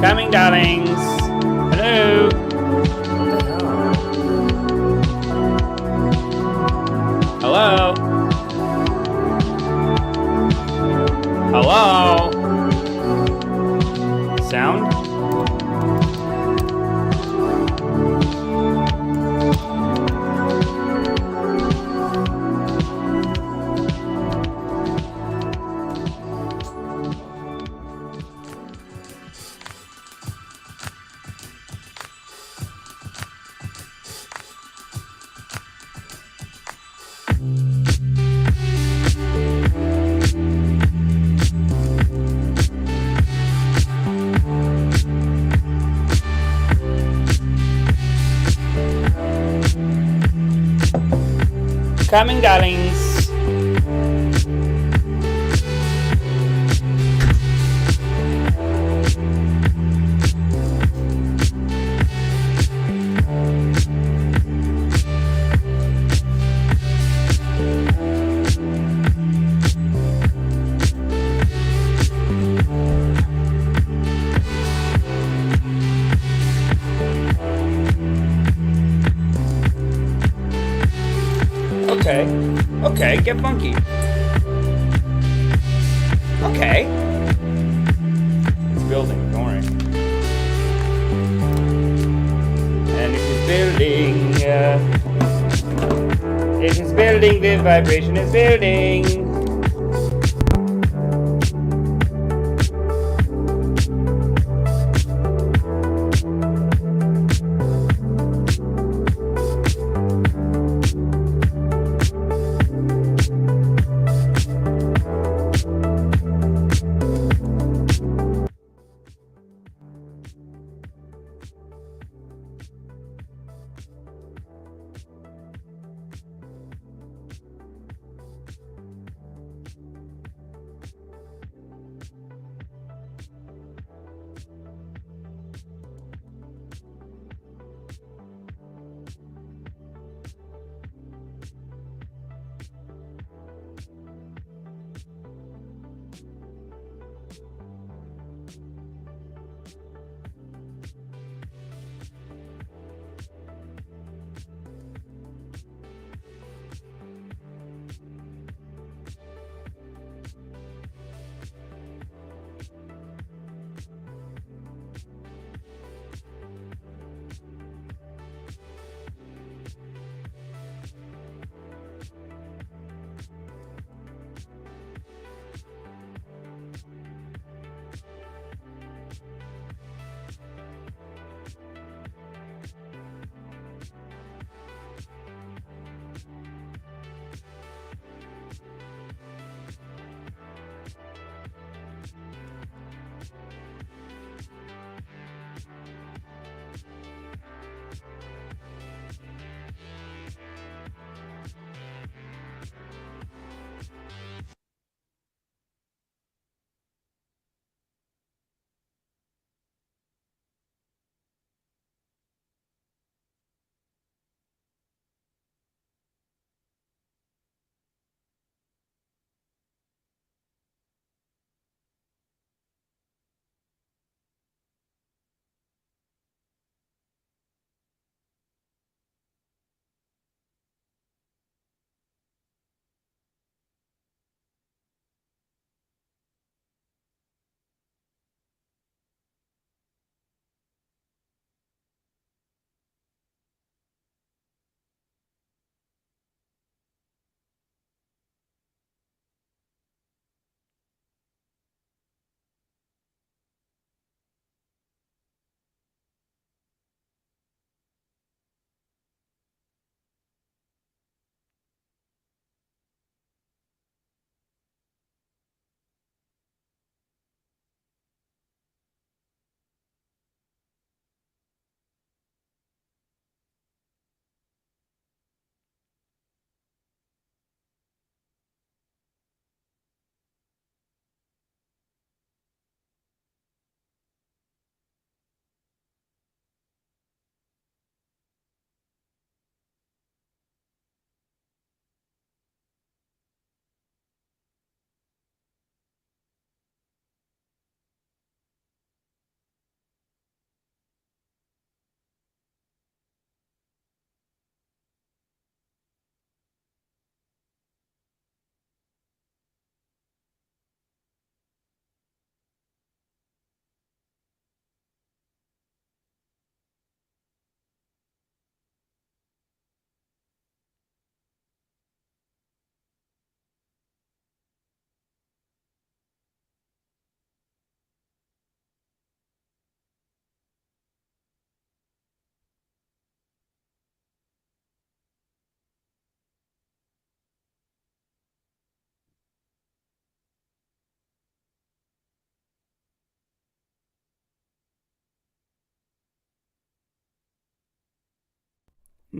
Coming, darlings. Hello. Hello. Hello. Sound? Coming, darlings. Okay, get funky. Okay. It's building, don't worry. And it is building. It is building, the vibration is building.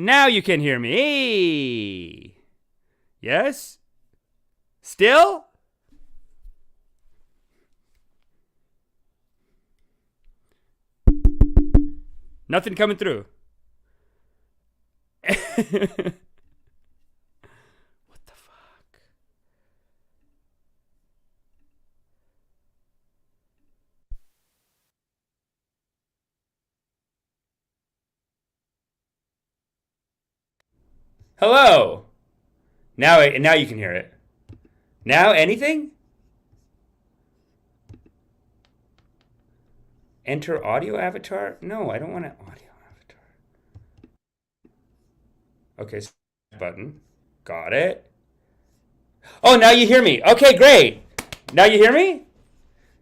Now you can hear me. Yes? Still? Nothing coming through. What the fuck? Hello. Now you can hear it. Now anything? Enter audio avatar? No, I don't want an audio avatar. Okay, button. Got it. Oh, now you hear me. Okay, great. Now you hear me?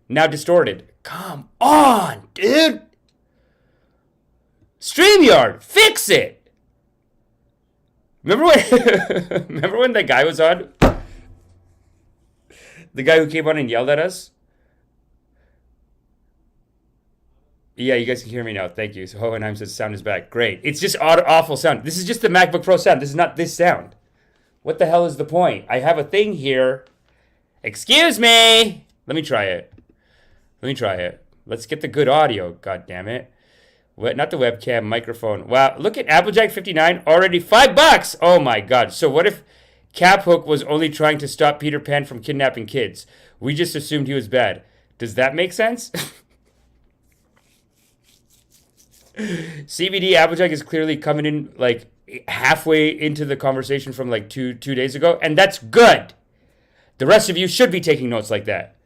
Now distorted. Come on, dude. StreamYard, fix it. Remember when that guy was on? The guy who came on and yelled at us? Yeah, you guys can hear me now. Thank you. So Hohenheim says sound is back. Great. It's just awful sound. This is just the MacBook Pro sound. This is not this sound. What the hell is the point? I have a thing here. Excuse me. Let me try it. Let's get the good audio. God damn it. What? Not the webcam, microphone. Wow. Look at Applejack 59. Already $5. Oh my God. So what if Caphook was only trying to stop Peter Pan from kidnapping kids? We just assumed he was bad. Does that make sense? CBD Applejack is clearly coming in like halfway into the conversation from like two days ago, and that's good. The rest of you should be taking notes like that.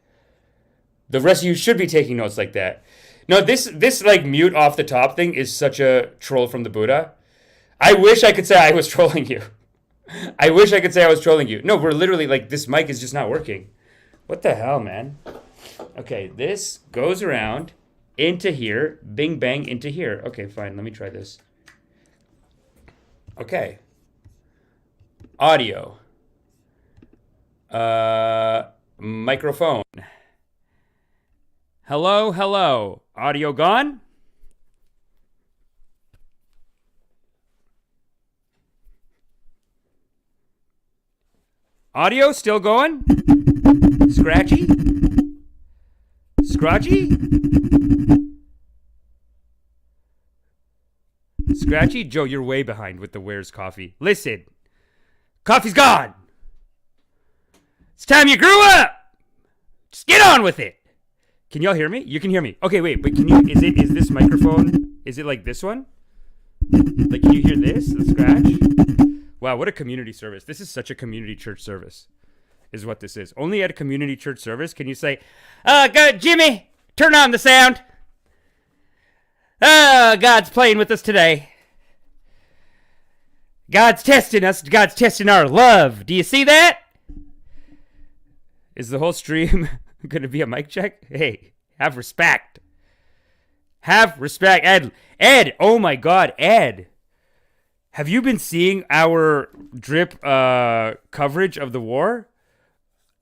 No, this like mute off the top thing is such a troll from the Buddha. I wish I could say I was trolling you. No, we're literally like, this mic is just not working. What the hell, man? Okay, this goes around into here, bing bang into here. Okay, fine, let me try this. Okay. Audio. Microphone. Hello. Audio gone? Audio still going? Scratchy? Joe, you're way behind with the Where's Coffee. Listen. Coffee's gone. It's time you grew up. Just get on with it. Can y'all hear me? You can hear me. Okay, wait, but is this microphone, is it like this one? Like, can you hear this? The scratch? Wow, what a community service. This is such a community church service, is what this is. Only at a community church service can you say, God, Jimmy, turn on the sound. God's playing with us today. God's testing us. God's testing our love. Do you see that? Is the whole stream going to be a mic check? Hey, have respect. Ed, oh my God, Ed. Have you been seeing our drip coverage of the war?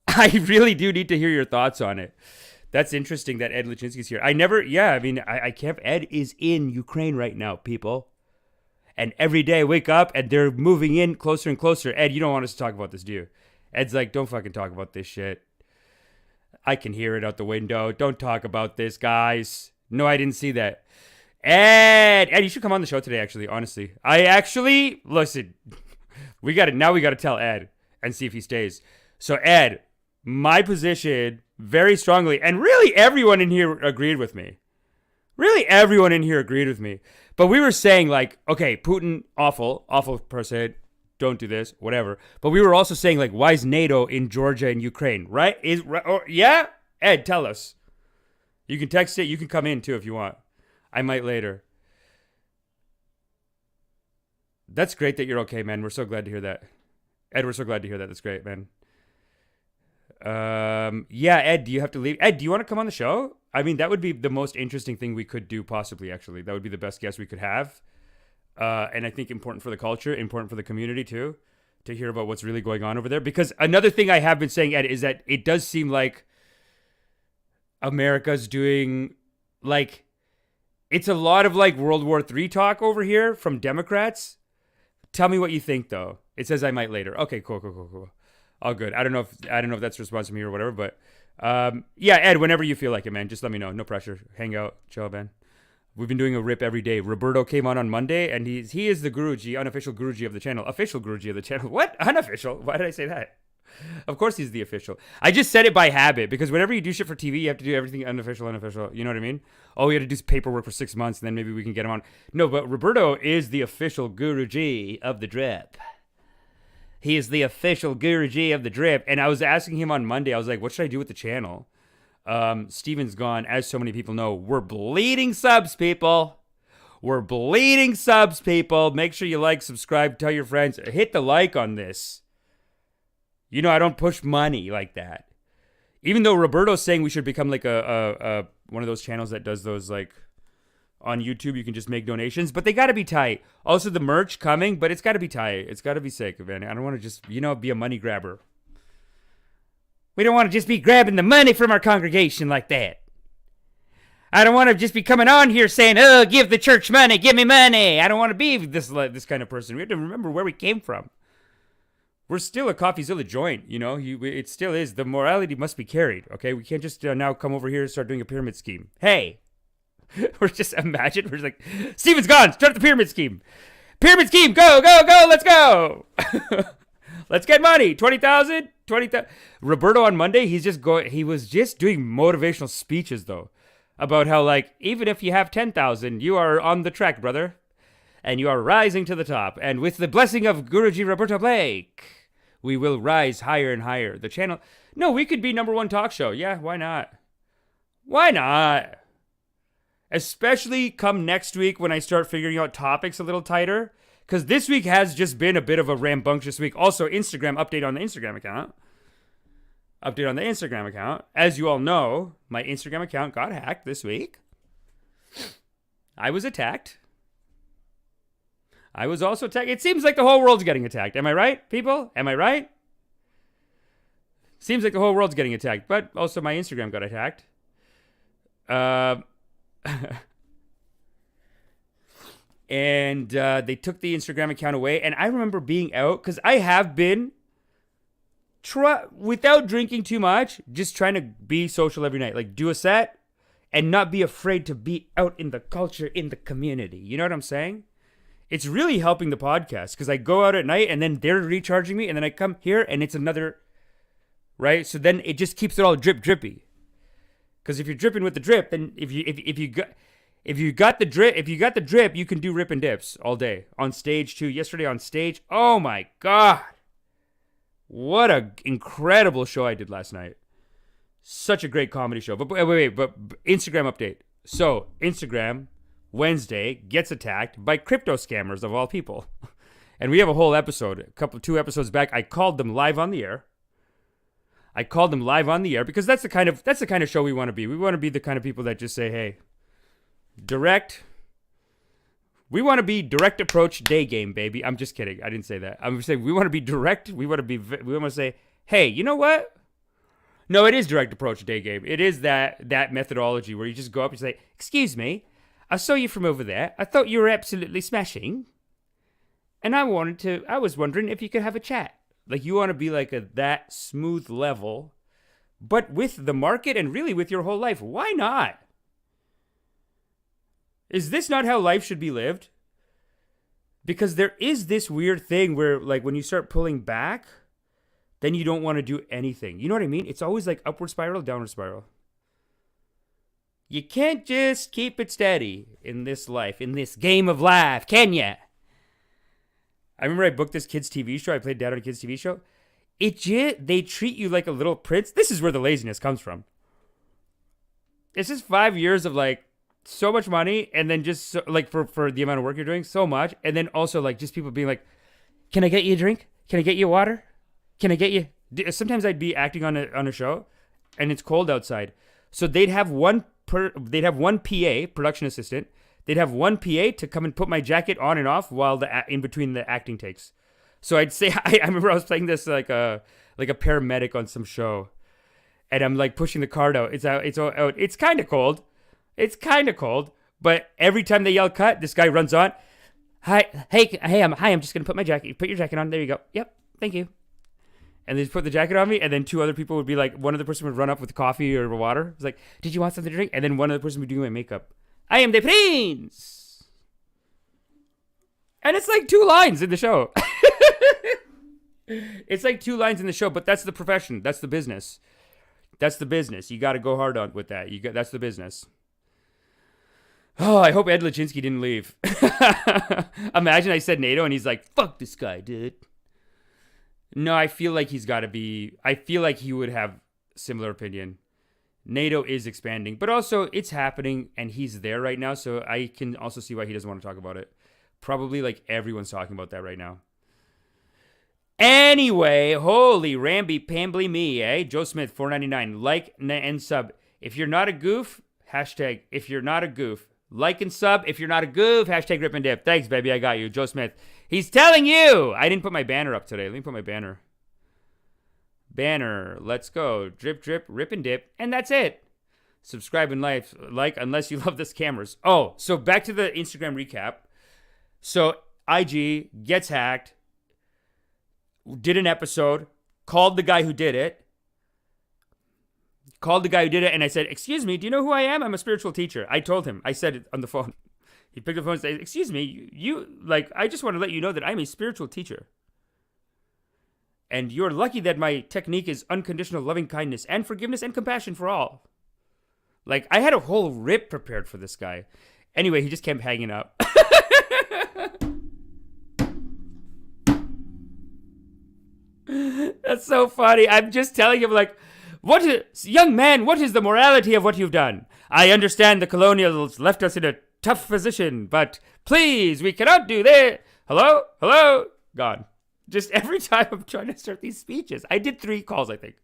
I really do need to hear your thoughts on it. That's interesting that Ed Lezhinsky's here. I can't. Ed is in Ukraine right now, people. And every day I wake up and they're moving in closer and closer. Ed, you don't want us to talk about this, do you? Ed's like, don't fucking talk about this shit. I can hear it out the window. Don't talk about this, guys. No, I didn't see that. Ed, you should come on the show today, actually, honestly. Listen, we got to tell Ed and see if he stays. So, Ed, my position very strongly, and really everyone in here agreed with me. But we were saying, like, okay, Putin, awful person, don't do this, whatever. But we were also saying, like, why is NATO in Georgia and Ukraine, right? Yeah? Ed, tell us. You can text it. You can come in, too, if you want. I might later. That's great that you're okay, man. We're so glad to hear that. Ed, we're so glad to hear that. That's great, man. Yeah, Ed, do you have to leave? Ed, do you want to come on the show? I mean, that would be the most interesting thing we could do, possibly, actually. That would be the best guest we could have. And I think important for the culture, important for the community, too, to hear about what's really going on over there. Because another thing I have been saying, Ed, is that it does seem like America's doing, like, it's a lot of, like, World War III talk over here from Democrats. Tell me what you think, though. It says I might later. Okay, cool. All good. I don't know if that's a response from you or whatever, but yeah, Ed, whenever you feel like it, man, just let me know. No pressure. Hang out, chill, man. We've been doing a rip every day. Roberto came on Monday, and he is the Guruji, unofficial Guruji of the channel. Official Guruji of the channel. What? Unofficial? Why did I say that? Of course he's the official. I just said it by habit, because whenever you do shit for TV, you have to do everything unofficial. You know what I mean? Oh, we had to do paperwork for 6 months, and then maybe we can get him on. No, but Roberto is the official Guruji of the drip. He is the official Guruji of the drip. And I was asking him on Monday, I was like, what should I do with the channel? Steven's gone. As so many people know, we're bleeding subs, people. We're bleeding subs, people. Make sure you like, subscribe, tell your friends. Hit the like on this. You know, I don't push money like that. Even though Roberto's saying we should become like a one of those channels that does those, like, on YouTube, you can just make donations, but they got to be tight. Also, the merch coming, but it's got to be tight. It's got to be sick, man. I don't want to just, be a money grabber. We don't want to just be grabbing the money from our congregation like that. I don't want to just be coming on here saying, oh, give the church money, give me money. I don't want to be this kind of person. We have to remember where we came from. We're still a CoffeeZilla joint, it still is. The morality must be carried, okay? We can't just now come over here and start doing a pyramid scheme. Hey, we're just like, Steven's gone, start the pyramid scheme. Pyramid scheme, go, let's go. Let's get money, 20,000. Roberto on Monday, he was just doing motivational speeches, though, about how, like, even if you have 10,000, you are on the track, brother. And you are rising to the top. And with the blessing of Guruji Roberto Blake, we will rise higher and higher. The channel... No, we could be #1 talk show. Yeah, why not? Why not? Especially come next week when I start figuring out topics a little tighter. Because this week has just been a bit of a rambunctious week. Also, Instagram, update on the Instagram account. As you all know, my Instagram account got hacked this week. I was attacked. I was also attacked. It seems like the whole world's getting attacked. Am I right, people? Am I right? Seems like the whole world's getting attacked. But also my Instagram got attacked. And they took the Instagram account away. And I remember being out, because I have been, without drinking too much, just trying to be social every night. Like, do a set and not be afraid to be out in the culture, in the community. You know what I'm saying? It's really helping the podcast, because I go out at night and then they're recharging me, and then I come here and it's another, right? So then it just keeps it all drippy. Because if you're dripping with the drip, then if you got the drip, you can do rip and dips all day on stage too. Yesterday on stage, oh my god, what a incredible show I did last night! Such a great comedy show. But wait, Instagram update. So Instagram Wednesday gets attacked by crypto scammers of all people. And we have a whole episode, 2 episodes back. I called them live on the air. Because that's the kind of show we want to be. We want to be the kind of people that just say, hey, direct. We want to be direct approach day game, baby. I'm just kidding. I didn't say that. I'm saying we want to be direct. We want to say, hey, you know what? No, it is direct approach day game. It is that methodology where you just go up and say, excuse me, I saw you from over there. I thought you were absolutely smashing. And I was wondering if you could have a chat. Like, you want to be like that smooth level, but with the market and really with your whole life. Why not? Is this not how life should be lived? Because there is this weird thing where, like, when you start pulling back, then you don't want to do anything. You know what I mean? It's always like upward spiral, downward spiral. You can't just keep it steady in this life, in this game of life, can ya? I remember I booked this kids' TV show. I played dad on a kids' TV show. They treat you like a little prince. This is where the laziness comes from. It's just 5 years of, like, so much money, and then just, like, for the amount of work you're doing, so much. And then also, like, just people being like, can I get you a drink? Can I get you water? Can I get you... Sometimes I'd be acting on a show, and it's cold outside. So they'd have one PA, production assistant. They'd have one PA to come and put my jacket on and off while in between the acting takes. So I'd say, I remember I was playing this like a paramedic on some show, and I'm like pushing the card out. It's out. It's kind of cold. But every time they yell cut, this guy runs on. I'm just gonna put my jacket. Put your jacket on. There you go. Yep, thank you. And they just put the jacket on me, and then two other people would be like, one other person would run up with coffee or water. It's like, did you want something to drink? And then one other person would do my makeup. I am the prince. And it's like 2 lines in the show. It's like 2 lines in the show, but that's the profession. That's the business. That's the business. You got to go hard on with that. That's the business. Oh, I hope Ed Lezhinsky didn't leave. Imagine I said NATO and he's like, fuck this guy, dude. No, I feel like he's got to be. I feel like he would have similar opinion. NATO is expanding, but also it's happening and he's there right now. So I can also see why he doesn't want to talk about it. Probably like everyone's talking about that right now. Anyway, holy Ramby Pambly me, eh? Joe Smith, $4.99. Like and sub. If you're not a goof, hashtag if you're not a goof. Like and sub. If you're not a goof, hashtag rip and dip. Thanks, baby. I got you. Joe Smith. He's telling you. I didn't put my banner up today. Let me put my banner. Banner. Let's go. Drip, drip, rip and dip. And that's it. Subscribe and like unless you love the scammers. Oh, so back to the Instagram recap. So IG gets hacked. Did an episode. Called the guy who did it. And I said, excuse me, do you know who I am? I'm a spiritual teacher. I told him. I said it on the phone. He picked up the phone and said, excuse me, I just want to let you know that I'm a spiritual teacher. And you're lucky that my technique is unconditional loving kindness and forgiveness and compassion for all. Like, I had a whole rip prepared for this guy. Anyway, he just kept hanging up. That's so funny. I'm just telling him, like, young man, what is the morality of what you've done? I understand the colonials left us in a tough position, but please, we cannot do that. Hello? Gone. Just every time I'm trying to start these speeches. I did 3 calls, I think.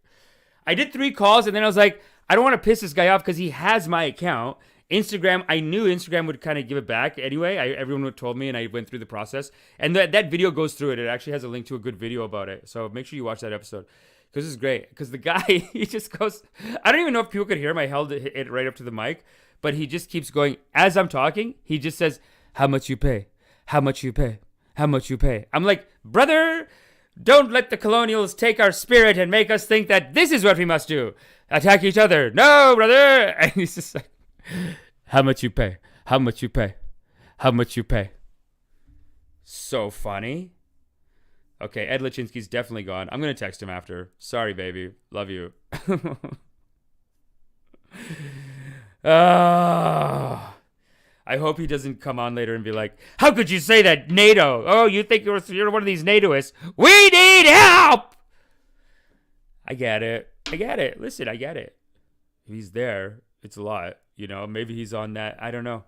And then I was like, I don't want to piss this guy off because he has my account. Instagram, I knew Instagram would kind of give it back anyway. Everyone had told me, and I went through the process. And that video goes through it. It actually has a link to a good video about it. So make sure you watch that episode. Because this is great. Because the guy, he just goes, I don't even know if people could hear him. I held it right up to the mic. But he just keeps going. As I'm talking, he just says, how much you pay? How much you pay? How much you pay? I'm like, brother, don't let the colonials take our spirit and make us think that this is what we must do. Attack each other. No, brother. And he's just like, how much you pay? How much you pay? How much you pay? So funny. Okay, Ed Lezhinsky's definitely gone. I'm going to text him after. Sorry, baby. Love you. I hope he doesn't come on later and be like, how could you say that, NATO? Oh, you think you're one of these NATOists? We need help! I get it. Listen, I get it. If he's there, it's a lot. Maybe he's on that. I don't know.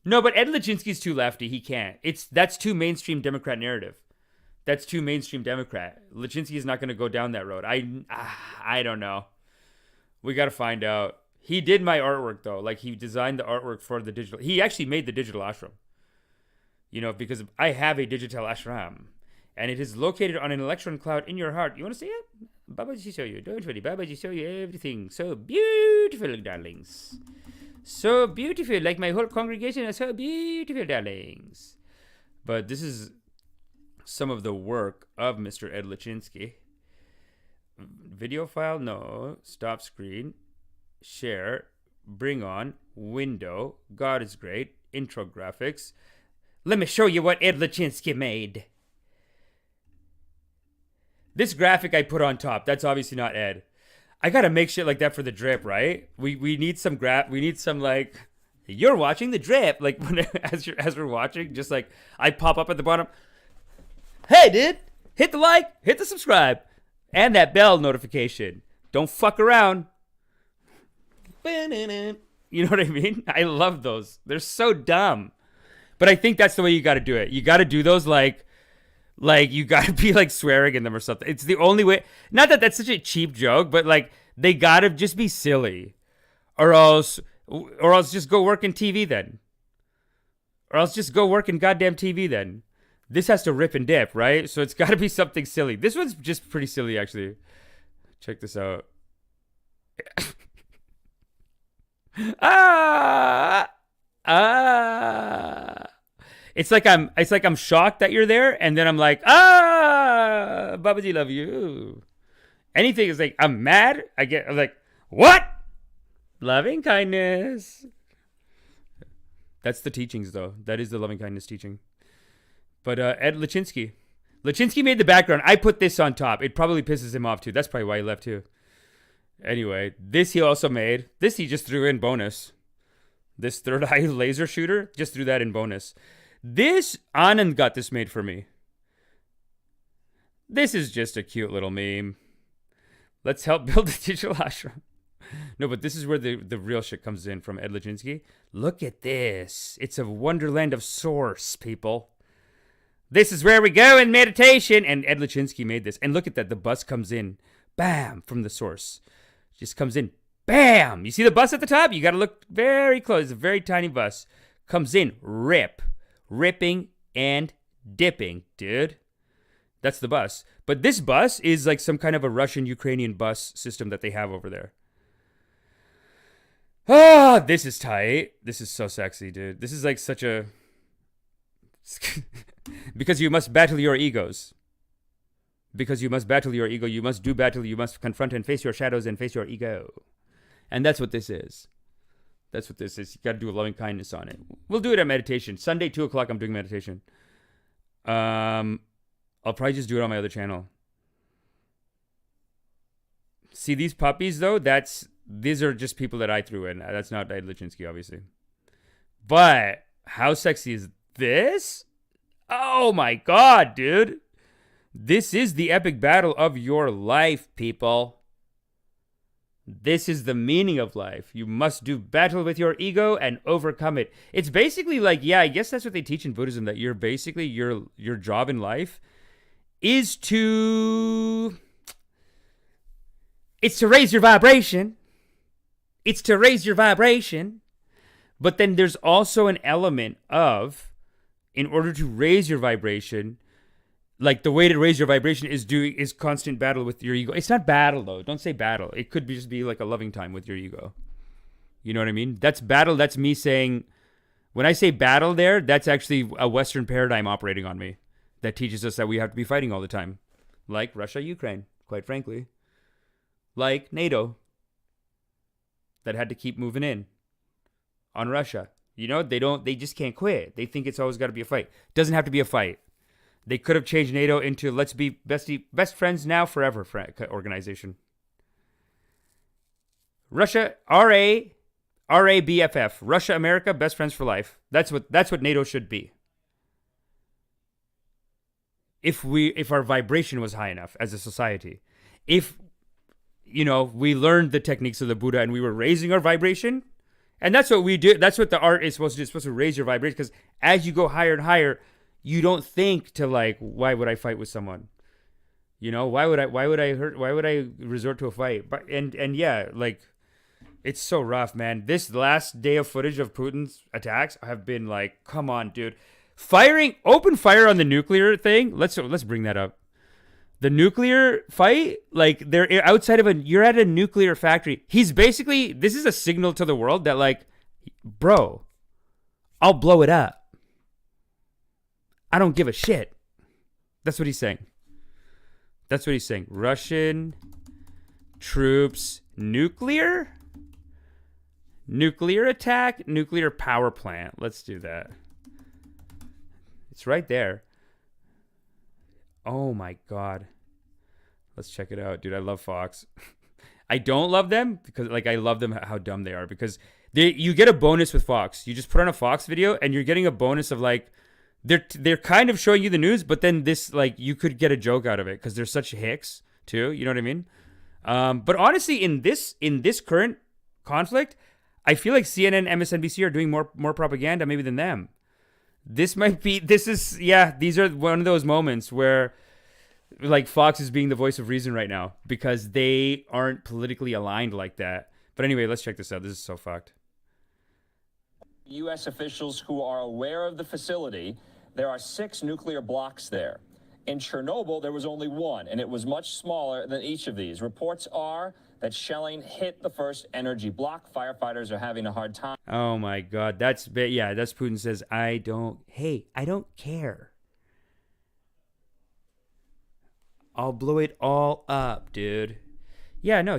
No, but Ed Lezhinsky's too lefty. He can't. That's too mainstream Democrat narrative. That's too mainstream Democrat. Lezhinsky is not going to go down that road. I don't know. We got to find out. He did my artwork, though. Like, he designed the artwork for the digital. He actually made the digital ashram. Because I have a digital ashram. And it is located on an electron cloud in your heart. You want to see it? Babaji show you. Don't worry. Babaji show you everything. So beautiful, darlings. So beautiful. Like my whole congregation is so beautiful, darlings. But this is some of the work of Mr. Ed Lezhinsky. Video file? No. Stop screen. Share. Bring on. Window. God is great. Intro graphics. Let me show you what Ed Lezhinsky made. This graphic I put on top, that's obviously not Ed. I gotta make shit like that for the drip, right? We need some we need some like, you're watching the drip. Like as we're watching, just like I pop up at the bottom. Hey dude, hit the like, hit the subscribe, and that bell notification. Don't fuck around. You know what I mean? I love those. They're so dumb. But I think that's the way you gotta do it. You gotta do those like you gotta be like swearing in them or something. It's the only way. Not that that's such a cheap joke, but like they gotta just be silly, or else just go work in TV then. Or else just go work in goddamn TV then. This has to rip and dip, right? So it's gotta be something silly. This one's just pretty silly actually. Check this out. it's like I'm shocked that you're there, and then I'm like, ah, Babaji, love you. Anything is like, I'm mad. I'm like, what? Loving kindness. That's the teachings, though. That is the loving kindness teaching. But Ed Lezhinsky. Lezhinsky made the background. I put this on top. It probably pisses him off, too. That's probably why he left, too. Anyway, this he also made. This he just threw in bonus. This third eye laser shooter, just threw that in bonus. This, Anand got this made for me. This is just a cute little meme. Let's help build a digital ashram. No, but this is where the real shit comes in from Ed Lezhinsky. Look at this. It's a wonderland of source, people. This is where we go in meditation. And Ed Lezhinsky made this. And look at that. The bus comes in. Bam. From the source. Just comes in. Bam. You see the bus at the top? You got to look very close. It's a very tiny bus. Comes in. Rip. Ripping and dipping, dude. That's the bus. But this bus is like some kind of a Russian-Ukrainian bus system that they have over there. Ah, this is tight. This is so sexy, dude. This is like such a... Because you must battle your egos. Because you must battle your ego. You must do battle. You must confront and face your shadows and face your ego. And that's what this is. That's what this is. You got to do a loving kindness on it. We'll do it at meditation. Sunday, 2 o'clock, I'm doing meditation. I'll probably just do it on my other channel. See these puppies, though? These are just people that I threw in. That's not Lezhinsky, obviously. But how sexy is this? Oh my god, dude. This is the epic battle of your life, people. This is the meaning of life. You must do battle with your ego and overcome it. It's basically like, yeah, I guess that's what they teach in Buddhism, that you're basically your job in life is to... It's to raise your vibration. It's to raise your vibration. But then there's also an element of, in order to raise your vibration, like the way to raise your vibration is constant battle with your ego. It's not battle, though. Don't say battle. It could just be like a loving time with your ego. You know what I mean? That's battle. That's me saying, when I say battle there, that's actually a Western paradigm operating on me that teaches us that we have to be fighting all the time. Like Russia, Ukraine, quite frankly. Like NATO, that had to keep moving in on Russia. You know, they just can't quit. They think it's always got to be a fight. Doesn't have to be a fight. They could have changed NATO into let's be best friends now forever organization. Russia, RABFF, Russia, America, best friends for life. That's what NATO should be. If our vibration was high enough as a society. If we learned the techniques of the Buddha and we were raising our vibration. And that's what we do. That's what the art is supposed to do. It's supposed to raise your vibration. Because as you go higher and higher, you don't think to like, why would I fight with someone? Why would I resort to a fight? But and yeah, like, it's so rough, man. This last day of footage of Putin's attacks have been like, come on, dude. Open fire on the nuclear thing. Let's bring that up. The nuclear fight, like, they're outside you're at a nuclear factory. He's basically, this is a signal to the world that, like, bro, I'll blow it up. I don't give a shit. That's what he's saying. Russian troops, nuclear attack, nuclear power plant. Let's do that. It's right there. Oh my god. Let's check it out. Dude, I love Fox. I don't love them because, like, I love them how dumb they are, because you get a bonus with Fox. You just put on a Fox video and you're getting a bonus of, like, they're kind of showing you the news, but then this, like, you could get a joke out of it because they're such hicks too. You know what I mean? But honestly, in this current conflict, I feel like CNN, MSNBC are doing more propaganda maybe than them. These are one of those moments where, like, Fox is being the voice of reason right now because they aren't politically aligned like that. But anyway, let's check this out. This is so fucked. U.S. officials who are aware of the facility, there are 6 nuclear blocks there. In Chernobyl, there was only 1, and it was much smaller than each of these. Reports are that shelling hit the first energy block. Firefighters are having a hard time. Oh my God. That's Putin says, I don't care. I'll blow it all up, dude. Yeah, no,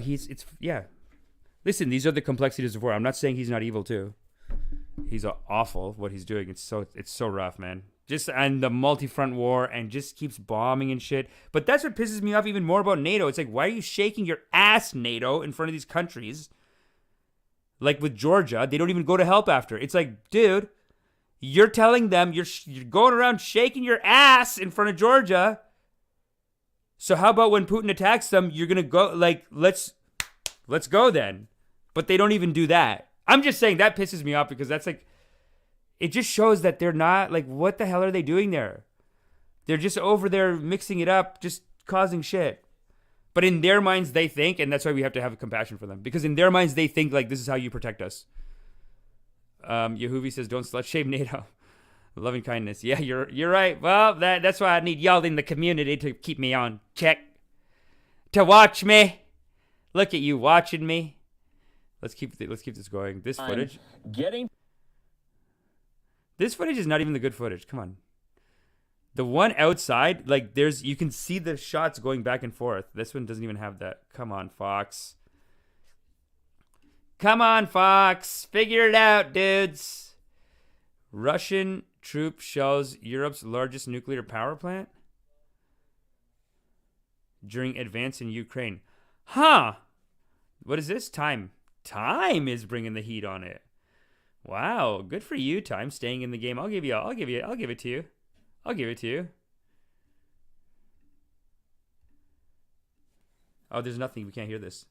yeah. Listen, these are the complexities of war. I'm not saying he's not evil too. He's awful what he's doing. It's so rough, man. Just and the multi-front war and just keeps bombing and shit. But that's what pisses me off even more about NATO. It's like, why are you shaking your ass, NATO, in front of these countries? Like with Georgia, they don't even go to help after. It's like, dude, you're telling them you're going around shaking your ass in front of Georgia. So how about when Putin attacks them, you're going to go, like, let's go then. But they don't even do that. I'm just saying that pisses me off because that's like, it just shows that they're not, like, what the hell are they doing there? They're just over there mixing it up, just causing shit. But in their minds, they think, and that's why we have to have compassion for them. Because in their minds, they think, like, this is how you protect us. Yehuvi says, don't slut shame NATO. Loving kindness. Yeah, you're right. Well, that's why I need y'all in the community to keep me on check. To watch me. Look at you watching me. Let's keep this going. This footage. This footage is not even the good footage. Come on. The one outside, like you can see the shots going back and forth. This one doesn't even have that. Come on, Fox. Come on, Fox. Figure it out, dudes. Russian troop shells Europe's largest nuclear power plant during advance in Ukraine. Huh. What is this? Time is bringing the heat on it. Wow, good for you, Time, staying in the game. I'll give it to you. I'll give it to you. Oh, there's nothing. We can't hear this.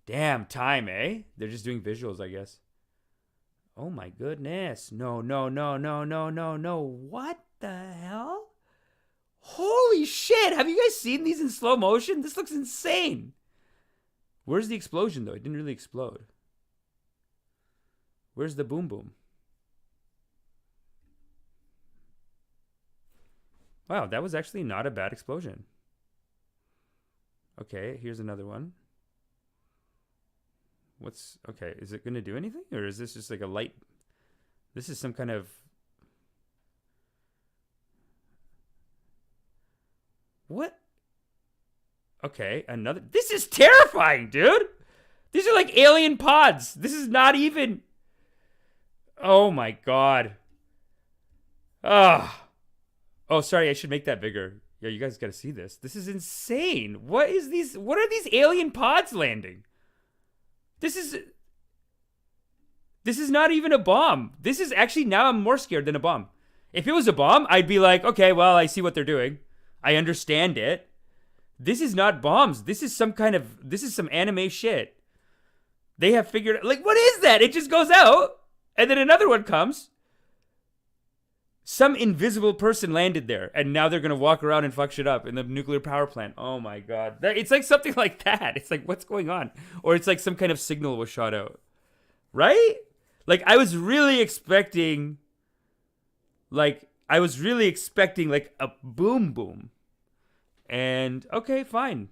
Damn, Time, eh? They're just doing visuals, I guess. Oh my goodness. No. What the hell? Holy shit. Have you guys seen these in slow motion? This looks insane. Where's the explosion, though? It didn't really explode. Where's the boom boom? Wow, that was actually not a bad explosion. Okay, here's another one. Okay, is it going to do anything? Or is this just like a light? This is some kind of... What? Okay, another... This is terrifying, dude! These are like alien pods. This is not even... Oh my God. Oh, sorry, I should make that bigger. Yeah, you guys got to see this. This is insane. What are these alien pods landing? This is not even a bomb. This is actually, now I'm more scared than a bomb. If it was a bomb, I'd be like, okay, well, I see what they're doing. I understand it. This is not bombs. This is some anime shit. They have figured, like, what is that? It just goes out, and then another one comes. Some invisible person landed there, and now they're going to walk around and fuck shit up in the nuclear power plant. Oh my God. It's like something like that. It's like, what's going on? Or it's like some kind of signal was shot out. Right? Like, I was really expecting like a boom boom. And, okay, fine.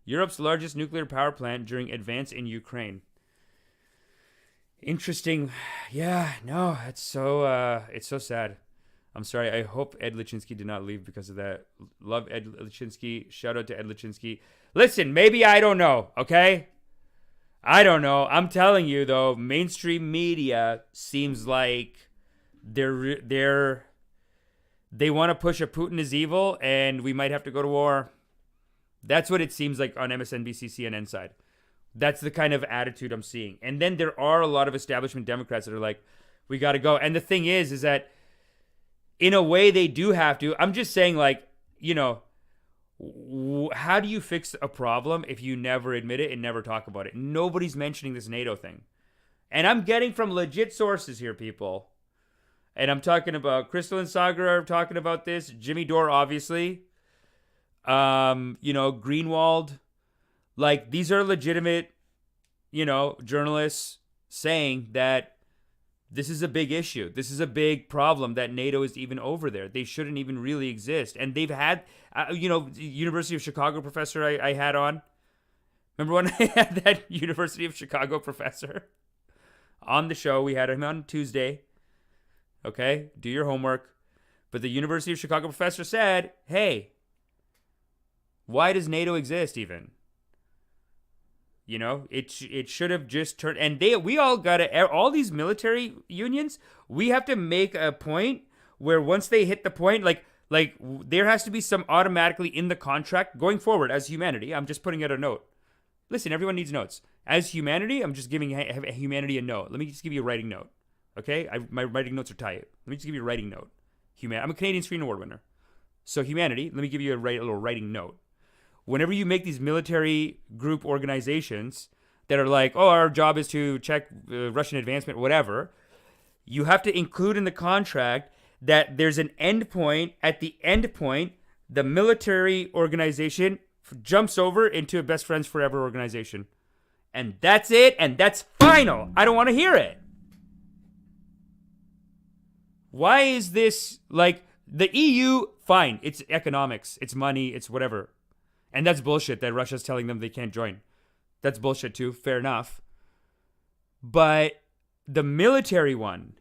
Europe's largest nuclear power plant during advance in Ukraine. Interesting. Yeah, no, it's so sad. I'm sorry. I hope Ed Lezhinsky did not leave because of that. Love Ed Lezhinsky. Shout out to Ed Lezhinsky. Listen, maybe I don't know, okay? I don't know. I'm telling you, though, mainstream media seems like they want to push a Putin is evil and we might have to go to war. That's what it seems like on MSNBC, CNN side. That's the kind of attitude I'm seeing. And then there are a lot of establishment Democrats that are like, we got to go. And the thing is that in a way they do have to. I'm just saying, like, you know, how do you fix a problem if you never admit it and never talk about it? Nobody's mentioning this NATO thing. And I'm getting from legit sources here, people. And I'm talking about Crystal and Sagar are talking about this. Jimmy Dore, obviously. Greenwald. Like, these are legitimate, journalists saying that this is a big issue. This is a big problem that NATO is even over there. They shouldn't even really exist. And they've had, University of Chicago professor I had on, Remember when I had that University of Chicago professor on the show? We had him on Tuesday. Okay, do your homework. But the University of Chicago professor said, hey, why does NATO exist even? You know, it should have just turned, and we all gotta, all these military unions, we have to make a point where once they hit the point, like there has to be some automatically in the contract going forward as humanity. I'm just putting out a note. Listen, everyone needs notes. As humanity, I'm just giving humanity a note. Let me just give you a writing note. Okay? My writing notes are tight. Let me just give you a writing note. I'm a Canadian Screen Award winner. So humanity, let me give you a little writing note. Whenever you make these military group organizations that are like, oh, our job is to check Russian advancement, whatever, you have to include in the contract that there's an end point. At the end point, the military organization jumps over into a best friends forever organization. And that's it, and that's final. I don't want to hear it. Why is this, like, the EU, fine, it's economics, it's money, it's whatever. And that's bullshit that Russia's telling them they can't join. That's bullshit too, fair enough. But the military one,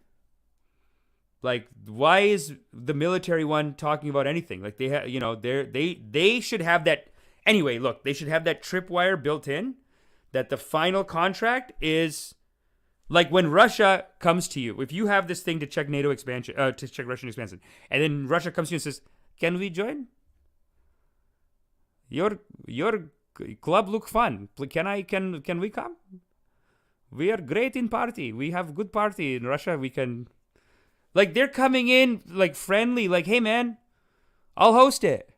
like, why is the military one talking about anything? Like, they should have that. Anyway, look, they should have that tripwire built in that the final contract is like when Russia comes to you. If you have this thing to check NATO expansion, to check Russian expansion, and then Russia comes to you and says, "Can we join? Your club look fun. Can we come? We are great in party. We have good party in Russia. We can." Like, they're coming in like friendly, like, "Hey man, I'll host it."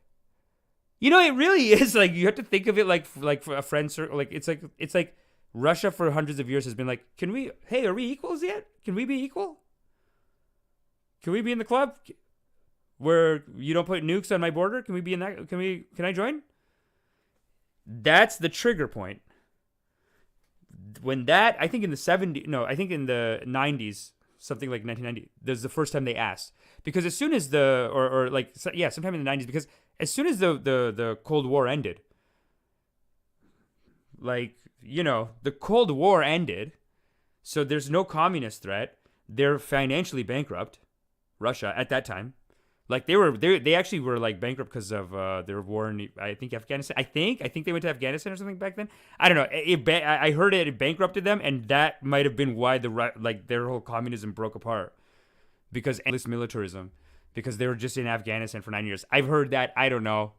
You know, it really is like, you have to think of it like for a friend circle. Like, it's like Russia for hundreds of years has been like, hey, are we equals yet? Can we be equal? Can we be in the club where you don't put nukes on my border? Can we be in that? Can I join? That's the trigger point. When that, I think in the 70s, no, I think in the 90s, something like 1990, there's the first time they asked. Because as soon as sometime in the 90s, because as soon as the Cold War ended, like, you know, the Cold War ended, so there's no communist threat. They're financially bankrupt, Russia, at that time. Like, they actually were like bankrupt because of their war in, I think, Afghanistan. I think they went to Afghanistan or something back then. I don't know. I heard it bankrupted them, and that might have been why their whole communism broke apart, because endless militarism, because they were just in Afghanistan for 9 years. I've heard that. I don't know.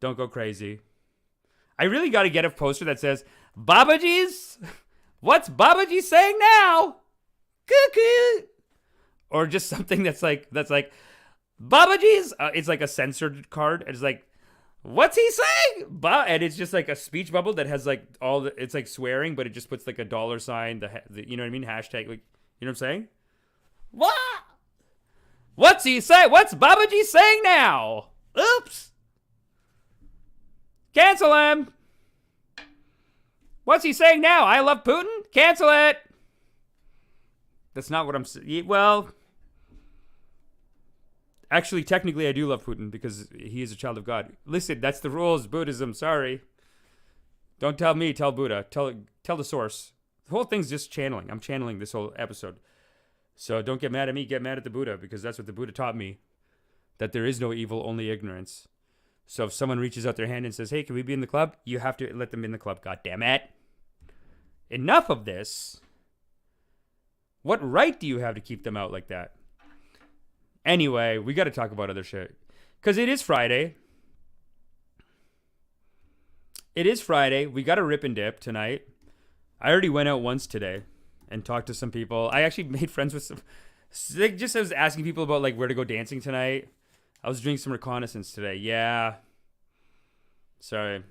Don't go crazy. I really got to get a poster that says, "Babaji's, what's Babaji saying now? Cuckoo." Or just something that's like Babaji's. It's like a censored card. It's like, "What's he saying?" And it's just like a speech bubble that has like it's like swearing, but it just puts like a dollar sign. The you know what I mean? Hashtag, like, you know what I'm saying? What? What's he say? What's Babaji saying now? Oops. Cancel him. What's he saying now? I love Putin? Cancel it. That's not what I'm saying. Well, actually, technically, I do love Putin because he is a child of God. Listen, that's the rules. Buddhism. Sorry. Don't tell me. Tell Buddha. Tell the source. The whole thing's just channeling. I'm channeling this whole episode. So don't get mad at me. Get mad at the Buddha, because that's what the Buddha taught me. That there is no evil, only ignorance. So if someone reaches out their hand and says, "Hey, can we be in the club?" You have to let them in the club. God damn it. Enough of this. What right do you have to keep them out like that? Anyway, we got to talk about other shit. Because it is Friday. It is Friday. We got a rip and dip tonight. I already went out once today and talked to some people. I actually made friends with some... I was asking people about like where to go dancing tonight. I was doing some reconnaissance today. Yeah. Sorry.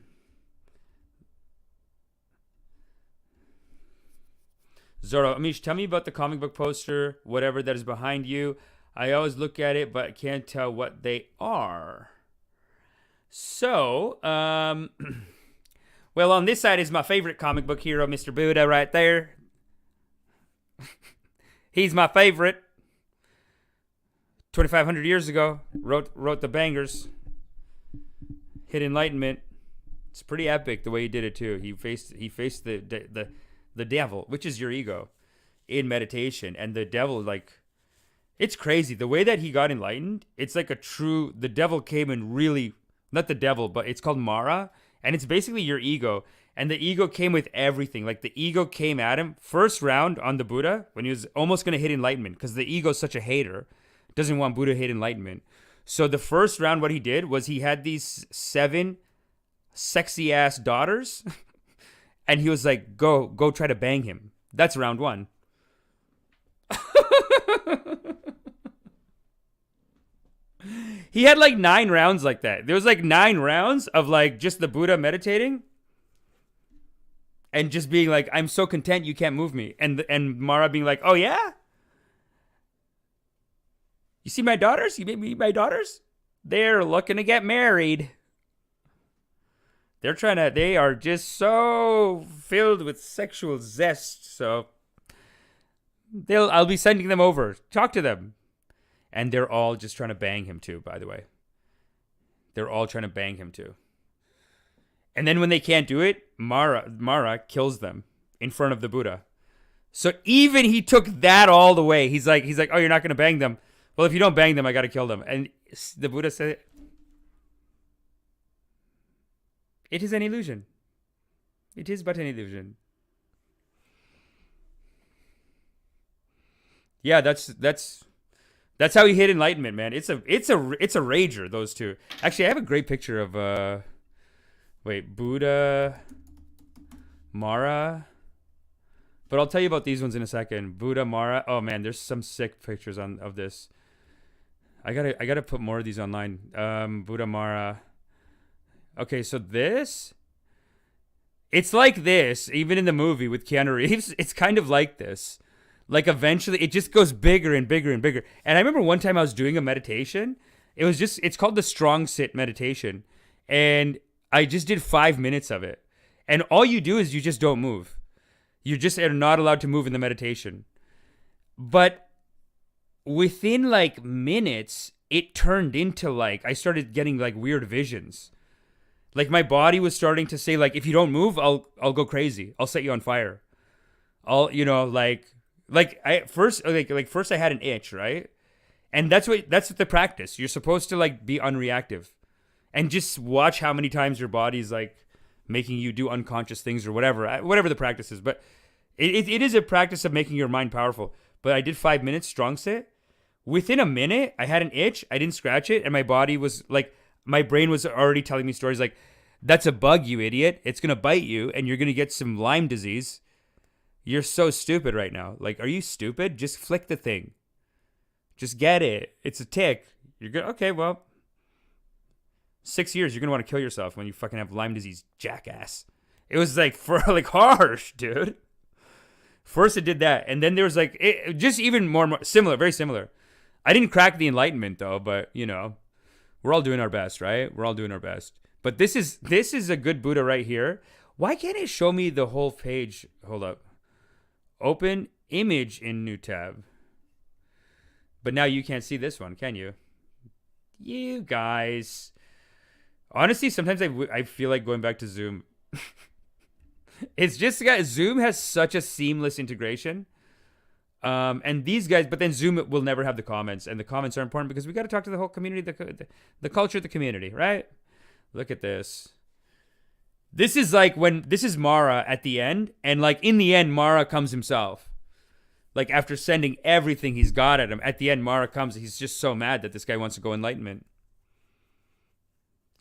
Zoro, Amish, tell me about the comic book poster, whatever that is behind you. I always look at it, but can't tell what they are. So, well, on this side is my favorite comic book hero, Mr. Buddha, right there. He's my favorite. 2,500 years ago, wrote the bangers. Hit enlightenment. It's pretty epic the way he did it too. He faced the devil, which is your ego, in meditation, and the devil, like, it's crazy the way that he got enlightened. It's like the devil came and really, not the devil, but it's called Mara, and it's basically your ego. And the ego came with everything. Like, the ego came at him first round on the Buddha when he was almost going to hit enlightenment, because the ego is such a hater, doesn't want Buddha to hit enlightenment. So the first round, what he did was he had these 7 sexy ass daughters, and he was like, go try to bang him. That's round 1. He had like 9 rounds like that. There was like 9 rounds of like just the Buddha meditating and just being like, I'm so content you can't move me. And Mara being like, oh yeah? You see my daughters? You meet my daughters? They're looking to get married. They are just so filled with sexual zest. So I'll be sending them over. Talk to them. And they're all just trying to bang him too, by the way. They're all trying to bang him too. And then when they can't do it, Mara kills them in front of the Buddha. So even he took that all the way. He's like, oh, you're not going to bang them. Well, if you don't bang them, I got to kill them. And the Buddha said, it is an illusion. It is but an illusion. Yeah, that's how he hit enlightenment, man. It's a rager, those two. Actually, I have a great picture of Buddha, Mara. But I'll tell you about these ones in a second. Buddha, Mara. Oh man, there's some sick pictures of this. I gotta put more of these online. Buddha, Mara. Okay, so it's like this, even in the movie with Keanu Reeves. It's kind of like this. Like, eventually, it just goes bigger and bigger and bigger. And I remember one time I was doing a meditation. It's called the strong sit meditation. And I just did 5 minutes of it. And all you do is you just don't move. You just are not allowed to move in the meditation. But within, like, minutes, it turned into, like, I started getting, like, weird visions. Like, my body was starting to say, like, if you don't move, I'll go crazy. I'll set you on fire. First I had an itch, right? And that's what the practice. You're supposed to, like, be unreactive and just watch how many times your body's, like, making you do unconscious things or whatever the practice is. But it is a practice of making your mind powerful. But I did 5 minutes strong sit. Within a minute, I had an itch. I didn't scratch it. And my body was like, my brain was already telling me stories like, that's a bug, you idiot. It's going to bite you and you're going to get some Lyme disease. You're so stupid right now. Like, are you stupid? Just flick the thing. Just get it. It's a tick. You're good. Okay, well, 6 years, you're going to want to kill yourself when you fucking have Lyme disease, jackass. It was like, harsh, dude. First it did that. And then there was like, just even more similar, very similar. I didn't crack the enlightenment though, but we're all doing our best, right? We're all doing our best. But this is a good Buddha right here. Why can't it show me the whole page? Hold up. Open image in new tab. But now you can't see this one, can you? You guys. Honestly, sometimes I feel like going back to Zoom. It's just, Zoom has such a seamless integration. And these guys, but then Zoom will never have the comments. And the comments are important because we got to talk to the whole community, the culture of the community, right? Look at this. This is Mara at the end. And like in the end, Mara comes himself. Like after sending everything he's got at him, at the end, Mara comes. He's just so mad that this guy wants to go enlightenment.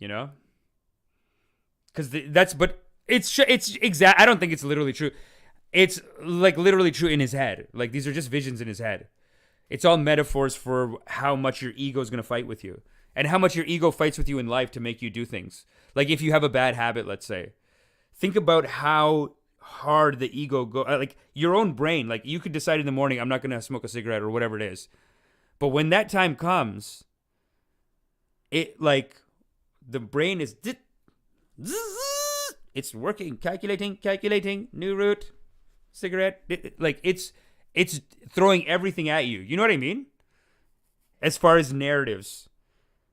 Because it's exact. I don't think it's literally true. It's like literally true in his head. Like these are just visions in his head. It's all metaphors for how much your ego is going to fight with you. And how much your ego fights with you in life to make you do things. Like if you have a bad habit, let's say. Think about how hard the ego go. Like your own brain. Like you could decide in the morning, I'm not going to smoke a cigarette or whatever it is. But when that time comes, it like the brain is... It's working. Calculating. New route. Cigarette. Like it's throwing everything at you. You know what I mean? As far as narratives.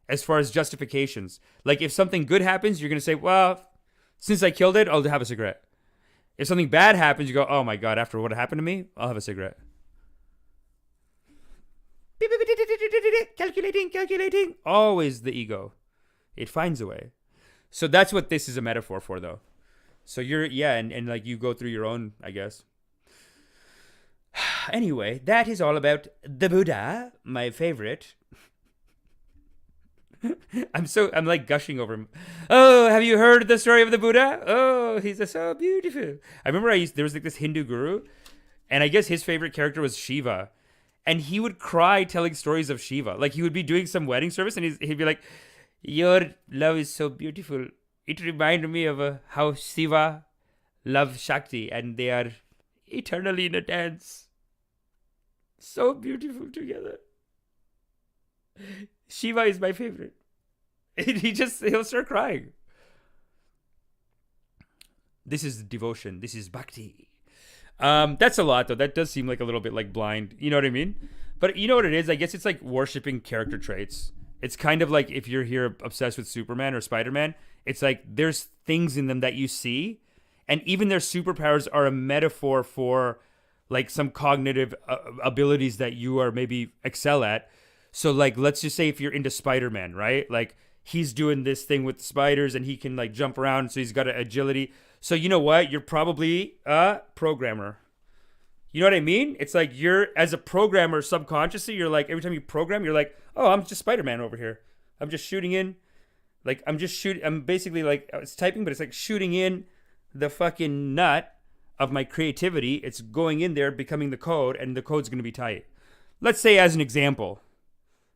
As far as justifications. Like if something good happens, you're going to say, well, Since I killed it, I'll have a cigarette. If something bad happens, you go, oh my God, after what happened to me, I'll have a cigarette. Calculating. Always the ego. It finds a way. So that's what this is a metaphor for, though. So you're, yeah, and like you go through your own, I guess. Anyway, that is all about the Buddha, my favorite. I'm like gushing over him. Oh, have you heard the story of the Buddha? Oh, he's so beautiful. I remember there was like this Hindu guru, and I guess his favorite character was Shiva. And he would cry telling stories of Shiva. Like he would be doing some wedding service and he'd be like, your love is so beautiful. It reminded me of how Shiva loves Shakti and they are eternally in a dance. So beautiful together. Shiva is my favorite. He'll start crying. This is devotion. This is bhakti. That's a lot though. That does seem like a little bit like blind. You know what I mean? But you know what it is? I guess it's like worshiping character traits. It's kind of like if you're here obsessed with Superman or Spider-Man, it's like there's things in them that you see, and even their superpowers are a metaphor for like some cognitive abilities that you are maybe excel at. So like, let's just say if you're into Spider-Man, right? Like he's doing this thing with spiders and he can like jump around. So he's got an agility. So you know what? You're probably a programmer. You know what I mean? It's like you're, as a programmer, subconsciously, you're like, every time you program, you're like, oh, I'm just Spider-Man over here. I'm just shooting in. Like, I'm basically like, it's typing, but it's like shooting in the fucking nut of my creativity. It's going in there, becoming the code, and the code's going to be tight. Let's say as an example.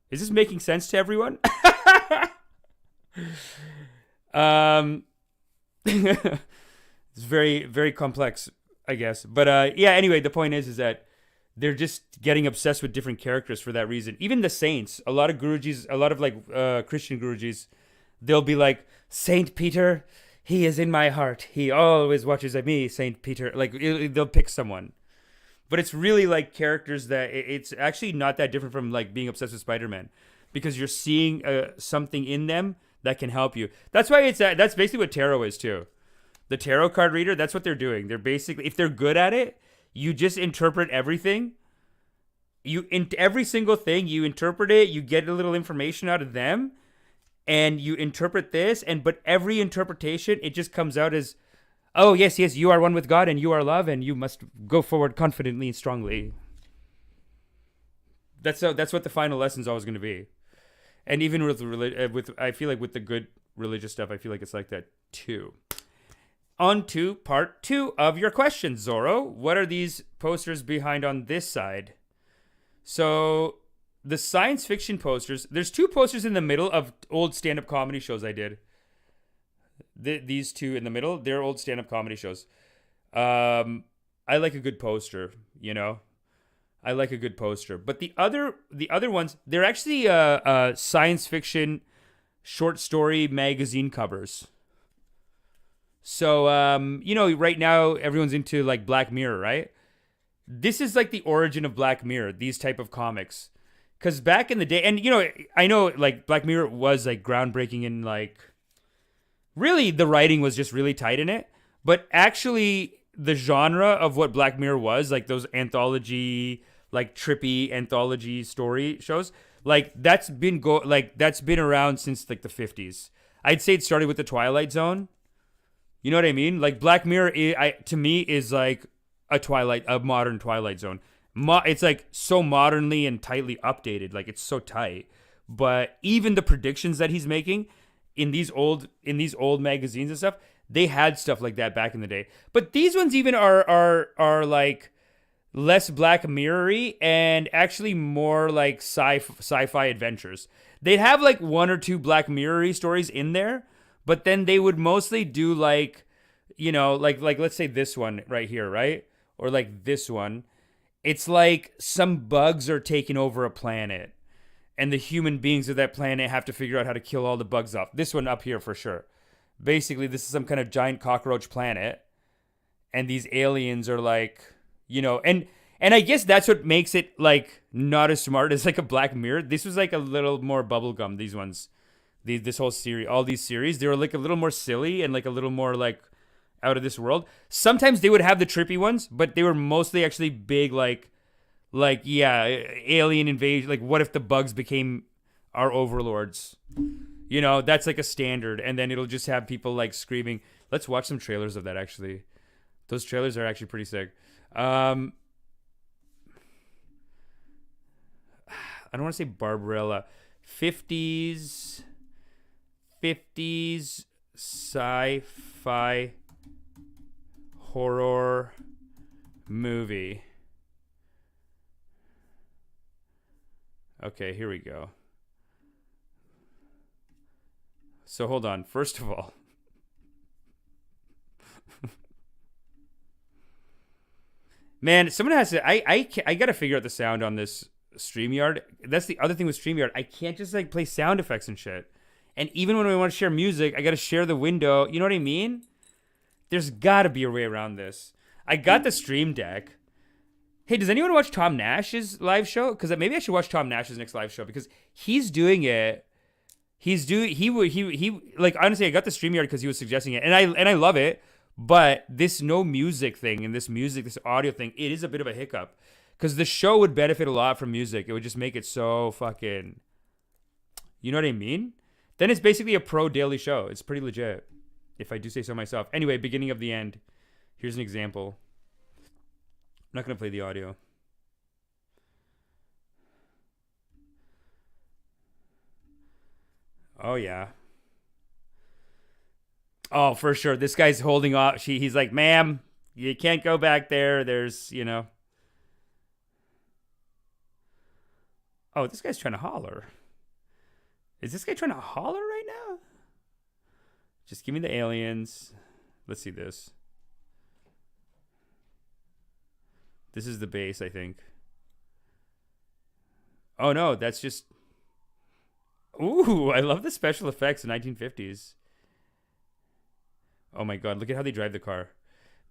Is this making sense to everyone? It's very, very complex, I guess. But yeah, anyway, the point is that they're just getting obsessed with different characters for that reason. Even the saints, a lot of Gurujis, a lot of like Christian Gurujis, they'll be like, Saint Peter, he is in my heart. He always watches at me, Saint Peter. Like they'll pick someone. But it's really like characters that it's actually not that different from like being obsessed with Spider-Man, because you're seeing something in them that can help you. That's why that's basically what tarot is too. The tarot card reader, that's what they're doing. They're basically, if they're good at it, you just interpret everything. Every single thing, you interpret it, you get a little information out of them, and you interpret this, but every interpretation, it just comes out as, oh, yes, you are one with God, and you are love, and you must go forward confidently and strongly. That's what the final lesson's always going to be. And even with I feel like with the good religious stuff, I feel like it's like that too. On to part 2 of your question, Zorro. What are these posters behind on this side? So the science fiction posters, there's 2 posters in the middle of old stand-up comedy shows I did. These 2 in the middle, they're old stand-up comedy shows. I like a good poster, you know? I like a good poster. But the other ones, they're actually science fiction short story magazine covers. So, you know, right now everyone's into like Black Mirror, right? This is like the origin of Black Mirror, these type of comics. Because back in the day, and you know, I know like Black Mirror was like groundbreaking in like, really the writing was just really tight in it. But actually the genre of what Black Mirror was, like those anthology, like trippy anthology story shows, like that's been around since like the 50s. I'd say it started with the Twilight Zone. You know what I mean? Like Black Mirror, to me, is like a modern Twilight Zone. It's like so modernly and tightly updated. Like it's so tight. But even the predictions that he's making in these old magazines and stuff, they had stuff like that back in the day. But these ones even are like less Black Mirror-y and actually more like sci-fi adventures. They'd have like 1 or 2 Black Mirror-y stories in there. But then they would mostly do like, you know, like let's say this one right here, right? Or like this one. It's like some bugs are taking over a planet, and the human beings of that planet have to figure out how to kill all the bugs off. This one up here for sure. Basically, this is some kind of giant cockroach planet, and these aliens are like, you know, and I guess that's what makes it like not as smart as like a Black Mirror. This was like a little more bubblegum, these ones. this whole series, all these series, they were like a little more silly and like a little more like out of this world. Sometimes they would have the trippy ones, but they were mostly actually big, like yeah, alien invasion. Like, what if the bugs became our overlords? You know, that's like a standard, and then it'll just have people like screaming. Let's watch some trailers of that. Actually, those trailers are actually pretty sick. I don't want to say Barbarella. 50s sci-fi horror movie. Okay, here we go. So hold on. First of all, man, someone has to. I gotta figure out the sound on this StreamYard. That's the other thing with StreamYard. I can't just like play sound effects and shit. And even when we want to share music, I gotta share the window. You know what I mean? There's gotta be a way around this. I got the Stream Deck. Hey, does anyone watch Tom Nash's live show? Because maybe I should watch Tom Nash's next live show because he's doing it. He like, honestly, I got the StreamYard because he was suggesting it, and I love it. But this no music thing and this audio thing, it is a bit of a hiccup because the show would benefit a lot from music. It would just make it so fucking, you know what I mean? Then it's basically a pro daily show. It's pretty legit, if I do say so myself. Anyway, beginning of the end. Here's an example. I'm not gonna play the audio. Oh yeah. Oh, for sure. This guy's holding off. He's like, ma'am, you can't go back there. There's, you know. Oh, this guy's trying to holler. Is this guy trying to holler right now? Just give me the aliens. Let's see this. This is the base, I think. Oh, no, that's just... Ooh, I love the special effects in 1950s. Oh my god, look at how they drive the car.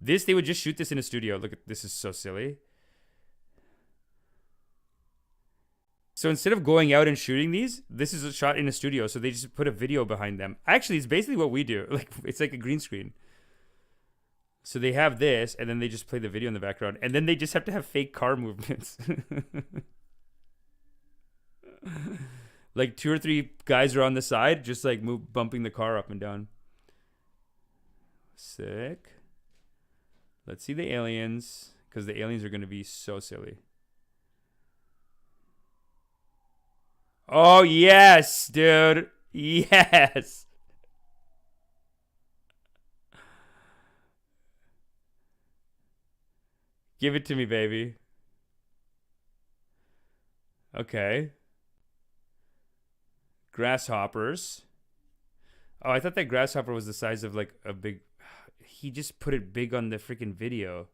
They would just shoot this in a studio. Look at this, is so silly. So instead of going out and shooting these, this is a shot in a studio. So they just put a video behind them. Actually, it's basically what we do. Like, it's like a green screen. So they have this, and then they just play the video in the background. And then they just have to have fake car movements. Like 2 or 3 guys are on the side, just like bumping the car up and down. Sick. Let's see the aliens, because the aliens are going to be so silly. Oh, yes, dude. Yes. Give it to me, baby. Okay. Grasshoppers. Oh, I thought that grasshopper was the size of like a big... He just put it big on the freaking video.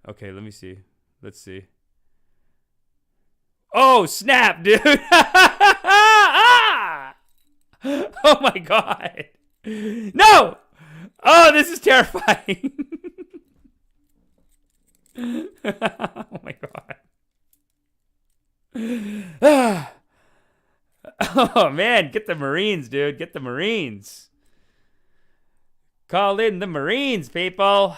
Okay, let me see. Let's see. Oh, snap, dude. Ah! Oh, my God. No. Oh, this is terrifying. Oh, my God. Oh, man. Get the Marines, dude. Get the Marines. Call in the Marines, people.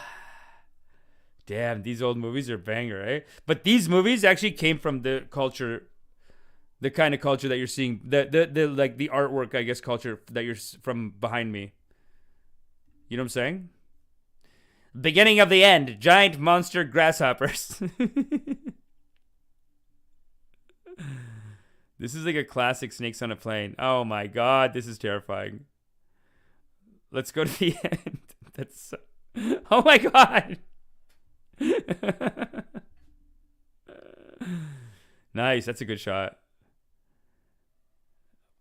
Damn, these old movies are banger, right? But these movies actually came from the culture, the kind of culture that you're seeing, the like the artwork, I guess, culture that you're from behind me. You know what I'm saying? Beginning of the end, giant monster grasshoppers. This is like a classic Snakes on a Plane. Oh my God, this is terrifying. Let's go to the end. That's so... Oh my God. Nice, that's a good shot.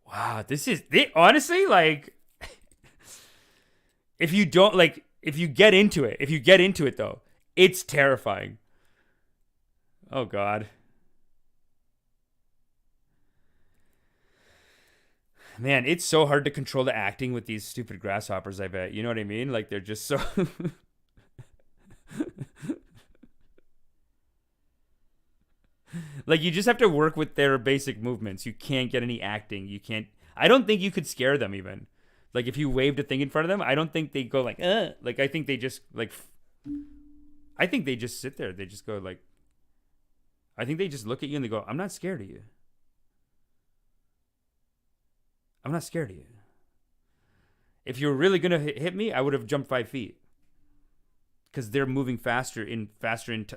Wow, this is honestly, like, if you don't like, if you get into it though, it's terrifying. Oh God. Man, it's so hard to control the acting with these stupid grasshoppers, I bet. You know what I mean? Like, they're just so... Like, you just have to work with their basic movements. You can't get any acting. You can't... I don't think you could scare them even. Like if you waved a thing in front of them, I don't think they go like, like I think they just like, I think they just sit there. They just go like, I think they just look at you and they go, I'm not scared of you. I'm not scared of you. If you were really gonna hit me, I would have jumped 5 feet. Because they're moving faster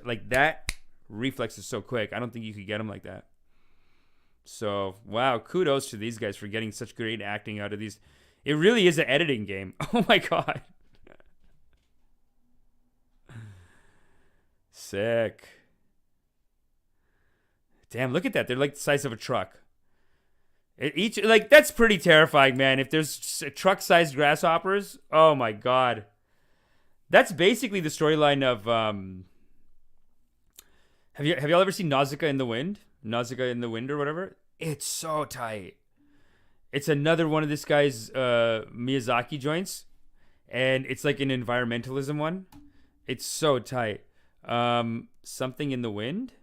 like that reflex is so quick. I don't think you could get them like that. So wow, kudos to these guys for getting such great acting out of these. It really is an editing game. Oh my god. Sick. Damn, look at that. They're like the size of a truck. Each like that's pretty terrifying, man. If there's truck-sized grasshoppers, oh my god. That's basically the storyline of have y'all ever seen Nausica in the Wind? Nausica in the Wind or whatever? It's so tight. It's another one of this guy's Miyazaki joints, and it's like an environmentalism one. It's so tight. Something in the Wind?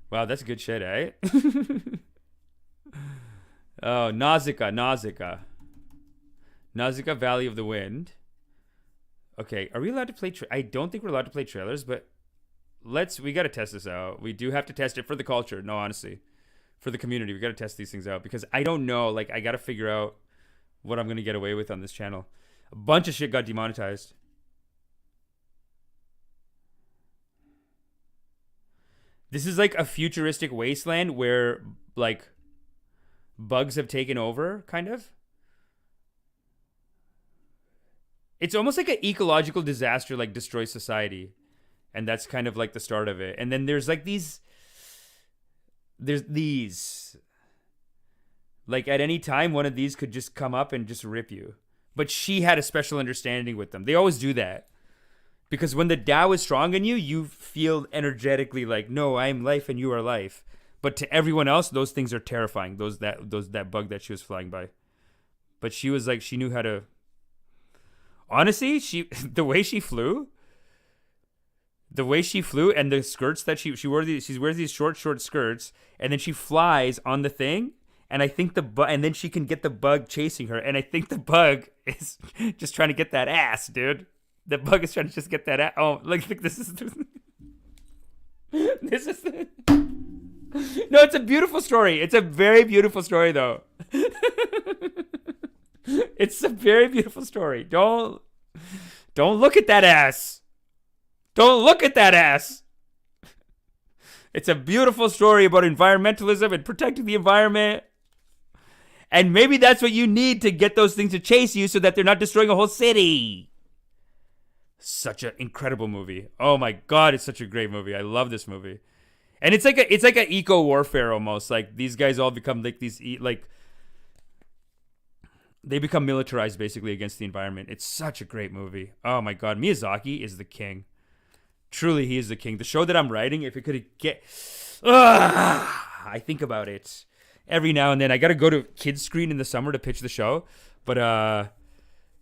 Wow, that's good shit, eh? Oh, Nausica, Valley of the Wind. Okay, are we allowed to play? I don't think we're allowed to play trailers, but we got to test this out. We do have to test it for the culture. No, honestly, for the community, we got to test these things out because I don't know. Like, I got to figure out what I'm gonna get away with on this channel. A bunch of shit got demonetized. This is like a futuristic wasteland where like bugs have taken over, kind of. It's almost like an ecological disaster, like destroys society. And that's kind of like the start of it. And then there's these. Like at any time, one of these could just come up and just rip you. But she had a special understanding with them. They always do that. Because when the Tao is strong in you, you feel energetically like, no, I am life and you are life. But to everyone else, those things are terrifying. That bug that she was flying by. But she was like, she knew how to. Honestly, the way she flew and the skirts that she wears these short skirts, and then she flies on the thing, and I think and then she can get the bug chasing her, and I think the bug is just trying to get that ass, dude. The bug is trying to just get that ass. Oh, like this is this is no, it's a beautiful story. It's a very beautiful story, though. It's a very beautiful story. Don't look at that ass. Don't look at that ass. It's a beautiful story about environmentalism and protecting the environment. And maybe that's what you need to get those things to chase you so that they're not destroying a whole city. Such an incredible movie. Oh my god, it's such a great movie. I love this movie. And it's like an eco warfare almost. Like these guys all become like these they become militarized basically against the environment. It's such a great movie. Oh my god, Miyazaki is the king. Truly, he is the king. The show that I'm writing, if it could get, I think about it every now and then. I got to go to kids screen in the summer to pitch the show, but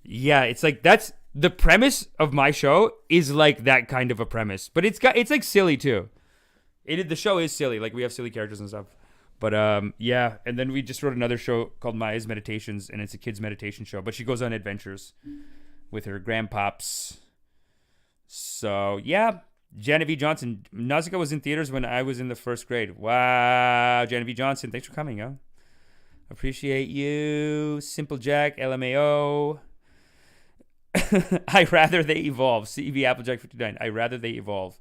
yeah, it's like that's the premise of my show is like that kind of a premise, but it's like silly too. The show is silly, like we have silly characters and stuff. But yeah, and then we just wrote another show called Maya's Meditations, and it's a kids' meditation show. But she goes on adventures with her grandpops. So yeah, Genevieve Johnson. Nausica was in theaters when I was in the first grade. Wow, Genevieve Johnson, thanks for coming, yo. Appreciate you. Simple Jack, LMAO. I rather they evolve. CEV Applejack 59. I rather they evolve.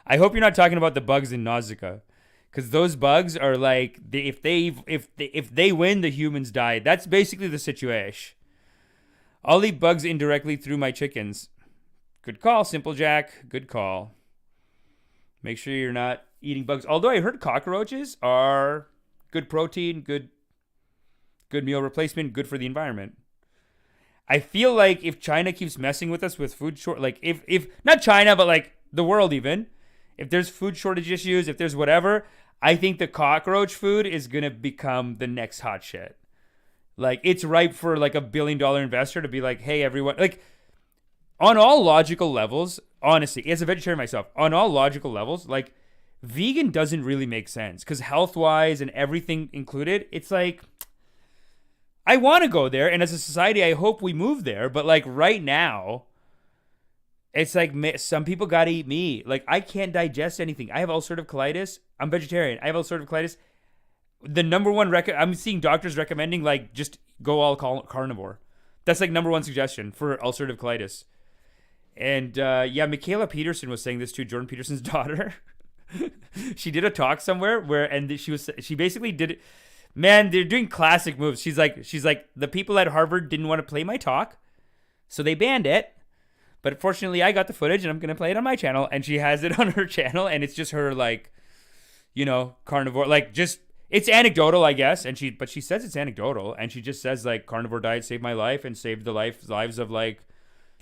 I hope you're not talking about the bugs in Nausica. Because those bugs are like, if they win, the humans die. That's basically the situation. I'll eat bugs indirectly through my chickens. Good call, Simple Jack. Good call. Make sure you're not eating bugs. Although I heard cockroaches are good protein, good meal replacement, good for the environment. I feel like if China keeps messing with us with food short, like if not China, but like the world even, if there's food shortage issues, if there's whatever, I think the cockroach food is going to become the next hot shit. Like, it's ripe for, like, $1 billion investor to be like, hey, everyone. Like, on all logical levels, honestly, as a vegetarian myself, on all logical levels, like, vegan doesn't really make sense because health-wise and everything included, it's like, I want to go there, and as a society, I hope we move there. But like right now, it's like some people gotta eat meat. Like I can't digest anything. I have ulcerative colitis. I'm vegetarian. I have ulcerative colitis. The number one I'm seeing doctors recommending like just go all carnivore. That's like number one suggestion for ulcerative colitis. And yeah, Michaela Peterson was saying this too. Jordan Peterson's daughter. She did a talk somewhere she basically did it. Man, they're doing classic moves. She's like, the people at Harvard didn't want to play my talk, so they banned it. But fortunately, I got the footage, and I'm gonna play it on my channel. And she has it on her channel, and it's just her like, carnivore, like just it's anecdotal, I guess. And she says it's anecdotal, and she just says like carnivore diet saved my life and saved the lives of like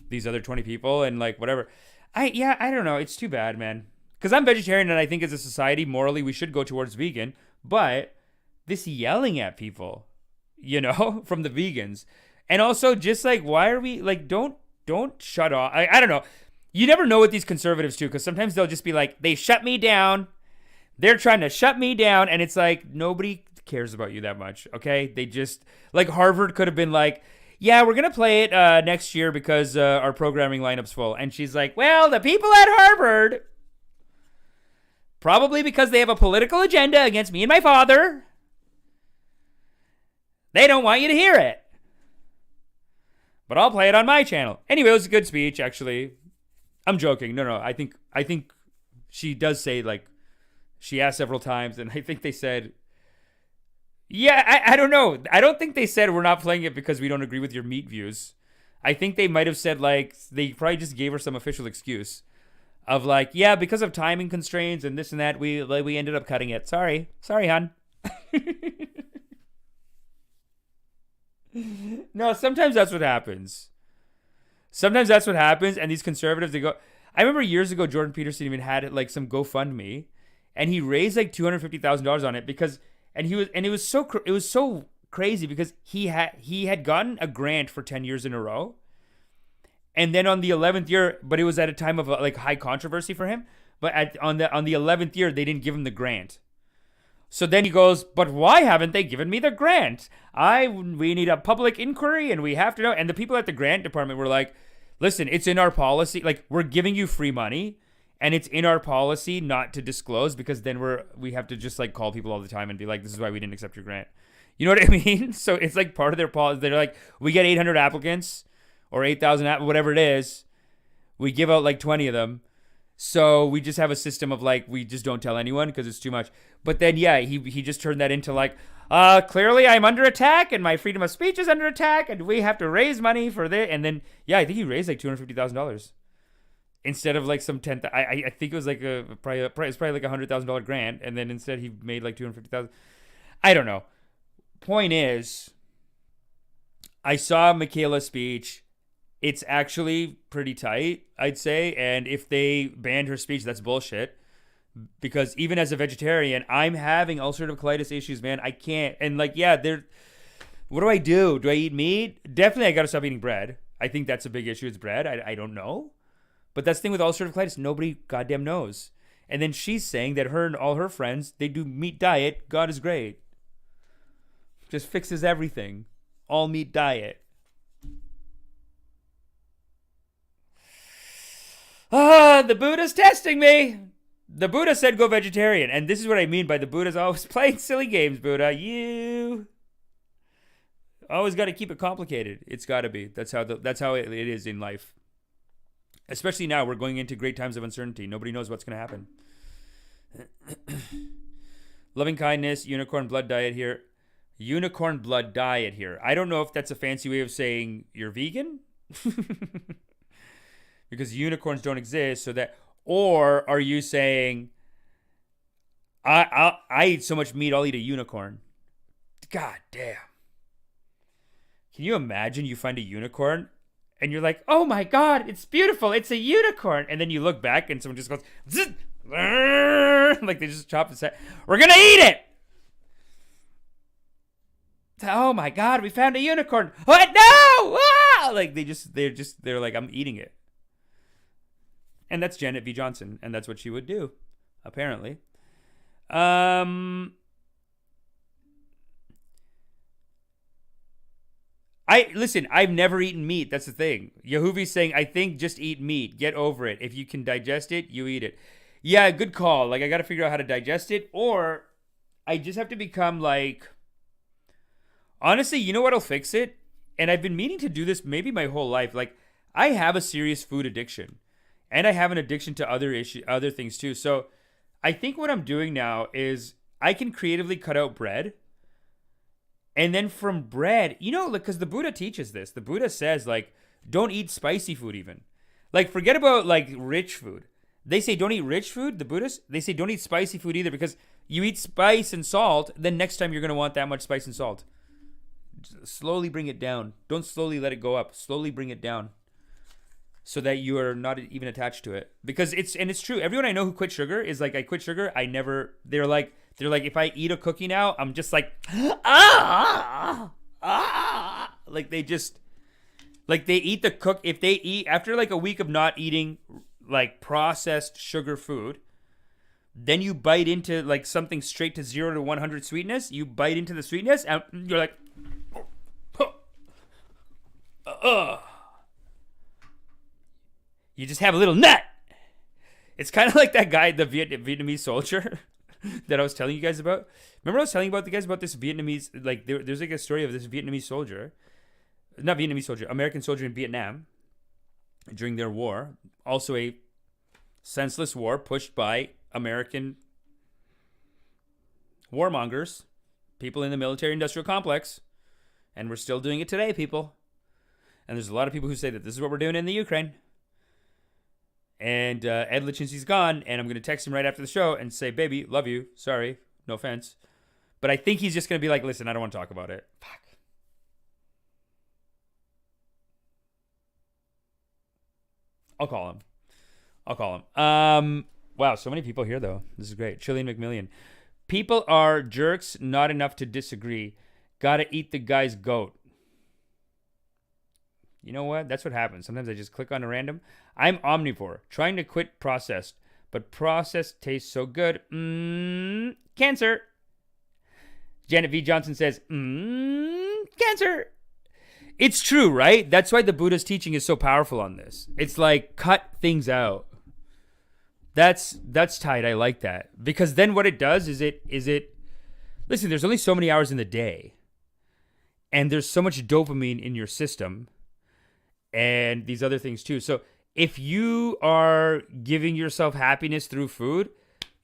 these other 20 people and like whatever. I don't know. It's too bad, man. Because I'm vegetarian, and I think as a society, morally, we should go towards vegan, but this yelling at people, from the vegans. And also just like, why are we like, don't shut off. I don't know. You never know with these conservatives too, because sometimes they'll just be like, they shut me down. They're trying to shut me down. And it's like, nobody cares about you that much. Okay. They just like Harvard could have been like, yeah, we're going to play it next year because our programming lineup's full. And she's like, well, the people at Harvard, probably because they have a political agenda against me and my father, they don't want you to hear it. But I'll play it on my channel. Anyway, it was a good speech, actually. I'm joking. No. I think she does say, like, she asked several times, and I think they said, yeah, I don't know. I don't think they said we're not playing it because we don't agree with your meat views. I think they might have said, like, they probably just gave her some official excuse of, like, yeah, because of timing constraints and this and that, we ended up cutting it. Sorry, hon. No, sometimes that's what happens. And these conservatives, they go. I remember years ago, Jordan Peterson even had like some GoFundMe, and he raised like $250,000 on it it was so crazy because he had gotten a grant for 10 years in a row, and then on the 11th year, but it was at a time of like high controversy for him. But on the 11th year, they didn't give him the grant. So then he goes, but why haven't they given me the grant? We need a public inquiry and we have to know. And the people at the grant department were like, listen, it's in our policy. Like, we're giving you free money and it's in our policy not to disclose because then we have to just like call people all the time and be like, this is why we didn't accept your grant. You know what I mean? So it's like part of their policy. They're like, we get 800 applicants or 8,000, whatever it is. We give out like 20 of them. So we just have a system of like, we just don't tell anyone because it's too much. But then, yeah, he just turned that into like, clearly I'm under attack and my freedom of speech is under attack and we have to raise money for this. And then, yeah, I think he raised like $250,000 instead of like some 10. I think it was like it's probably like $100,000 grant. And then instead he made like 250,000. I don't know. Point is, I saw Michaela's speech. It's actually pretty tight, I'd say. And if they banned her speech, that's bullshit. Because even as a vegetarian, I'm having ulcerative colitis issues, man. I can't. And like, yeah, what do I do? Do I eat meat? Definitely I got to stop eating bread. I think that's a big issue. It's bread. I don't know. But that's the thing with ulcerative colitis. Nobody goddamn knows. And then she's saying that her and all her friends, they do meat diet. God is great. Just fixes everything. All meat diet. The Buddha's testing me. The Buddha said go vegetarian. And this is what I mean by the Buddha's always playing silly games, Buddha. You always got to keep it complicated. It's got to be. That's how it is in life. Especially now, we're going into great times of uncertainty. Nobody knows what's going to happen. Loving kindness, unicorn blood diet here. Unicorn blood diet here. I don't know if that's a fancy way of saying you're vegan. Because unicorns don't exist, or are you saying I eat so much meat I'll eat a unicorn? God damn. Can you imagine you find a unicorn and you're like, oh my God, it's beautiful, it's a unicorn, and then you look back and someone just goes zzz, like they just chopped it. We're gonna eat it. Oh my God, we found a unicorn. What? No! Ah! Like they're like, I'm eating it. And that's Janet V. Johnson, and that's what she would do, apparently. I've never eaten meat. That's the thing. Yehuvi's saying, I think just eat meat. Get over it. If you can digest it, you eat it. Yeah, good call. Like, I got to figure out how to digest it, or I just have to become like, honestly, you know what'll fix it? And I've been meaning to do this maybe my whole life. Like, I have a serious food addiction, and I have an addiction to other things too. So I think what I'm doing now is I can creatively cut out bread. And then from bread, you know, like, because the Buddha teaches this. The Buddha says, like, don't eat spicy food even. Like, forget about, like, rich food. They say don't eat rich food, the Buddhists. They say don't eat spicy food either, because you eat spice and salt, then next time you're going to want that much spice and salt. Slowly bring it down. Don't slowly let it go up. Slowly bring it down so that you are not even attached to it. Because it's true. Everyone I know who quit sugar is like, I quit sugar. They're like, if I eat a cookie now, I'm just like, like they eat if they eat after like a week of not eating like processed sugar food, then you bite into like something straight to 0 to 100 sweetness. You bite into the sweetness and you're like, you just have a little nut. It's kind of like that guy, the Vietnamese soldier that I was telling you guys about. Remember I was telling you about the guys about this Vietnamese, like there's like a story of this Vietnamese soldier, not Vietnamese soldier, American soldier in Vietnam during their war. Also a senseless war pushed by American warmongers, people in the military industrial complex. And we're still doing it today, people. And there's a lot of people who say that this is what we're doing in the Ukraine. And Ed Lezhinsky's gone, and I'm going to text him right after the show and say, baby, love you. Sorry, no offense. But I think he's just going to be like, listen, I don't want to talk about it. Fuck. I'll call him. Wow, so many people here, though. This is great. Chilean McMillian. People are jerks, not enough to disagree. Gotta eat the guy's goat. You know what? That's what happens. Sometimes I just click on a random. I'm omnivore, trying to quit processed, but processed tastes so good. Cancer. Janet V. Johnson says, cancer. It's true, right? That's why the Buddha's teaching is so powerful on this. It's like, cut things out. That's tight. I like that. Because then what it does is it listen, there's only so many hours in the day. And there's so much dopamine in your system and these other things too. So if you are giving yourself happiness through food,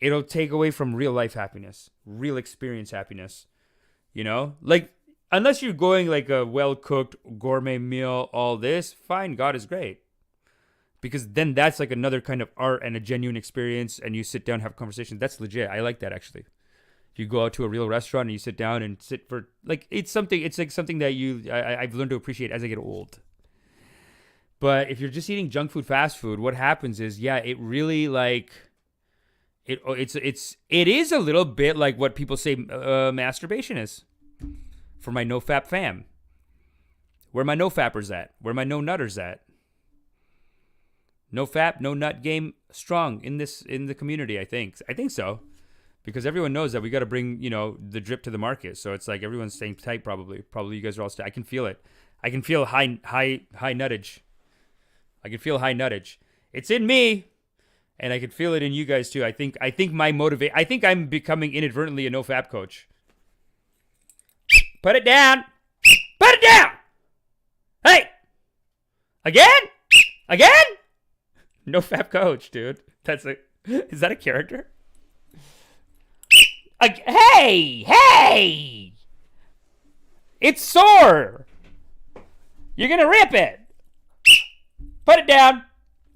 it'll take away from real life happiness, real experience happiness. You know, like, unless you're going like a well-cooked gourmet meal, all this, fine, God is great. Because then that's like another kind of art and a genuine experience, and you sit down and have a conversation. That's legit. I like that, actually. If you go out to a real restaurant and you sit down and sit for, like, it's like something that I've learned to appreciate as I get old. But if you're just eating junk food, fast food, what happens is, yeah, it really like, it is a little bit like what people say masturbation is. For my no-fap fam. Where my no-fappers at? Where my no-nutters at? No fap, no nut game strong in the community, I think. I think so. Because everyone knows that we got to bring, the drip to the market. So it's like everyone's staying tight probably. Probably you guys are all I can feel it. I can feel high nuttage. I can feel high nuttage. It's in me. And I can feel it in you guys too. I think I'm becoming inadvertently a no fap coach. Put it down. Put it down. Hey. Again? No fap coach, dude. Is that a character? Hey! It's sore. You're gonna rip it. Put it down.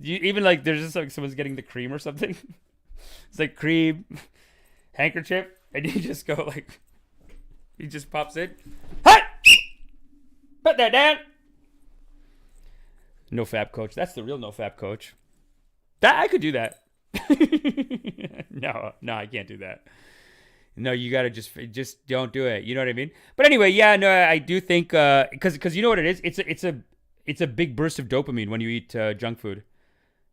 Even like there's just like someone's getting the cream or something. It's like cream, handkerchief, and you just go like, he just pops in. Hey! Put that down. No fap coach. That's the real no fap coach. That I could do that. No, I can't do that. No, you gotta just don't do it. You know what I mean? But anyway, yeah, no, I do think because you know what it is. It's a big burst of dopamine when you eat junk food.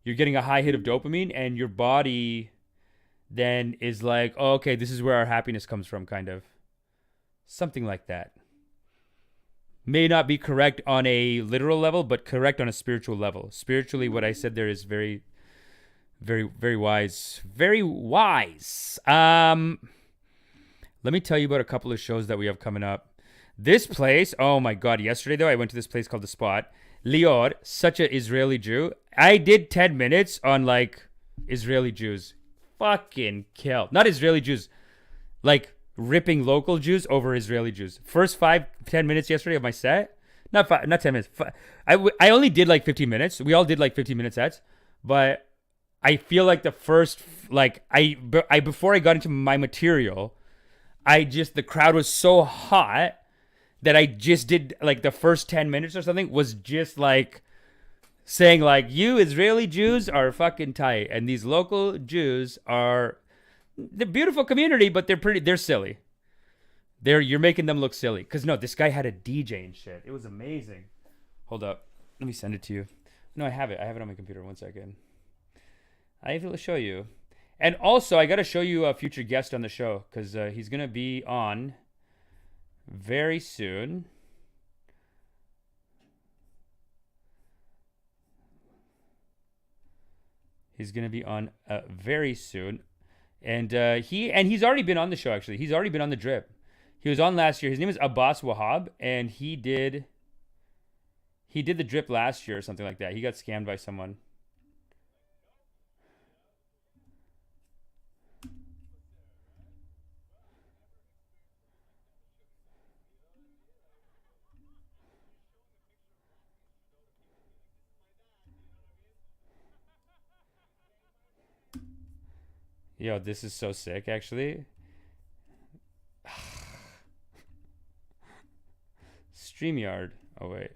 You're getting a high hit of dopamine, and your body then is like, oh, okay, this is where our happiness comes from, kind of. Something like that. May not be correct on a literal level, but correct on a spiritual level. Spiritually, what I said there is very, very, very wise. Very wise. Let me tell you about a couple of shows that we have coming up. This place, oh my God. Yesterday, though, I went to this place called The Spot. Lior, such an Israeli Jew. I did 10 minutes on, like, Israeli Jews. Fucking kill. Not Israeli Jews. Like, ripping local Jews over Israeli Jews. First 5-10 minutes yesterday of my set. Not 10 minutes. I only did, like, 15 minutes. We all did, like, 15-minute sets. But I feel like the first, like, before I got into my material, the crowd was so hot that I just did, like, the first 10 minutes or something was just, like, saying, like, you Israeli Jews are fucking tight. And these local Jews are, they're beautiful community, but they're silly. You're making them look silly. Because, no, this guy had a DJ and shit. It was amazing. Hold up. Let me send it to you. No, I have it. I have it on my computer. 1 second. I will show you. And also, I got to show you a future guest on the show. Because he's going to be on very soon. He's going to be on very soon. And he's already been on the show, actually. He's already been on the drip. He was on last year. His name is Abbas Wahab, and he did the drip last year or something like that. He got scammed by someone. Yo, this is so sick, actually. StreamYard. Oh, wait.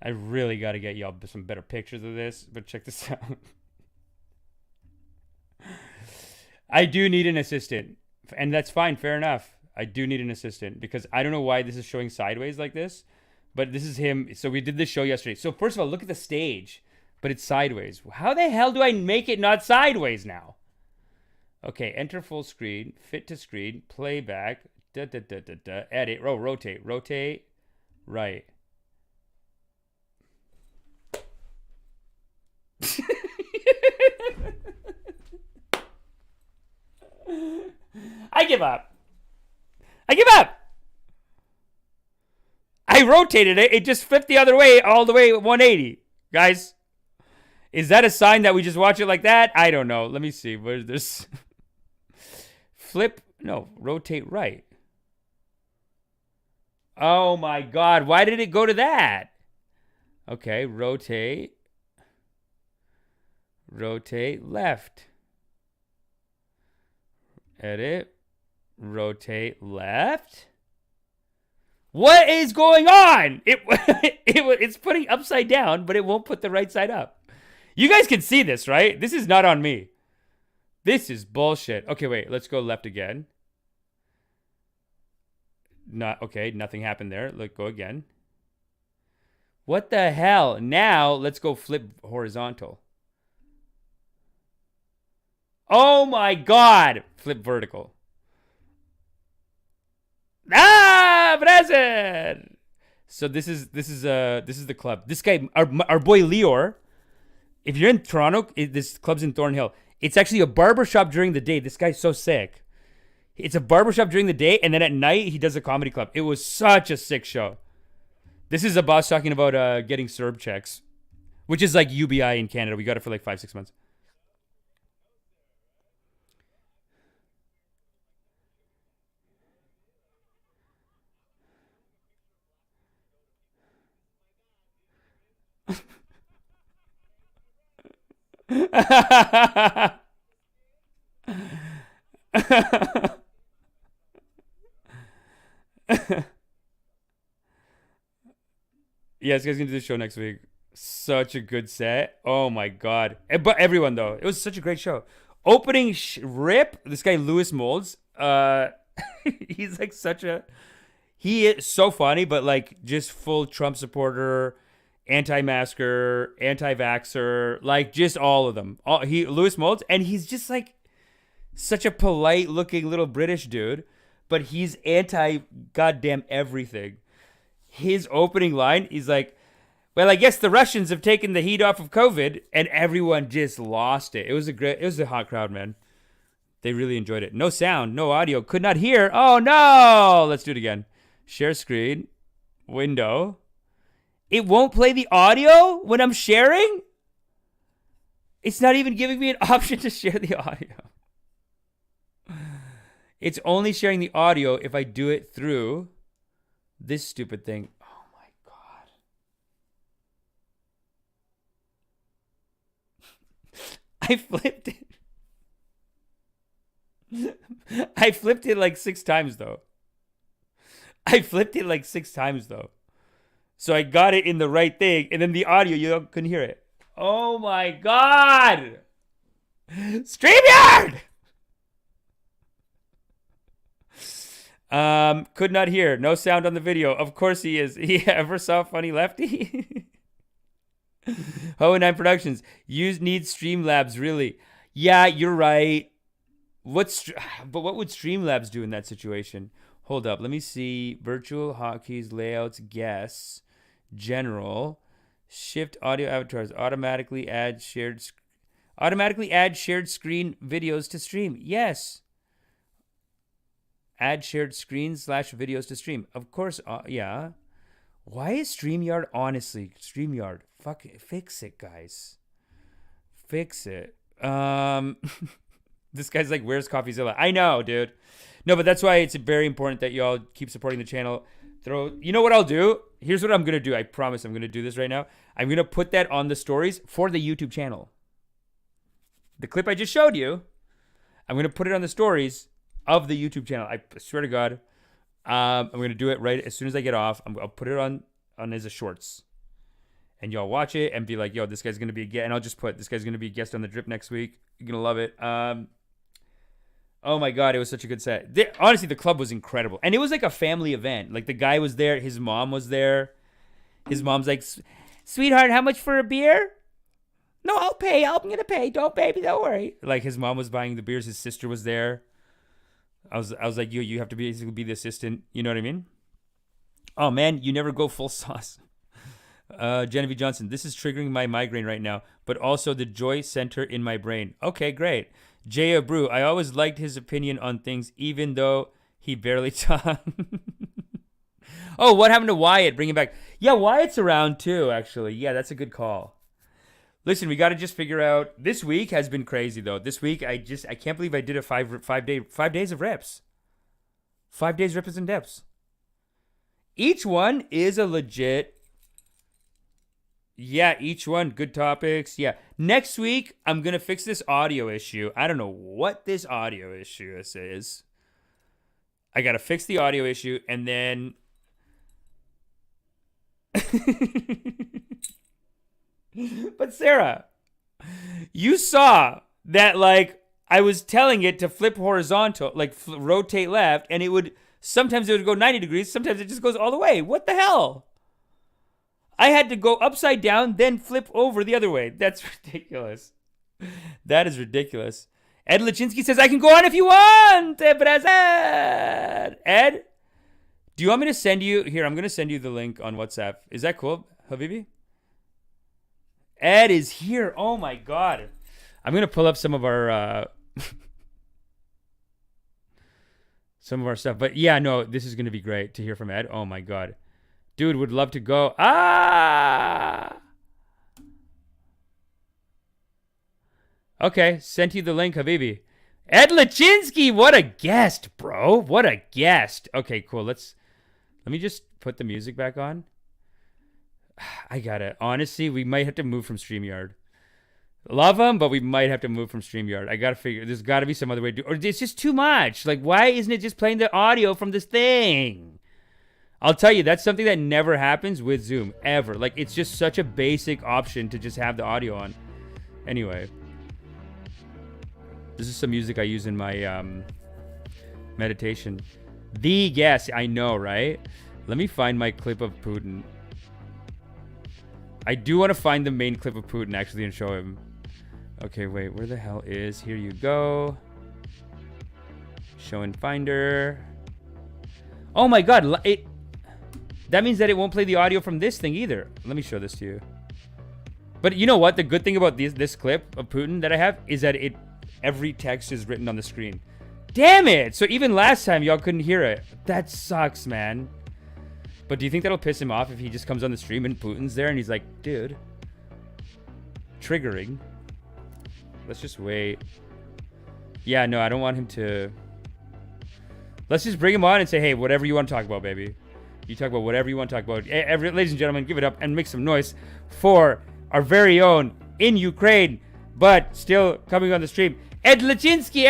I really got to get y'all some better pictures of this, but check this out. I do need an assistant, and that's fine. Fair enough. I do need an assistant because I don't know why this is showing sideways like this, but this is him. So we did this show yesterday. So first of all, look at the stage. But it's sideways. How the hell do I make it not sideways now? Okay, enter full screen, fit to screen, playback, edit, rotate, right. I give up. I rotated it. It just flipped the other way, all the way 180. Guys. Is that a sign that we just watch it like that? I don't know. Let me see. Where's this? Rotate right. Oh my God. Why did it go to that? Okay, rotate left. Edit. Rotate left. What is going on? It's putting upside down, but it won't put the right side up. You guys can see this, right? This is not on me. This is bullshit. Okay, wait. Let's go left again. Nothing happened there. Let's go again. What the hell? Now, let's go flip horizontal. Oh my God! Flip vertical. Present! So this is the club. This guy, our boy Lior. If you're in Toronto, this club's in Thornhill. It's actually a barbershop during the day. This guy's so sick. It's a barbershop during the day, and then at night, he does a comedy club. It was such a sick show. This is a boss talking about getting CERB checks, which is like UBI in Canada. We got it for like 5-6 months. Yeah, this guy's gonna do the show next week. Such a good set. Oh my God. But everyone though, it was such a great show. Opening rip. This guy Lewis Molds. He's like he is so funny, but like just full Trump supporter. anti-masker, anti-vaxxer, like just all of them. Lewis Moulds, and he's just like such a polite looking little British dude, but he's anti goddamn everything. His opening line, he's like, well, I guess the Russians have taken the heat off of COVID, and everyone just lost it. It was a hot crowd, man. They really enjoyed it. No sound, no audio, could not hear. Oh no! Let's do it again. Share screen, window. It won't play the audio when I'm sharing? It's not even giving me an option to share the audio. It's only sharing the audio if I do it through this stupid thing. Oh my God. I flipped it. I flipped it like 6 times though. So I got it in the right thing, and then the audio, you couldn't hear it. Oh my God! StreamYard! Could not hear. No sound on the video. Of course he is. He ever saw Funny Lefty? Ho and 9 Productions. Need Streamlabs, really. Yeah, you're right. But what would Streamlabs do in that situation? Hold up. Let me see. Virtual hotkeys, layouts, guess. General. Shift audio avatars. Automatically add shared screen videos to stream. Yes. Add shared screens / videos to stream. Of course, yeah. Why is StreamYard, honestly, StreamYard, fuck it, fix it, guys. Fix it. This guy's like, where's CoffeeZilla? I know, dude. No, but that's why it's very important that y'all keep supporting the channel. You know what I'll do? Here's what I'm going to do. I promise I'm going to do this right now. I'm going to put that on the stories for the YouTube channel. The clip I just showed you, I'm going to put it on the stories of the YouTube channel. I swear to God. I'm going to do it right as soon as I get off. I'll put it on as a shorts. And y'all watch it and be like, yo, this guy's going to be a guest. And I'll just put, this guy's going to be a guest on the drip next week. You're going to love it. Oh my God, it was such a good set. Honestly, the club was incredible. And it was like a family event. Like the guy was there. His mom was there. His mom's like, sweetheart, how much for a beer? No, I'll pay. I'm going to pay. Don't worry. Like his mom was buying the beers. His sister was there. I was like, you have to basically be the assistant. You know what I mean? Oh man, you never go full sauce. Genevieve Johnson, this is triggering my migraine right now, but also the joy center in my brain. Okay, great. Jaya Brew, I always liked his opinion on things, even though he barely talked. Oh, what happened to Wyatt? Bring him back. Yeah, Wyatt's around too, actually. Yeah, that's a good call. Listen, we got to just figure out. This week has been crazy though. This week, I can't believe I did a 5 days of reps. 5 days reps and depths. Each one is a legit. Yeah, each one, good topics. Yeah. Next week, I'm going to fix this audio issue. I don't know what this audio issue is. I got to fix the audio issue, and then... But Sarah, you saw that, like, I was telling it to flip horizontal, like rotate left, and sometimes it would go 90 degrees, sometimes it just goes all the way. What the hell? I had to go upside down, then flip over the other way. That's ridiculous. That is ridiculous. Ed Lezhinsky says, I can go on if you want. Ed, do you want me to send you? Here, I'm going to send you the link on WhatsApp. Is that cool, Habibi? Ed is here. Oh, my God. I'm going to pull up some of our stuff. But, yeah, no, this is going to be great to hear from Ed. Oh, my God. Dude, would love to go. Okay, sent you the link, Habibi. Ed Lezhinsky, what a guest, bro. What a guest. Okay, cool. Let me just put the music back on. I got it. Honestly, we might have to move from StreamYard. Love them, but we might have to move from StreamYard. I got to figure, there's got to be some other way to do it. Or it's just too much. Like, why isn't it just playing the audio from this thing? I'll tell you, that's something that never happens with Zoom, ever. Like, it's just such a basic option to just have the audio on. Anyway. This is some music I use in my meditation. The guess, I know, right? Let me find my clip of Putin. I do want to find the main clip of Putin actually and show him. Okay, wait, where the hell is? Here you go. Show in Finder. Oh my God, that means that it won't play the audio from this thing either. Let me show this to you. But you know what? The good thing about this clip of Putin that I have is that every text is written on the screen. Damn it! So even last time y'all couldn't hear it. That sucks, man. But do you think that'll piss him off if he just comes on the stream and Putin's there and he's like, dude, triggering. Let's just wait. Yeah, no, I don't want him to. Let's just bring him on and say, hey, whatever you want to talk about, baby. You talk about whatever you want to talk about. Ladies and gentlemen, give it up and make some noise for our very own in Ukraine, but still coming on the stream, Ed Lezhinsky,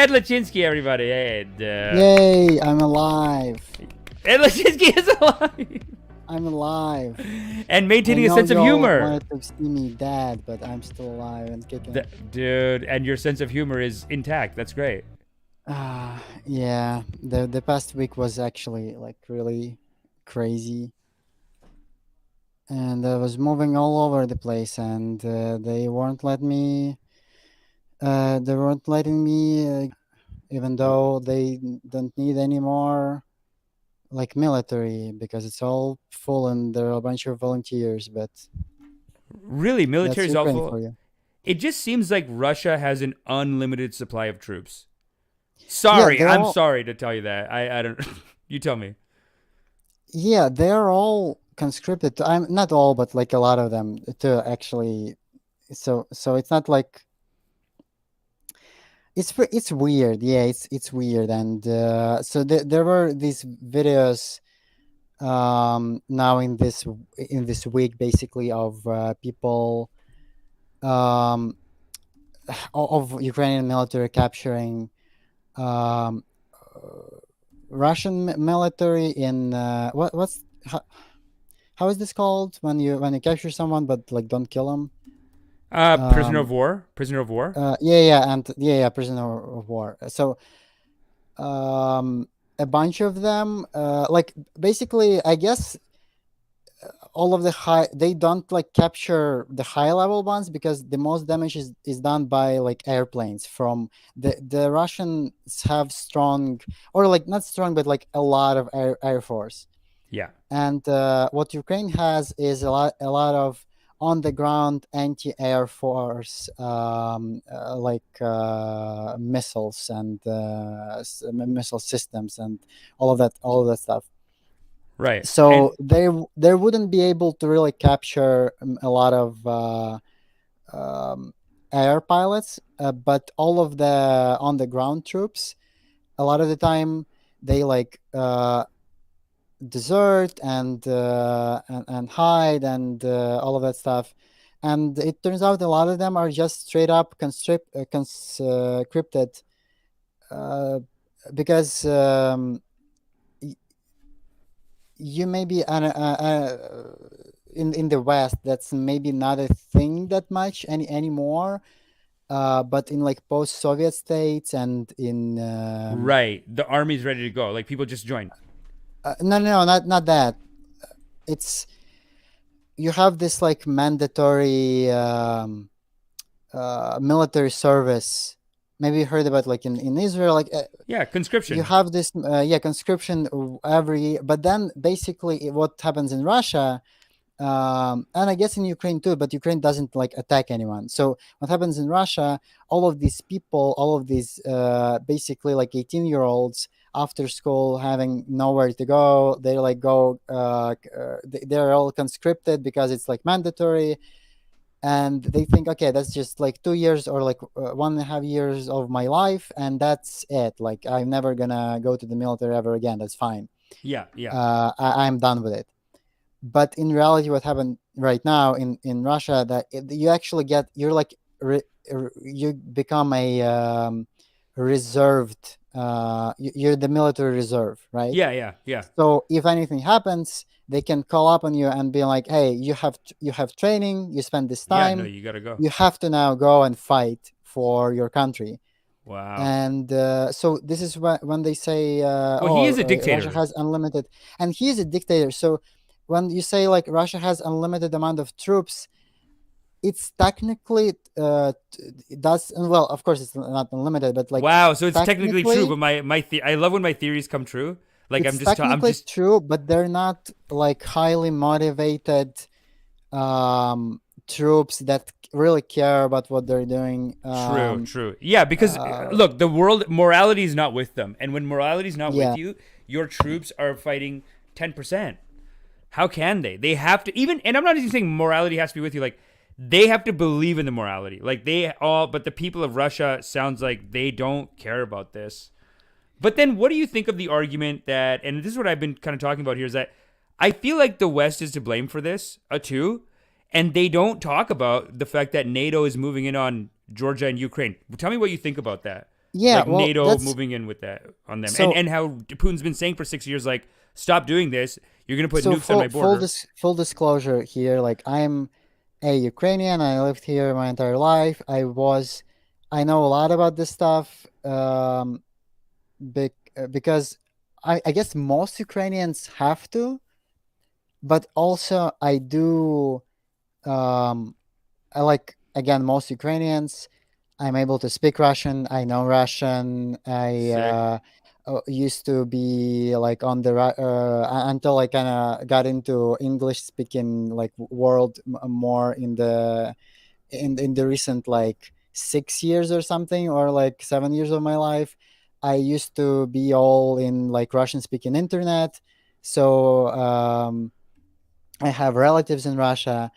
everybody. Yay, I'm alive. Ed Lezhinsky is alive. I'm alive. And maintaining a sense of humor. I wanted to see me dead, but I'm still alive and kicking. Dude, and your sense of humor is intact. That's great. Yeah, the past week was actually like really crazy. And I was moving all over the place, and they weren't letting me. Even though they don't need any more, like military, because it's all full, and there are a bunch of volunteers. But really, military is all full. For you. It just seems like Russia has an unlimited supply of troops. Sorry, I'm sorry to tell you that. I don't. You tell me. Yeah, they're all conscripted. I'm not all, but like a lot of them to actually. So it's not like. It's weird. Yeah, it's weird, and so there were these videos now in this week basically of people of Ukrainian military capturing Russian military in how is this called when you capture someone but like don't kill them? Prisoner of war. Prisoner of war. So a bunch of them like basically I guess all of they don't like capture the high level ones because the most damage is done by like airplanes from the Russians have strong, or like not strong, but like a lot of air force. Yeah. And what Ukraine has is a lot of on the ground anti-air force missiles and missile systems and all of that stuff. Right. So they wouldn't be able to really capture a lot of air pilots, but all of the on the ground troops, a lot of the time they like desert and hide and all of that stuff. And it turns out a lot of them are just straight up conscripted because you may be in the West, that's maybe not a thing that much anymore, but in like post-Soviet states and in right, the army's ready to go, like people just join. No, not that. It's you have this like mandatory military service. Maybe you heard about like in Israel, like conscription. You have this conscription every year, but then basically what happens in Russia, and I guess in Ukraine too, but Ukraine doesn't like attack anyone. So what happens in Russia, all of these people, all of these basically like 18-year-olds after school having nowhere to go, they like go they're all conscripted because it's like mandatory. And they think, okay, that's just like 2 years or like 1.5 years of my life, and that's it. Like I'm never gonna go to the military ever again. That's fine. Yeah. I'm done with it. But in reality, what happened right now in Russia, that you actually you become a reserved. You're the military reserve, right? Yeah. So if anything happens, they can call up on you and be like, hey, you have training, you spend this time, you gotta go, you have to now go and fight for your country. Wow. And so this is when they say he is a dictator. Russia has unlimited, and he is a dictator. So when you say like Russia has unlimited amount of troops, it's technically it does, and well, of course it's not unlimited, but like Wow, so it's technically true, technically but I love when my theories come true. Like it's technically true, but they're not like highly motivated troops that really care about what they're doing. true, true. Yeah, because Uh, look, the world morality is not with them, and when morality is not with yeah, you, your troops are fighting 10%. How can they? They have to even, and I'm not even saying morality has to be with you. Like they have to believe in the morality. Like they all, but the people of Russia sounds like they don't care about this. But then, what do you think of the argument that, and this is what I've been kind of talking about here, is that I feel like the West is to blame for this too, and they don't talk about the fact that NATO is moving in on Georgia and Ukraine. Tell me what you think about that. yeah. Like Well, NATO that's moving in with that on them, so. and how Putin's been saying for 6 years, like, stop doing this. You're gonna put So nukes on my border. full disclosure here. Like I'm a Ukrainian. I lived here my entire life. I know a lot about this stuff. Because I guess most Ukrainians have to, but also I do. I like again most Ukrainians. I'm able to speak Russian. I know Russian. I Sick. used to be like on the until I kind of got into English speaking like world more in the recent like 6 years or something, or like 7 years of my life. I used to be all in like Russian speaking internet. So I have relatives in Russia,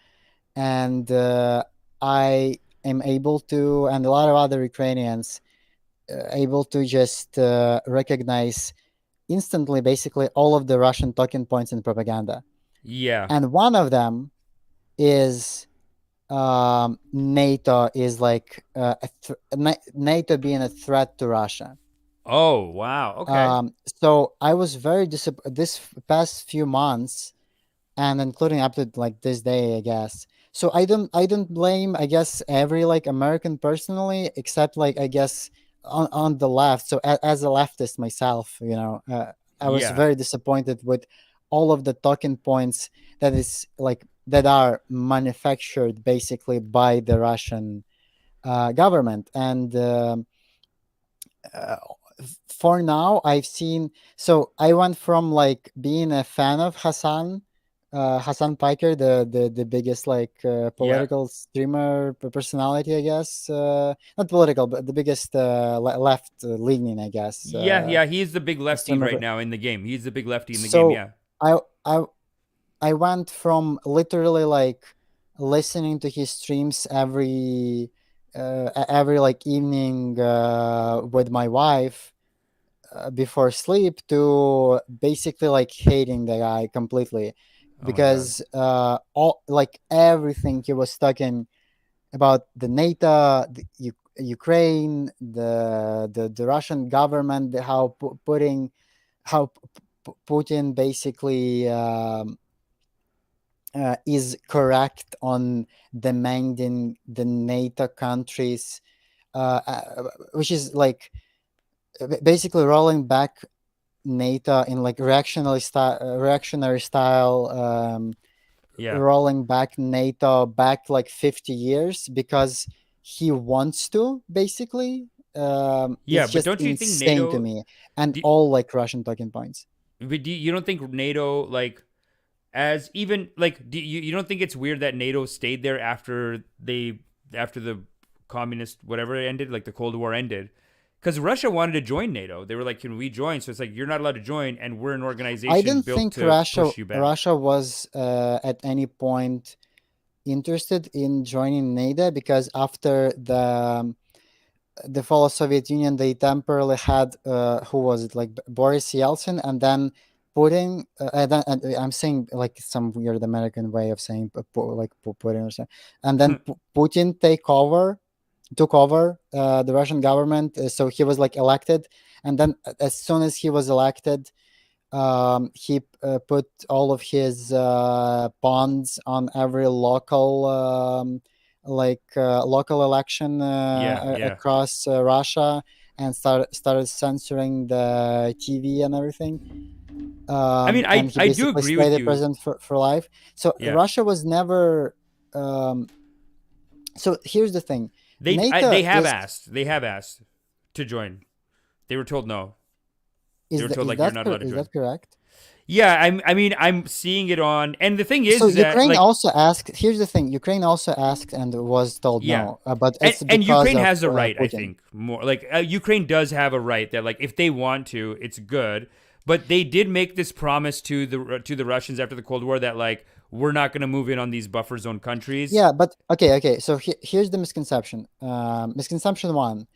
and I am able to, and a lot of other Ukrainians able to just recognize instantly, basically all of the Russian talking points in propaganda. Yeah. And one of them is NATO is like NATO being a threat to Russia. Oh wow. Okay. So I was very this past few months, and including up to like this day, I guess. So I don't blame, I guess, every like American personally, except like I guess on the left. So as a leftist myself, I was Yeah. very disappointed with all of the talking points that are manufactured basically by the Russian government. And uh, for now I've seen, so I went from like being a fan of Hassan Piker, the biggest like Yeah. political streamer personality, I guess. Not political, but the biggest left leaning, I guess. Yeah. Yeah. He's the big lefty Streamer. right now in the game. He's the big lefty in the game. So Yeah. I I I went from literally like listening to his streams every like evening with my wife before sleep, to basically like hating the guy completely, Oh my god. because all like everything he was talking about the NATO, Ukraine, the Russian government, how how Putin basically is correct on demanding the NATO countries, which is like basically rolling back NATO in like reactionary style, Yeah. rolling back NATO back like 50 years because he wants to basically. Yeah. It's But just don't you think insane to NATO? me, and Do, all like Russian talking points. but you don't think NATO like as even like you don't think it's weird that NATO stayed there after the communist whatever ended, like the Cold War ended, because Russia wanted to join NATO. They were like, can we join? So it's like you're not allowed to join, and we're an I organization didn't built think to push you back. Russia was at any point interested in joining NATO, because after the fall of Soviet Union, they temporarily had who was it, like Boris Yeltsin, and then Putin. And I'm saying like some weird American way of saying Putin or something, and then Putin took over the Russian government. So he was like elected, and then as soon as he was elected, he put all of his bonds on every local election Yeah, yeah. across Russia, and started censoring the TV and everything. I mean, And he I do basically agree stayed with the you. president for life. So Yeah. Russia was never um, So here's the thing. They NATO have is asked. They have asked to join. They were told no. They is were the, told is like you're that not allowed to is join. that correct? Yeah, I mean, I'm seeing it on, and the thing So is that Ukraine like, also asked. Here's the thing: Ukraine also asked and was told yeah, no, but and it's and because Ukraine of has a right. I Putin. think more like Ukraine does have a right that like if they want to, it's good. But they did make this promise to the Russians after the Cold War that like we're not going to move in on these buffer zone countries. Yeah, but okay. So here's the misconception. Misconception one: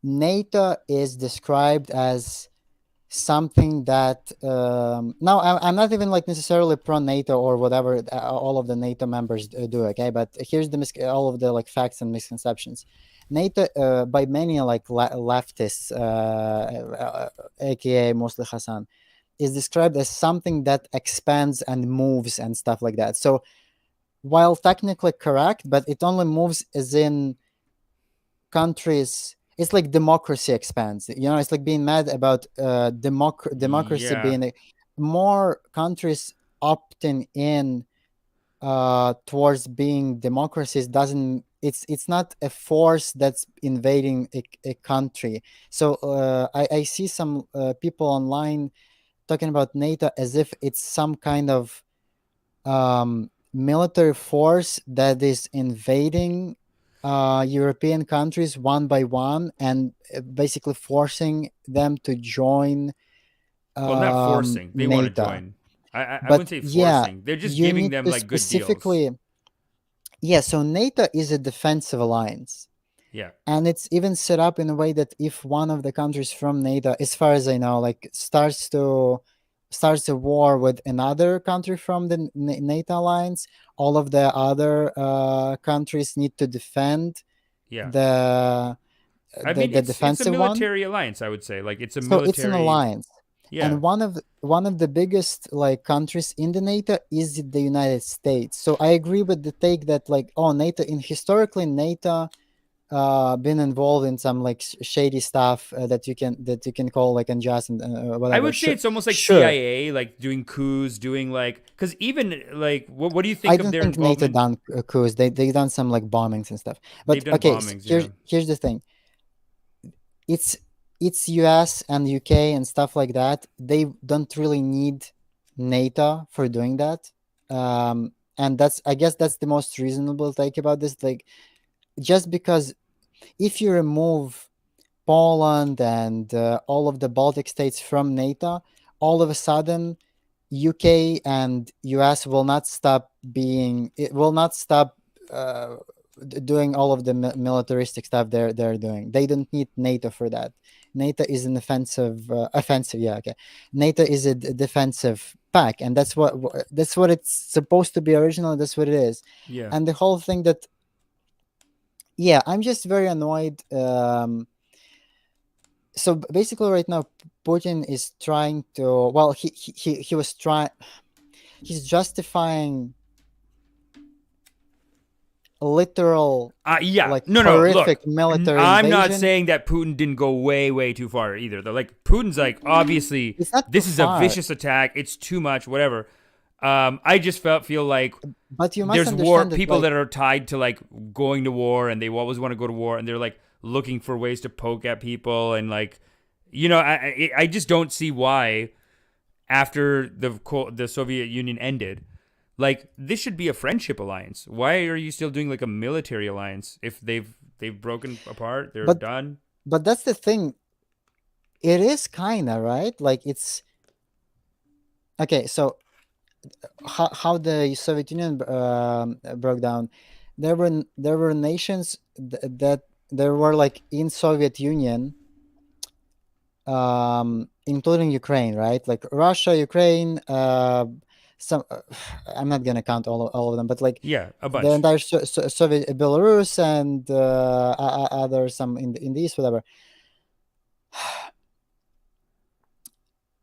NATO is described as something that now I'm not even like necessarily pro NATO or whatever all of the NATO members do. Okay, but here's the all of the like facts and misconceptions. NATO, by many like leftists, aka mostly Hassan, is described as something that expands and moves and stuff like that. So while technically correct, but it only moves as in countries. It's like democracy expands. It's like being mad about democracy Yeah. being more countries opting in towards being democracies doesn't. It's not a force that's invading a country. So I see some people online talking about NATO as if it's some kind of military force that is invading European countries one by one and basically forcing them to join Well, not forcing. They want to NATO. join. I But wouldn't say yeah, forcing. They're just you giving need them to like good deals. specifically, yeah, so NATO is a defensive alliance. Yeah. And it's even set up in a way that if one of the countries from NATO, as far as I know, like starts a war with another country from the NATO alliance, all of the other countries need to defend Yeah. the I mean, the it's a defensive one. military alliance. I would say like it's a So it's an military. alliance, Yeah. and one of the biggest like countries in the NATO is the United States. So I agree with the take that like, oh, NATO in historically NATO been involved in some like shady stuff that you can call like unjust and I whatever. would say Sure, it's almost like sure. CIA, like doing coups, doing like because even like what do you I think of don't their think NATO involvement? done coups. They done some like bombings and stuff. They've But done okay, bombings. Yeah. here's the thing. It's it's US and UK and stuff like that. They don't really need NATO for doing that. And that's I guess that's the most reasonable take about this. Like just because if you remove Poland and all of the Baltic states from NATO, all of a sudden UK and US will not stop being. It will not stop doing all of the militaristic stuff they're doing. They don't need NATO for that. NATO is an offensive. Yeah, okay. NATO is a defensive pack, and that's what it's supposed to be originally. That's what it is, Yeah. and the whole thing that. Yeah, I'm just very annoyed. So basically right now Putin is trying to well he was trying he's justifying literal Yeah. like No. Look, horrific military I'm not invasion. saying that Putin didn't go way too far either. Though, like Putin's like obviously It's not too this is a far, vicious attack. It's too much. Whatever. I just feel like but you must there's war understand that people like that are tied to like going to war and they always want to go to war and they're like looking for ways to poke at people and like I just don't see why after the Soviet Union ended like this should be a friendship alliance. Why are you still doing like a military alliance if they've broken apart, they're but done? but that's the thing, it is kind of right, like it's okay. So how the Soviet Union broke down, there were nations that there were like in Soviet Union, including Ukraine, right? Like Russia, Ukraine, some I'm not gonna count all of them, but like Yeah, a the bunch. entire Soviet Belarus and other some in the east, whatever.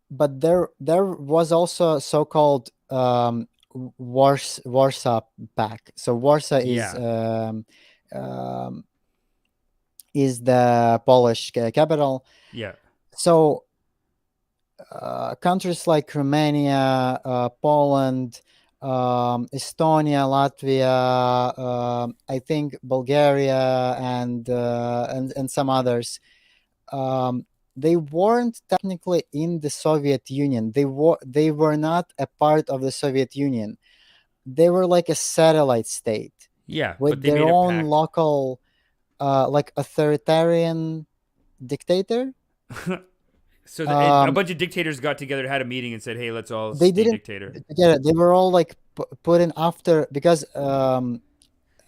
But there was also so-called Warsaw Pact. So Warsaw Yeah. um, is the Polish capital. Yeah. So countries like Romania, Poland, Estonia, Latvia, I think Bulgaria, and some others. They weren't technically in the Soviet Union. They were not a part of the Soviet Union. They were like a satellite state Yeah, but with they their made a own pact. local, like authoritarian dictator. So a Um, bunch of dictators got together, had a meeting, and said, "Hey, let's all they be didn't dictator." get it. They were all like put in after because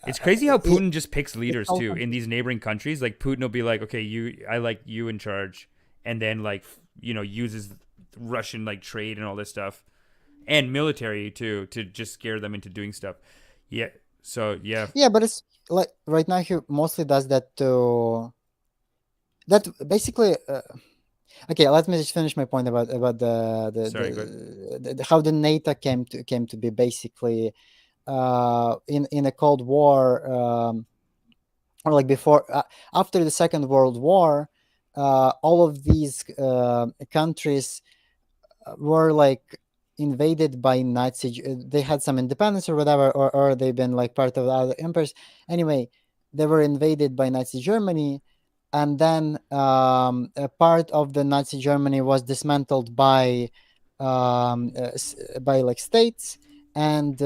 It's crazy how Putin just picks it's leaders all too in these neighboring countries. Like Putin will be like, "Okay, I like you in charge," and then like uses Russian like trade and all this stuff and military too to just scare them into doing stuff. Yeah. So yeah. yeah, but it's like right now he mostly does that to that basically. Okay, let me just finish my point about Sorry. Good. how the NATO came to be basically in a Cold War, or like before, after the Second World War. All of these countries were like invaded by they had some independence or whatever, or they've been like part of the other empires. Anyway, they were invaded by Nazi Germany, and then a part of the Nazi Germany was dismantled by like states, and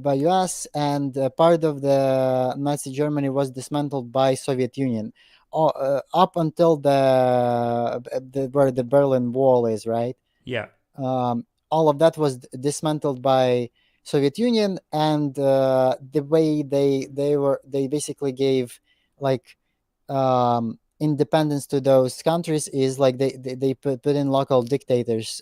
by US, and part of the Nazi Germany was dismantled by Soviet Union, up until where the Berlin Wall is, right? Yeah. All of that was dismantled by Soviet Union, and the way they basically gave like independence to those countries is like they put in local dictators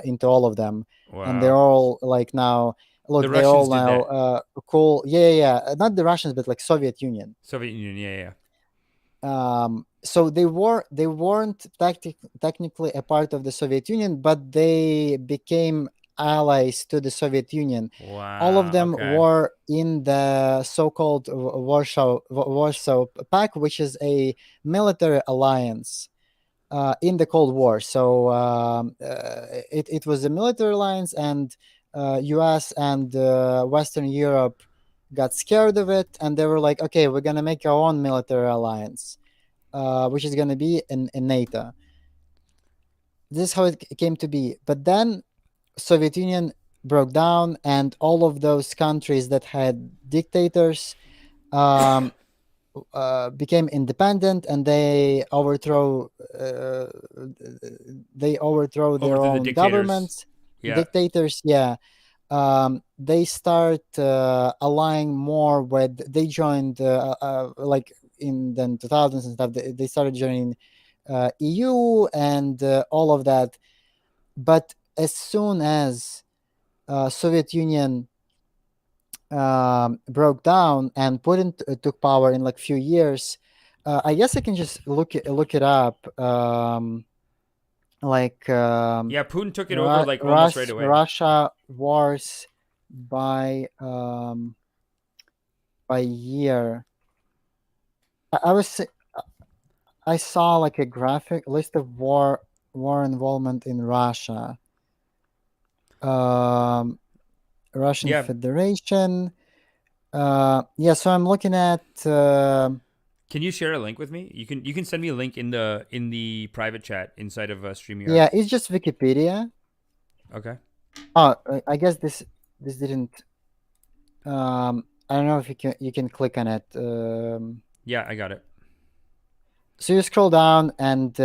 into all of them, and they're Wow. all like now The look they're Russians all did now that. cool, yeah, not the Russians but like Soviet Union. Soviet Union. Yeah. Yeah. So they weren't technically a part of the Soviet Union, but they became allies to the Soviet Union. All of Wow. them Okay. were in the so-called Warsaw Pact, which is a military alliance in the Cold War. So it was a military alliance, and U.S. and Western Europe got scared of it, and they were like, okay, we're gonna make our own military alliance, which is going to be in NATO. This is how it came to be. But then Soviet Union broke down, and all of those countries that had dictators um, became independent, and they overthrow their Overthrew the own dictators. governments, Yeah. dictators. Yeah, they start aligning more with. They joined like in the 2000s and stuff. They started joining EU and all of that. But as soon as Soviet Union broke down and Putin took power in like few years, I guess I can just look it up. Like Yeah. Putin took it over like almost right away. Russia wars by year. I was I saw like a graphic list of war involvement in Russia. Um, Russian Yeah. Federation. Yeah, so I'm looking at. Can you share a link with me? You can send me a link in the private chat inside of StreamYard. Yeah, it's just Wikipedia. Okay. Oh, I guess this didn't. I don't know if you can click on it. Yeah, I got it. So you scroll down and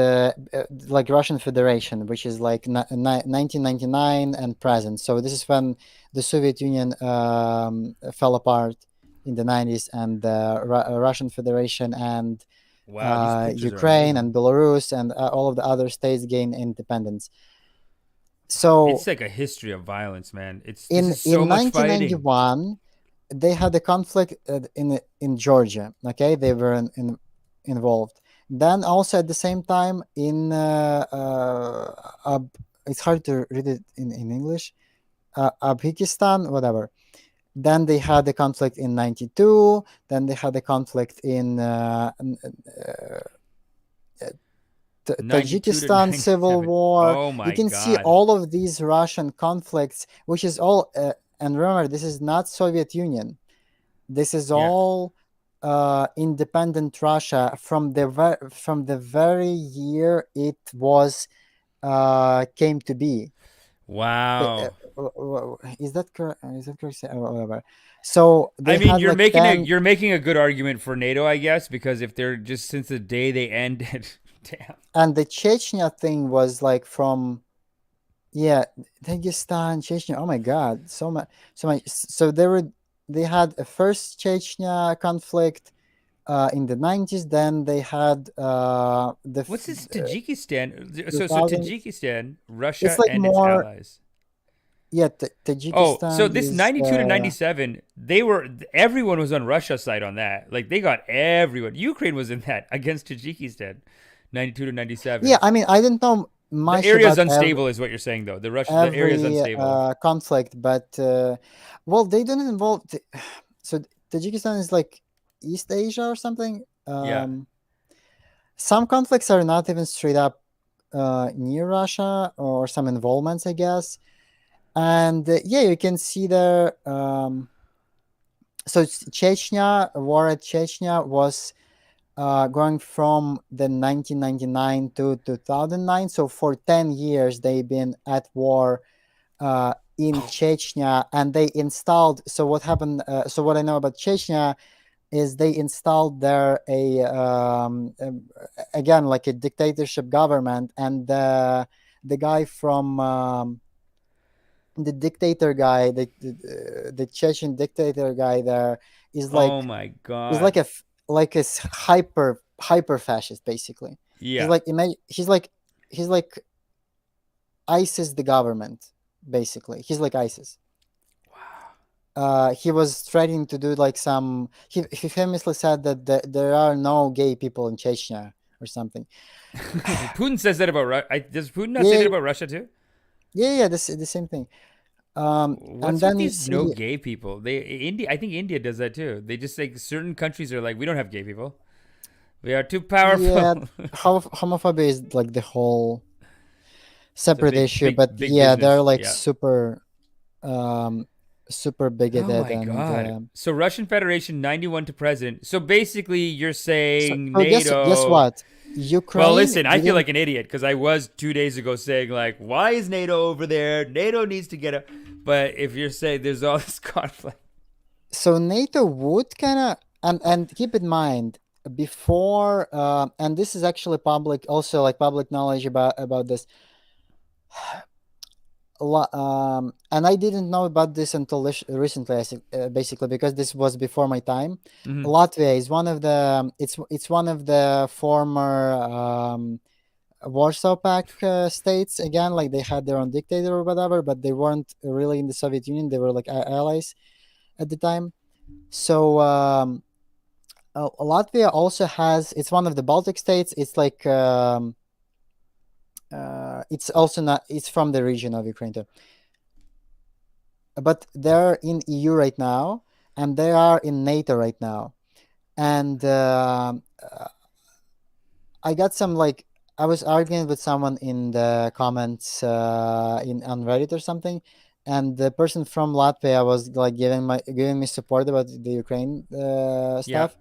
like Russian Federation, which is like 1999 and present. So this is when the Soviet Union fell apart in the 90s, and the Russian Federation and Wow, these pictures are Ukraine amazing. and Belarus and all of the other states gain independence. So It's like a history of violence, man. This in is so in much fighting. 1991, they had a conflict in Georgia. Okay, they were involved. Then also at the same time in it's hard to read it in English. Abhikistan, whatever. Then they had a conflict in 92. Then they had a conflict in '92 to Tajikistan civil '97. war. Oh You my can see god. all of these Russian conflicts, which is all and remember, this is not Soviet Union. This is Yeah. all independent Russia from the very year it was came to be. Wow. Is that correct? Is that correct? Whatever. So I they mean, had like 10, you're making a good argument for NATO, I guess, because if they're just since the day they ended, damn. and the Chechnya thing was like from, yeah, Dagestan, Chechnya. Oh my God, so much, so much. So they had a first Chechnya conflict in the 90s. Then they had What's this Tajikistan? So 2000. Tajikistan, It's Russia, like and its more, allies. yeah. Oh, so Tajikistan this is 92 to 97, everyone was on Russia's side on that. Like they got everyone. Ukraine was in that against Tajikistan, 92 to 97. yeah. I mean, I didn't know The much area is about unstable, is what you're saying, though. The area is every unstable. conflict, but well, they didn't involve. So Tajikistan is like East Asia or something. Yeah. Some conflicts are not even straight up near Russia, or some involvements, I guess. And yeah, you can see there. So Chechnya, war at Chechnya was going from the 1999 to 2009. So for 10 years, they've been at war in Chechnya, and they installed. So what happened? So what I know about Chechnya is they installed there again like a dictatorship government, and the guy from the dictator guy, the Chechen dictator guy there is Oh like my is like God. hyper fascist basically. He's Yeah. like he's like ISIS the government basically. He's like ISIS. He was threatening to do like some. He famously said that there are no gay people in Chechnya or something. Putin says that about Russia. Does Putin not say Yeah, that about Russia too? yeah. This the same thing. And What's with then you these no see, gay people? India. I think India does that too. They just like certain countries are like, we don't have gay people. We are too yeah, powerful. homophobia is like the whole It's a separate issue, but big yeah, they're business. like Yeah. um, super Oh bigoted, my and God. So Russian Federation 91 to president. So basically you're saying so guess NATO. what? Well, Ukraine listen, I feel didn't. like an idiot because I was 2 days ago saying like, why is NATO over there? NATO needs to get up. But if you're saying there's all this conflict. So NATO would kind of, and keep in mind before, and this is actually public, also like public knowledge about this. And I didn't know about this until recently, basically because this was before my time. Mhm. Latvia is one of the it's one of the former Warsaw Pact states. Again, like they had their own dictator or whatever, but they weren't really in the Soviet Union. They were like allies at the time. So Latvia also has. It's one of the Baltic states. It's like. It's also not. It's from the region of Ukraine too, but they're in EU right now, and they are in NATO right now. And I got some like I was arguing with someone in the comments in on Reddit or something, and the person from Latvia was like giving me support about the Ukraine Yeah. stuff,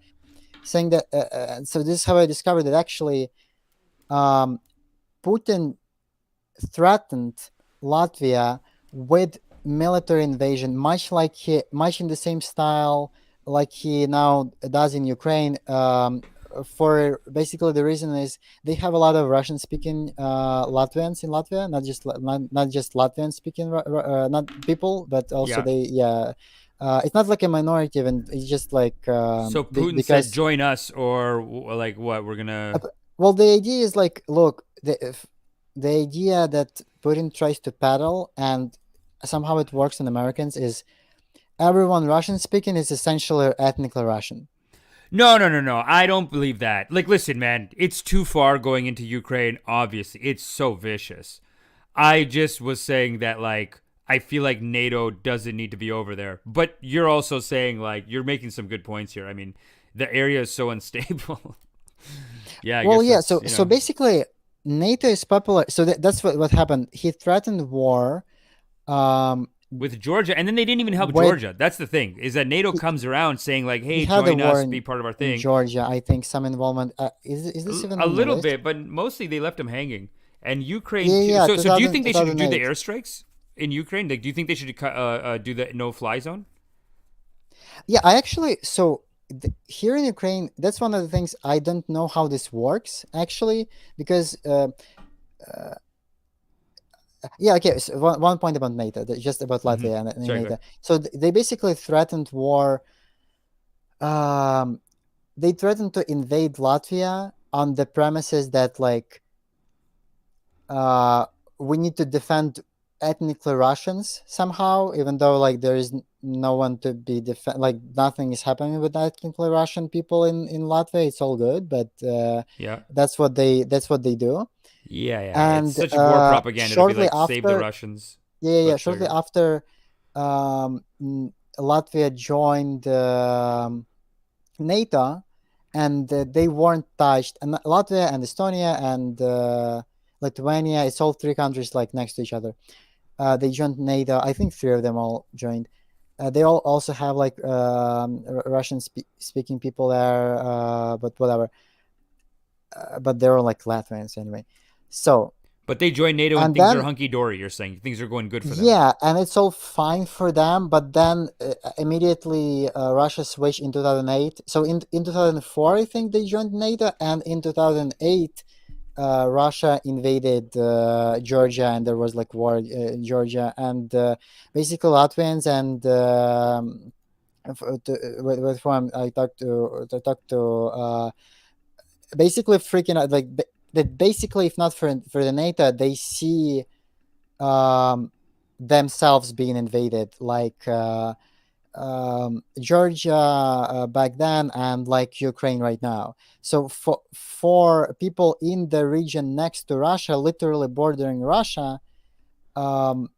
saying that. So this is how I discovered that actually, Putin threatened Latvia with military invasion, much in the same style like he now does in Ukraine. For basically the reason is they have a lot of Russian speaking Latvians in Latvia, not just Latvian speaking not people, but also Yeah. they it's not like a minority even. It's just like So Putin said, because join us, or like what? We're gonna. well, the idea is like, look, the idea that Putin tries to peddle and somehow it works on Americans is everyone Russian speaking is essentially ethnically Russian. No, no, no, no. I don't believe that. Like, listen, man, it's too far going into Ukraine. Obviously, it's so vicious. I just was saying that, like, I feel like NATO doesn't need to be over there. But you're also saying, like, you're making some good points here. I mean, the area is so unstable. Yeah, I Well, guess yeah. that's, So basically, NATO is popular. So that's what happened. He threatened war, with Georgia, and then they didn't even help with Georgia. That's the thing, is that NATO comes around saying like, he "Hey, had a join war us, be part of our in thing." Georgia. I think some involvement. Is this even A on the little list? bit, but mostly they left them hanging. And Ukraine Yeah, too. yeah, So do you 2000, think they should do the 2008. airstrikes in Ukraine? Like, do you think they should do the no-fly zone? Yeah, I actually here in Ukraine, that's one of the things I don't know how this works actually, because yeah, okay. So one point about NATO, just about Mm-hmm. Latvia and Sorry, go NATO. ahead. So they basically threatened war. Um, they threatened to invade Latvia on the premises that like uh, we need to defend ethnically Russians somehow, even though like there is no one to be like nothing is happening with ethnically Russian people in Latvia. It's all good, but Yeah. that's what they do. Yeah. It's And such war propaganda to be shortly like, save the after, Russians. yeah, But sorry, shortly go ahead. after, Latvia joined NATO, and they weren't touched. And Latvia and Estonia and Lithuania, it's all three countries like next to each other. They joined NATO. I think three of them all joined. They all also have like Russian speaking people there, but whatever. But they're all like Latvians anyway. So, But they joined NATO and and things are then hunky dory. You're saying things are going good for them. yeah, and it's all fine for them. But then immediately Russia switched in 2008. So in 2004, I think they joined NATO, and in 2008, Russia invaded Georgia, and there was like war in Georgia, and basically Latvians and with whom I talked to basically freaking out, like that basically, if not for the NATO, they see themselves being invaded, like Georgia back then, and like Ukraine right now. So for people in the region next to Russia, literally bordering Russia, um,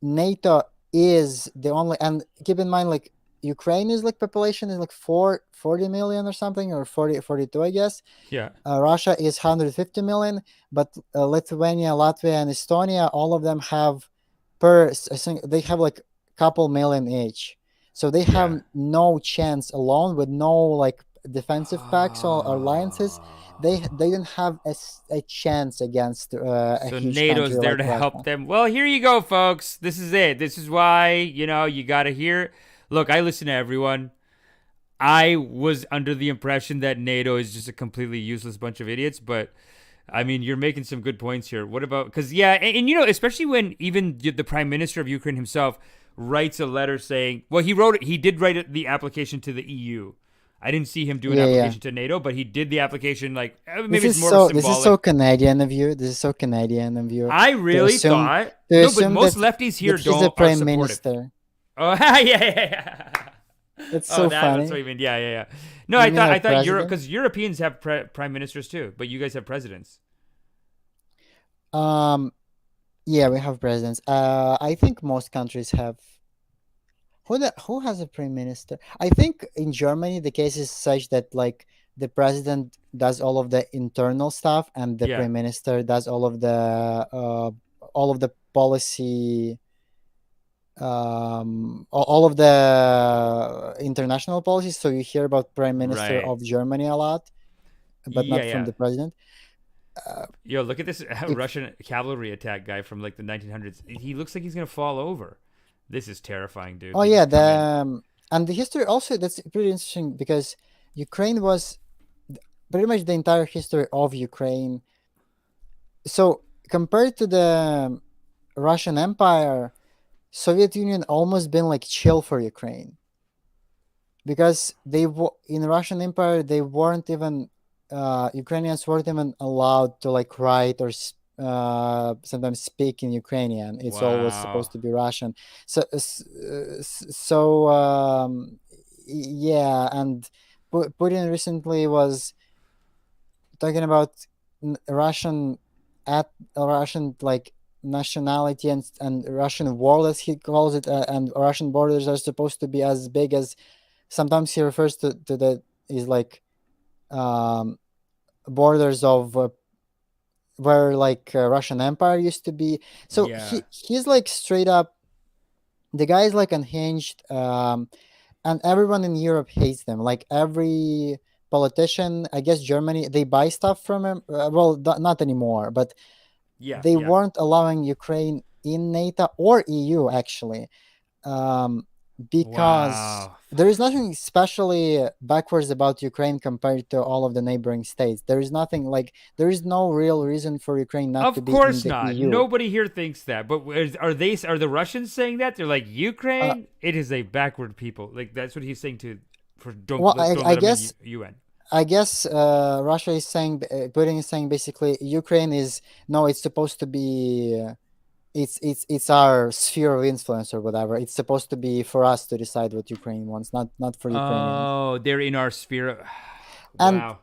NATO is the only. And keep in mind, like Ukraine is like population is like 40 million or something, or 42, I guess. Yeah. Russia is 150 million, but Lithuania, Latvia, and Estonia, all of them have I think they have like a couple million each. So they Yeah. have no chance alone with no like defensive pacts or alliances. They don't have a chance against a So huge country NATO's there like to help Russia. them. Well, here you go, folks. This is it. This is why, you got to hear. Look, I listen to everyone. I was under the impression that NATO is just a completely useless bunch of idiots, but I mean, you're making some good points here. What about, because, yeah, and especially when even the prime minister of Ukraine himself writes a letter saying, well, he did write the application to the EU. I didn't see him do an Yeah, yeah. application to NATO, but he did the application, like, maybe it's more This is so symbolic. Canadian of you. This is so Canadian of you I really thought, to no, but assume most lefties here that he's a don't are prime supportive. minister. Oh, yeah. That's Oh, so that's what funny. you mean. Yeah. No, You I mean thought our I thought Europe, president? because Europeans have prime ministers too, but you guys have presidents. Um, yeah, we have presidents. I think most countries have. Who has a prime minister? I think in Germany the case is such that like the president does all of the internal stuff, and the Yeah. prime minister does all of the policy, all of the international policies. So you hear about prime minister Right. of Germany a lot, but not from Yeah. the president. Uh, Yo, look at this if Russian cavalry attack guy from like the 1900s. He looks like he's gonna fall over. This is terrifying, dude. Oh They yeah, just come in. and the history also, that's pretty interesting, because Ukraine was pretty much the entire history of Ukraine. So compared to the Russian Empire, Soviet Union almost been like chill for Ukraine, because in Russian Empire they weren't even Ukrainians weren't even allowed to like write or sometimes speak in Ukrainian. It's always Wow. supposed to be Russian. So yeah, and Putin recently was talking about Russian at Russian like nationality and Russian world, as he calls it, and Russian borders are supposed to be as big as. Sometimes he refers to the is like um, borders of where like Russian Empire used to be. So Yeah. he's like straight up The guy is like unhinged, and everyone in Europe hates them. Like every politician, I guess Germany, they buy stuff from him. Well, not anymore, but Yeah, they yeah. weren't allowing Ukraine in NATO or EU actually, um, because Wow. there is nothing especially backwards about Ukraine compared to all of the neighboring states. There is nothing like there is no real reason for Ukraine not to Of be in course the not. EU. Nobody here thinks that. But are the Russians saying that? They're like Uh, Ukraine. It is a backward people. Like that's what he's saying to for well, don't I let them in guess UN. Russia is saying, Putin is saying basically Ukraine is no, it's supposed to be. It's our sphere of influence or whatever. It's supposed to be for us to decide what Ukraine wants, not for Ukrainians. Oh, they're in our sphere. And Wow.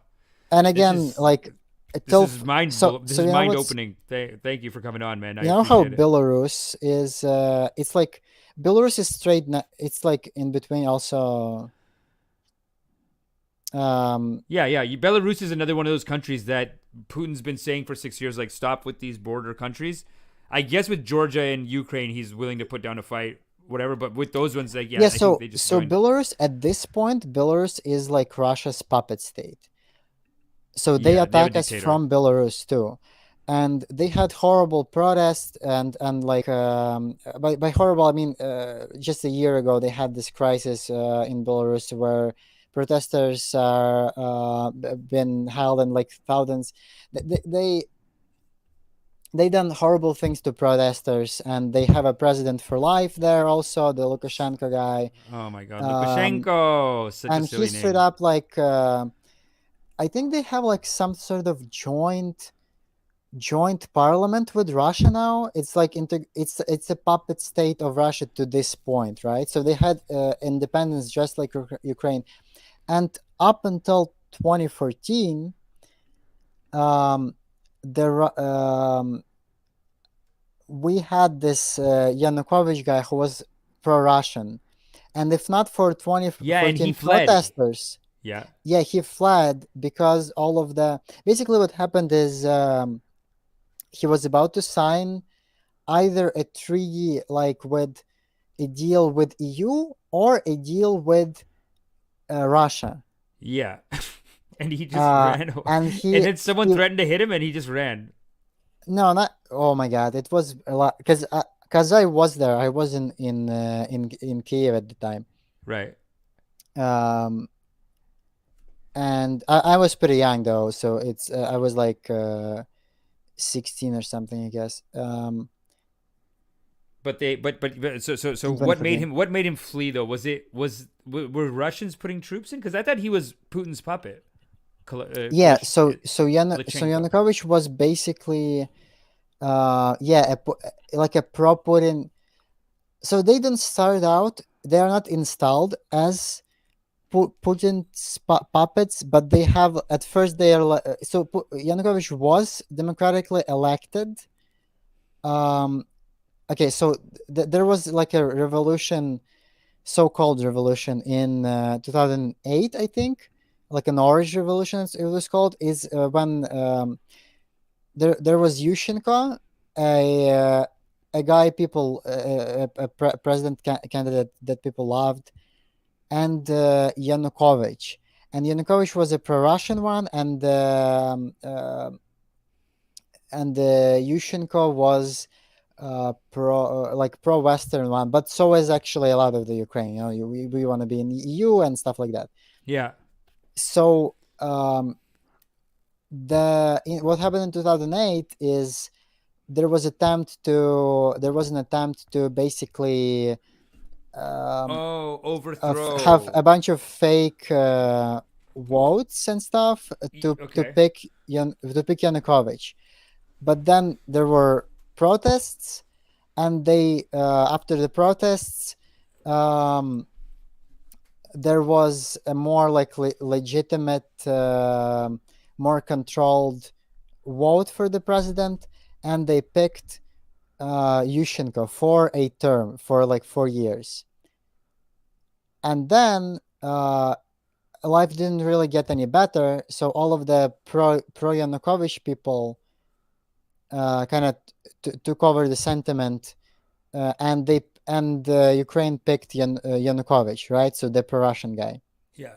and This again, is like till this so is you know mind what's opening. Thank you for coming on, man. I you know how appreciate it. Belarus is. It's like Belarus is straight. It's like in between also. Yeah, yeah. Belarus is another one of those countries that Putin's been saying for 6 years, like, stop with these border countries. I guess with Georgia and Ukraine, he's willing to put down a fight, whatever. But with those ones, like, yeah, Yeah, I think so they just so joined. Belarus at this point, Belarus is like Russia's puppet state. So they Yeah, they have a attack us dictator. from Belarus too, and they had horrible protests and like by horrible I mean just a year ago they had this crisis in Belarus where protesters are been held and like thousands. They done horrible things to protesters, and they have a president for life there also, the Lukashenko guy. Oh my God, Um, Lukashenko, such a and he silly straight name. up like I think they have like some sort of joint parliament with Russia now. It's like it's a puppet state of Russia to this point, right? So they had independence just like Ukraine, and up until 2014, um, we had this Yanukovych guy who was pro-Russian, and if not for Yeah, and he 2014 fled. protesters, Yeah, yeah, he fled because all of the basically what happened is he was about to sign either a treaty like with a deal with EU or a deal with Russia. yeah. And he just Uh, ran. and And he then someone he threatened to hit him, and he just ran. no not oh my god, it was a lot because I was there. I was in Kiev at the time. Right. Um, and I was pretty young though, so it's I was like 16 or something, I guess. But In 2014. what made him flee though? Were Russians putting troops in? Because I thought he was Putin's puppet. Yeah, so Lachenko. Yanukovych was basically yeah, like a pro Putin. So they didn't start out, they are not installed as Putin's puppets, but they have at first they are so Yanukovych was democratically elected. Okay, so there was like a revolution, so-called revolution in 2008, I think, like an orange revolution it was called, is when there was Yushchenko, a a guy people president candidate that people loved, and Yanukovych. And Yanukovych was a pro-Russian one, and Yushchenko was pro-Western one, but so is actually a lot of the Ukraine. You know, we want to be in the EU and stuff like that. Yeah. So what happened in 2008 is there was an attempt to basically Oh, have overthrow. a bunch of fake votes and stuff Okay. to pick Yanukovych. But then there were protests, and they after the protests, um, there was a more like legitimate, more controlled vote for the president, and they picked Yushchenko for a term for like 4 years. And then life didn't really get any better, so all of the pro Yanukovych people kind of took over the sentiment, and and Ukraine picked Yanukovych, right? So the pro-Russian guy, Yeah.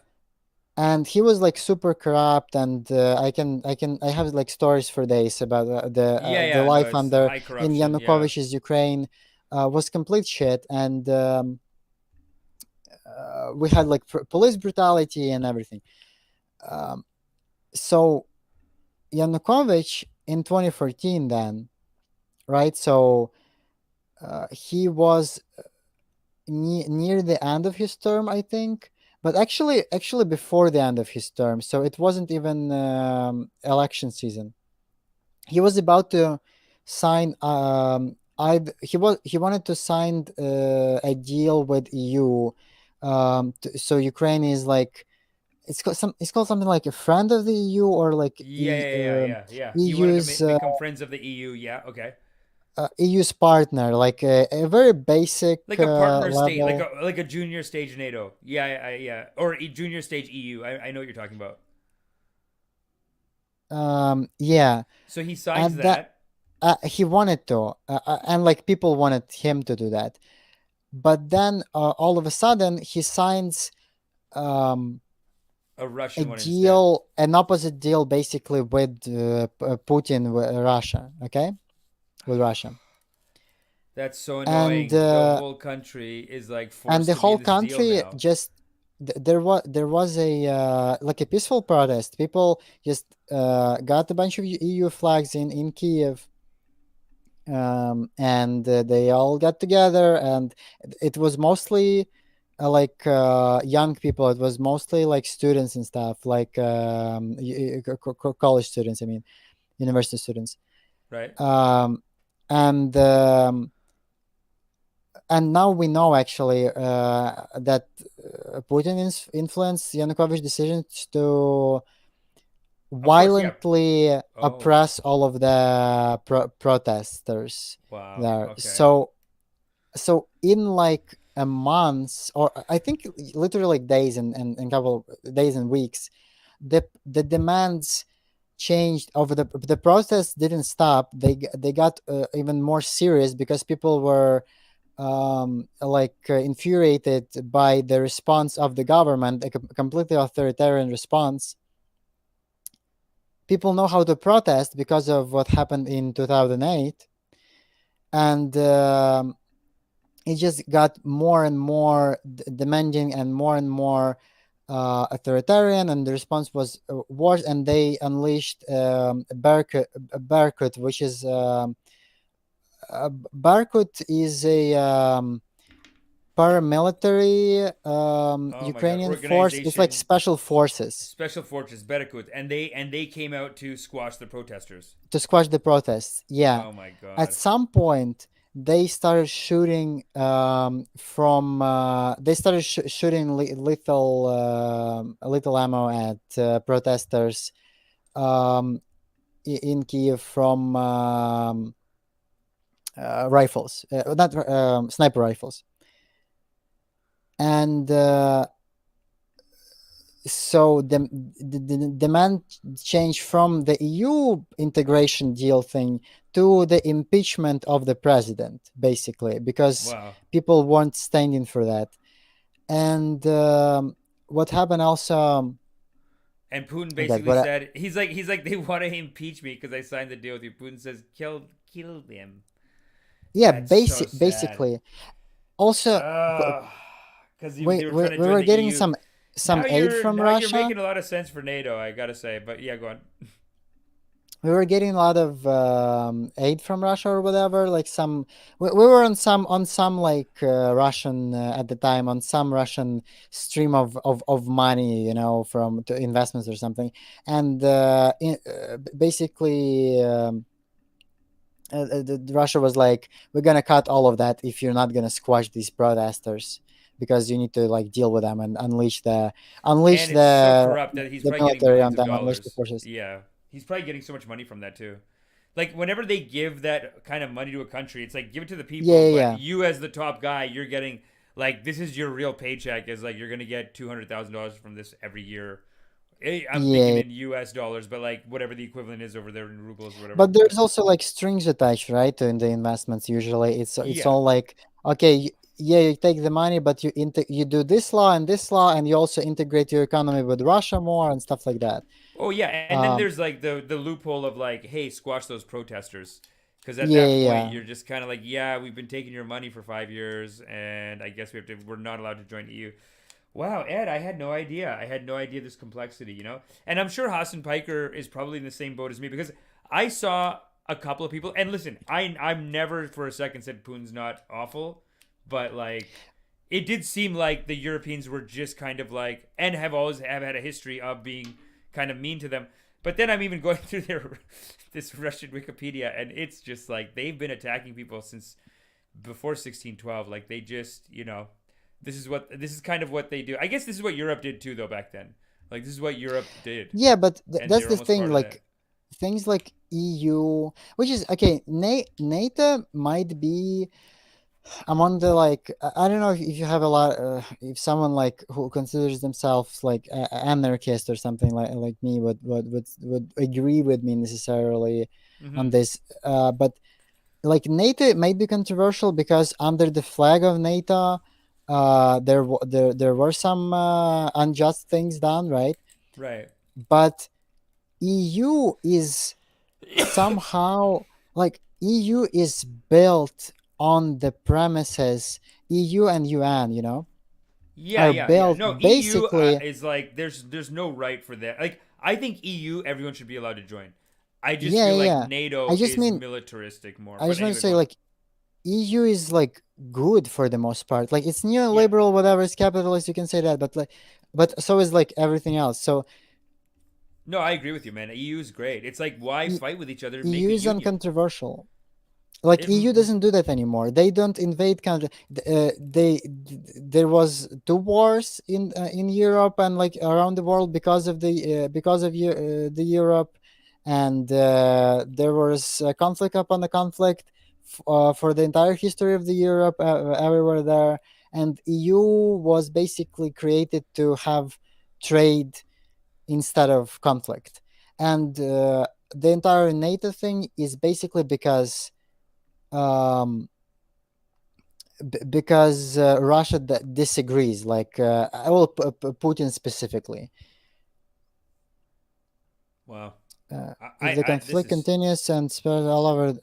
and he was like super corrupt, and I have like stories for days about Yeah, the yeah. No, life it's under high in corruption. Yeah. Yanukovych's Ukraine was complete shit, and we had like police brutality and everything. Um, so Yanukovych in 2014, then, right? So he was near the end of his term, I think, but actually before the end of his term. So it wasn't even election season. He was about to sign. He wanted to sign a deal with EU. So Ukraine is like it's called something like a friend of the EU, or like Yeah, yeah, yeah, yeah, yeah. He wanted to EU's become friends of the EU. Yeah, okay. EU's partner, like a very basic Like a partner state, level. like a junior stage NATO. Yeah, yeah, or a junior stage EU. I know what you're talking about. Yeah, So he signs and that that. he wanted to, and like people wanted him to do that, but then all of a sudden he signs um, A a Russian one instead. deal, an opposite deal, basically with Putin, with Russia. Okay, with Russia, That's so and annoying. The whole country is like and forced the to be whole in this deal country now. just there was a like a peaceful protest. People just got a bunch of EU flags in Kiev, and they all got together, and it was mostly like young people. It was mostly like students and stuff, like college students, I mean, university students. Right? um, and now we know actually that Putin influenced Yanukovych's decisions to Of course, yeah. violently Oh, oppress all of the protesters wow. there. Okay. So in like a month, or I think literally like days and couple of days and weeks, the demands changed. Over the protests didn't stop. They got even more serious, because people were like infuriated by the response of the government, a completely authoritarian response. People know how to protest because of what happened in 2008, and it just got more and more demanding and more authoritarian, and the response was worse, and they unleashed Berkut, which is Berkut is a paramilitary Oh my God. Ukrainian force. It's like Organization, special forces Special Fortress Berekut, and they came out to squash the protesters. to squash the protests. Yeah. Oh my At God. some point, they started shooting from. They started shooting lethal ammo at protesters in Kiev from rifles, not sniper rifles, and so the demand changed from the EU integration deal thing to the impeachment of the president, basically, because Wow. people weren't standing for that. And what happened also? And Putin Oh God, basically what? said he's like they want to impeach me because I signed the deal with you. Putin says kill them. Yeah, That's so sad. basically. Also, Because we, they were we trying to we join were the getting EU. some aid from Now you're Russia. making a lot of sense for NATO, I gotta say. But yeah, go on. We were getting a lot of aid from Russia or whatever. Like we were on some like Russian at the time, on some Russian stream of money, from to investments or something. And basically, Russia was like, "We're gonna cut all of that if you're not gonna squash these protesters, because you need to like deal with them and unleash And it's so the corrupt that he's the probably getting military millions on of them, unleash the dollars. forces." Yeah, he's probably getting so much money from that too. Like whenever they give that kind of money to a country, it's like give it to the Yeah, people, yeah, but yeah. you as the top guy, you're getting like this is your real paycheck. Is like you're gonna get $200,000 from this every year. I'm thinking Yeah. in U.S. dollars, but like whatever the equivalent is over there in rubles or whatever. But there's also like strings attached, right, to in the investments. Usually, it's Yeah, all like okay, yeah, you take the money, but you do this law and this law, and you also integrate your economy with Russia more and stuff like that. Oh yeah, and then Um, there's like the loophole of like, hey, squash those protesters, because at yeah, that yeah, point yeah. you're just kind of like, yeah, we've been taking your money for 5 years, and I guess we're not allowed to join EU. Wow, Ed, I had no idea. I had no idea this complexity, you know? And I'm sure Hassan Piker is probably in the same boat as me because I saw a couple of people, and listen, I'm never for a second said Putin's not awful, but like it did seem like the Europeans were just kind of like, and have always have had a history of being kind of mean to them. But then I'm even going through their this Russian Wikipedia, and it's just like they've been attacking people since before 1612. Like they just, this is kind of what they do. I guess this is what Europe did too, though, back then. Like this is what Europe did, Yeah, but and that's they're the almost thing. part of that. Like things like EU, which is okay. NATO might be among the like I don't know if you have a lot if someone like who considers themselves like anarchist or something like me would agree with me necessarily on Mm-hmm. this. But like NATO might be controversial because under the flag of NATO, there were some unjust things done, right? Right. But EU is somehow like EU is built on the premises EU and UN, Yeah, are yeah, yeah. built No, EU basically. is like there's no right for that. Like I think EU everyone should be allowed to join. I just Yeah, feel yeah, like yeah. I NATO just is mean militaristic more. I But just want to anyway, go say on. like EU is like good for the most part. Like it's Yeah. neoliberal, whatever, it's capitalist, you can say that, but so is like everything else. So No, I agree with you, man. EU is great. It's like why E- fight with each other? Make EU a is union. uncontroversial. Like It, EU doesn't do that anymore. They don't invade country. There was two wars in Europe and like around the world because of the Europe, and there was a conflict upon a conflict for the entire history of the Europe everywhere there, and EU was basically created to have trade instead of conflict, and the entire NATO thing is basically um, because Russia disagrees. Like, Putin specifically. wow. If the This conflict is continues and spreads all over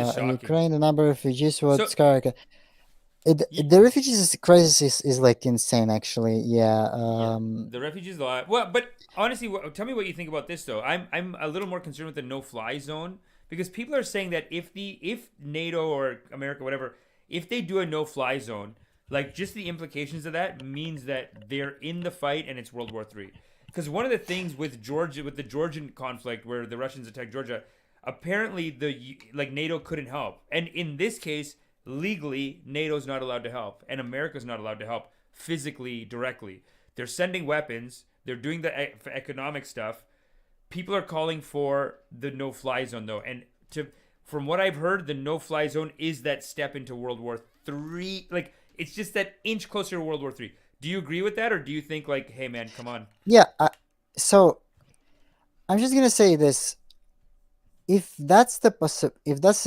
shocking. Ukraine, the number of refugees would So skyrocket. The refugees crisis is like insane, actually. Yeah. yeah, the refugees law. Well, but honestly, tell me what you think about this though. I'm a little more concerned with the no-fly zone because people are saying that if NATO or America whatever, if they do a no-fly zone, like just the implications of that means that they're in the fight and it's World War III. Because one of the things with Georgia, with the Georgian conflict where the Russians attacked Georgia, apparently the like NATO couldn't help, and in this case, legally NATO's not allowed to help, and America's not allowed to help physically directly. They're sending weapons. They're doing the economic stuff. People are calling for the no-fly zone though, and from what I've heard, the no-fly zone is that step into World War III. Like it's just that inch closer to World War III. Do you agree with that, or do you think like, hey man, come on? Yeah. So I'm just gonna say this: if that's the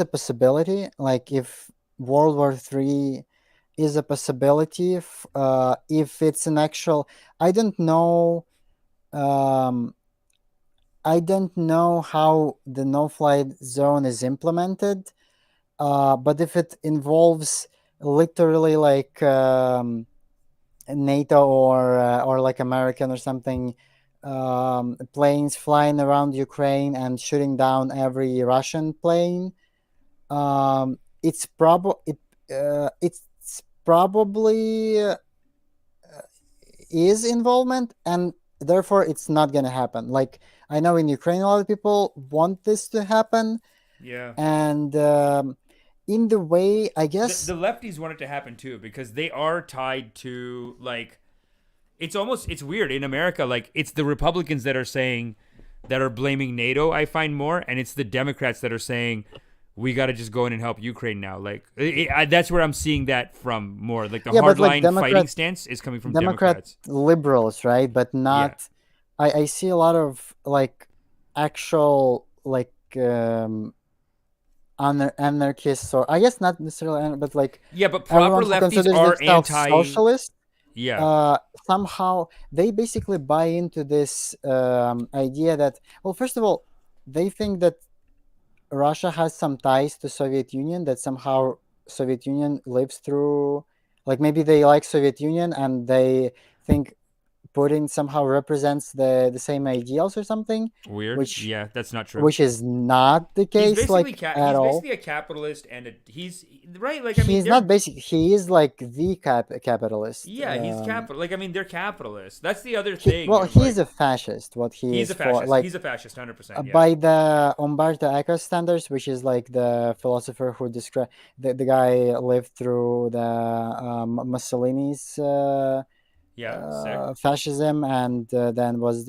possibility, like if World War III is a possibility, if it's an actual, I don't know. Um, I don't know how the no-fly zone is implemented, but if it involves literally like NATO or like American or something, planes flying around Ukraine and shooting down every Russian plane, it's probably is involvement, and therefore it's not gonna happen. Like I know in Ukraine a lot of people want this to happen, Yeah. and in the way I The guess. lefties want it to happen too because they are tied to like it's weird in America, like it's the Republicans that are blaming NATO, I find more, and it's the Democrats that are saying we got to just go in and help Ukraine now. Like that's where I'm seeing that from more. Like the Yeah, but like hardline fighting stance is coming from Democrat Democrats. liberals, right? But Yeah. not. I see a lot of like actual like anarchists, or I guess not necessarily, but like Yeah, but proper everyone who lefties considers are themselves anti. socialist, Yeah, somehow they basically buy into this idea that, well, first of all, they think that Russia has some ties to Soviet Union, that somehow Soviet Union lives through, like maybe they like Soviet Union and they think Putin somehow represents the same ideals or something, weird. which Yeah, that's not true. which is not the case, like at He's all. basically a capitalist and he's right. Like I mean, He's not basic. He is like the capitalist. yeah, he's capital. Like I mean, they're capitalists. That's the other He, thing well, of like he's a fascist. What he he's is a for, fascist. like He's a fascist, 100%. Yeah. by the Umberto Eco standards, which is like the philosopher who described the guy lived through the Mussolini's Yeah, sick. fascism, and then was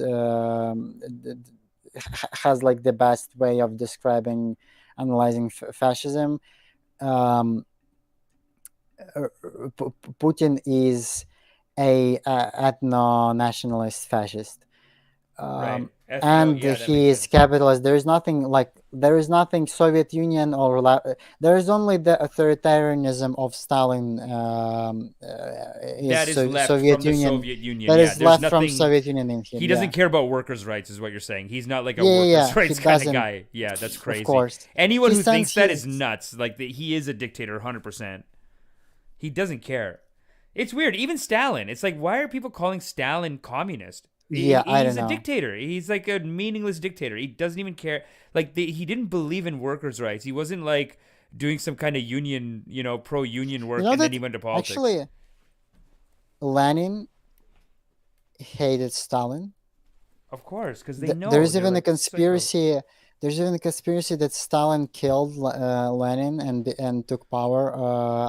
has like the best way of describing analyzing fascism. Um, Putin is a ethno-nationalist fascist, Right. Ethno. and Yeah, that he makes is sense. capitalist. There is nothing Soviet Union or there is only the authoritarianism of Stalin, is That is left from Soviet the Union, Soviet Union. that Yeah, is there's left from nothing. Soviet Union in him. He Yeah, doesn't care about workers' rights, is what you're saying. He's not like a yeah. workers' He rights kind of doesn't, guy. Yeah, that's of crazy. course. Anyone He who sends thinks that is his nuts. Like he is a dictator, 100%. He doesn't care. It's weird. Even Stalin. It's like, why are people calling Stalin communist? yeah. I don't He's a know. dictator. He's like a meaningless dictator. He doesn't even care. Like he didn't believe in workers' rights. He wasn't like doing some kind of union, pro-union You work, know and then that he went to politics. actually Lenin hated Stalin. Of course, because they know There's they're even a like psycho. conspiracy. There's even a conspiracy that Stalin killed Lenin and took power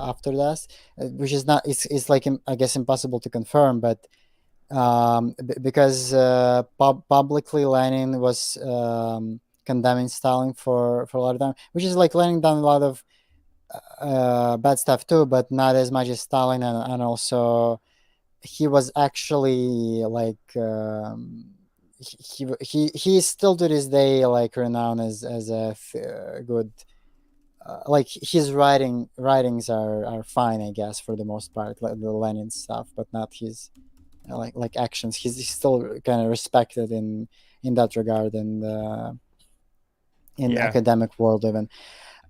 after that, which is not. It's like I guess impossible to confirm, but because publicly Lenin was condemning Stalin for a lot of time, which is like Lenin done a lot of bad stuff too, but not as much as Stalin, and also he was actually like he is still to this day like renowned as a good like his writings are fine, I guess, for the most part, like the Lenin stuff, but not his like actions. He's still kind of respected in that regard in the Yeah, academic world even.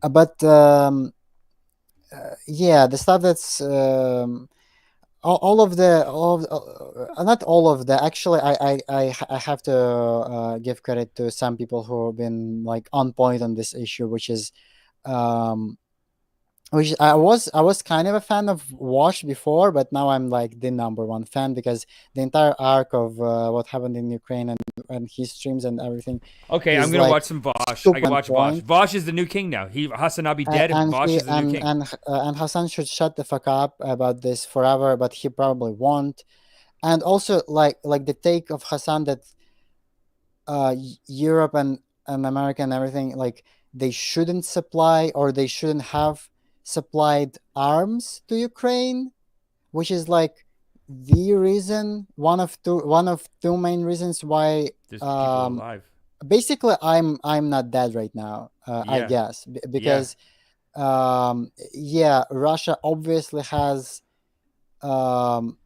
But yeah, the stuff that's all of the not all of the actually I have to give credit to some people who have been like on point on this issue, um which I was kind of a fan of Wash before, but now I'm like the number one fan, because the entire arc of what happened in Ukraine and his streams and everything okay, I'm is gonna like watch some Vosh. I super gotta on watch Vosh. point. Vosh is the new king now. Hassan A- dead. and Vosh he is the new king. and Hassan should shut the fuck up about this forever, but he probably won't. And also like the take of Hassan that Europe and America and everything, like they shouldn't supply or they shouldn't have supplied arms to Ukraine, which is like the reason, one of two main reasons why There's people um alive. basically I'm not dead right now, I Yeah, guess, yeah, because yeah, um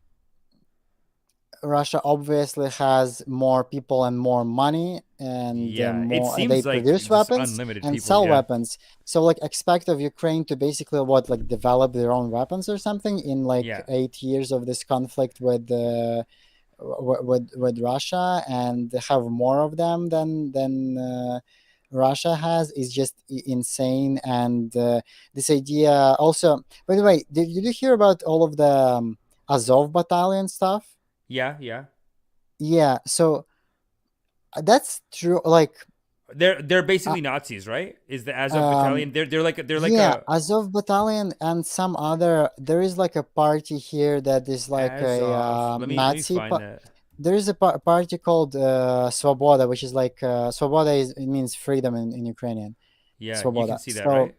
Russia obviously has more people and more money, and yeah. It more they seems like produce just weapons unlimited and people. sell Yeah, weapons. So like expect of Ukraine to basically what, like develop their own weapons or something in like yeah, 8 years of this conflict with Russia, and have more of them than Russia has, is just insane. And this idea also, by the way, did you hear about all of the Azov battalion stuff? yeah, yeah. Yeah, so that's true. Like, They're uh, basically Nazis, right? Is the Azov um, battalion? They're like yeah, a Azov battalion and some other. There is like a party here that is like a Azov. Let me Nazi. find that. There is a party called Svoboda, which is like Svoboda it means freedom in Ukrainian. Yeah, you can Svoboda. see that, So right?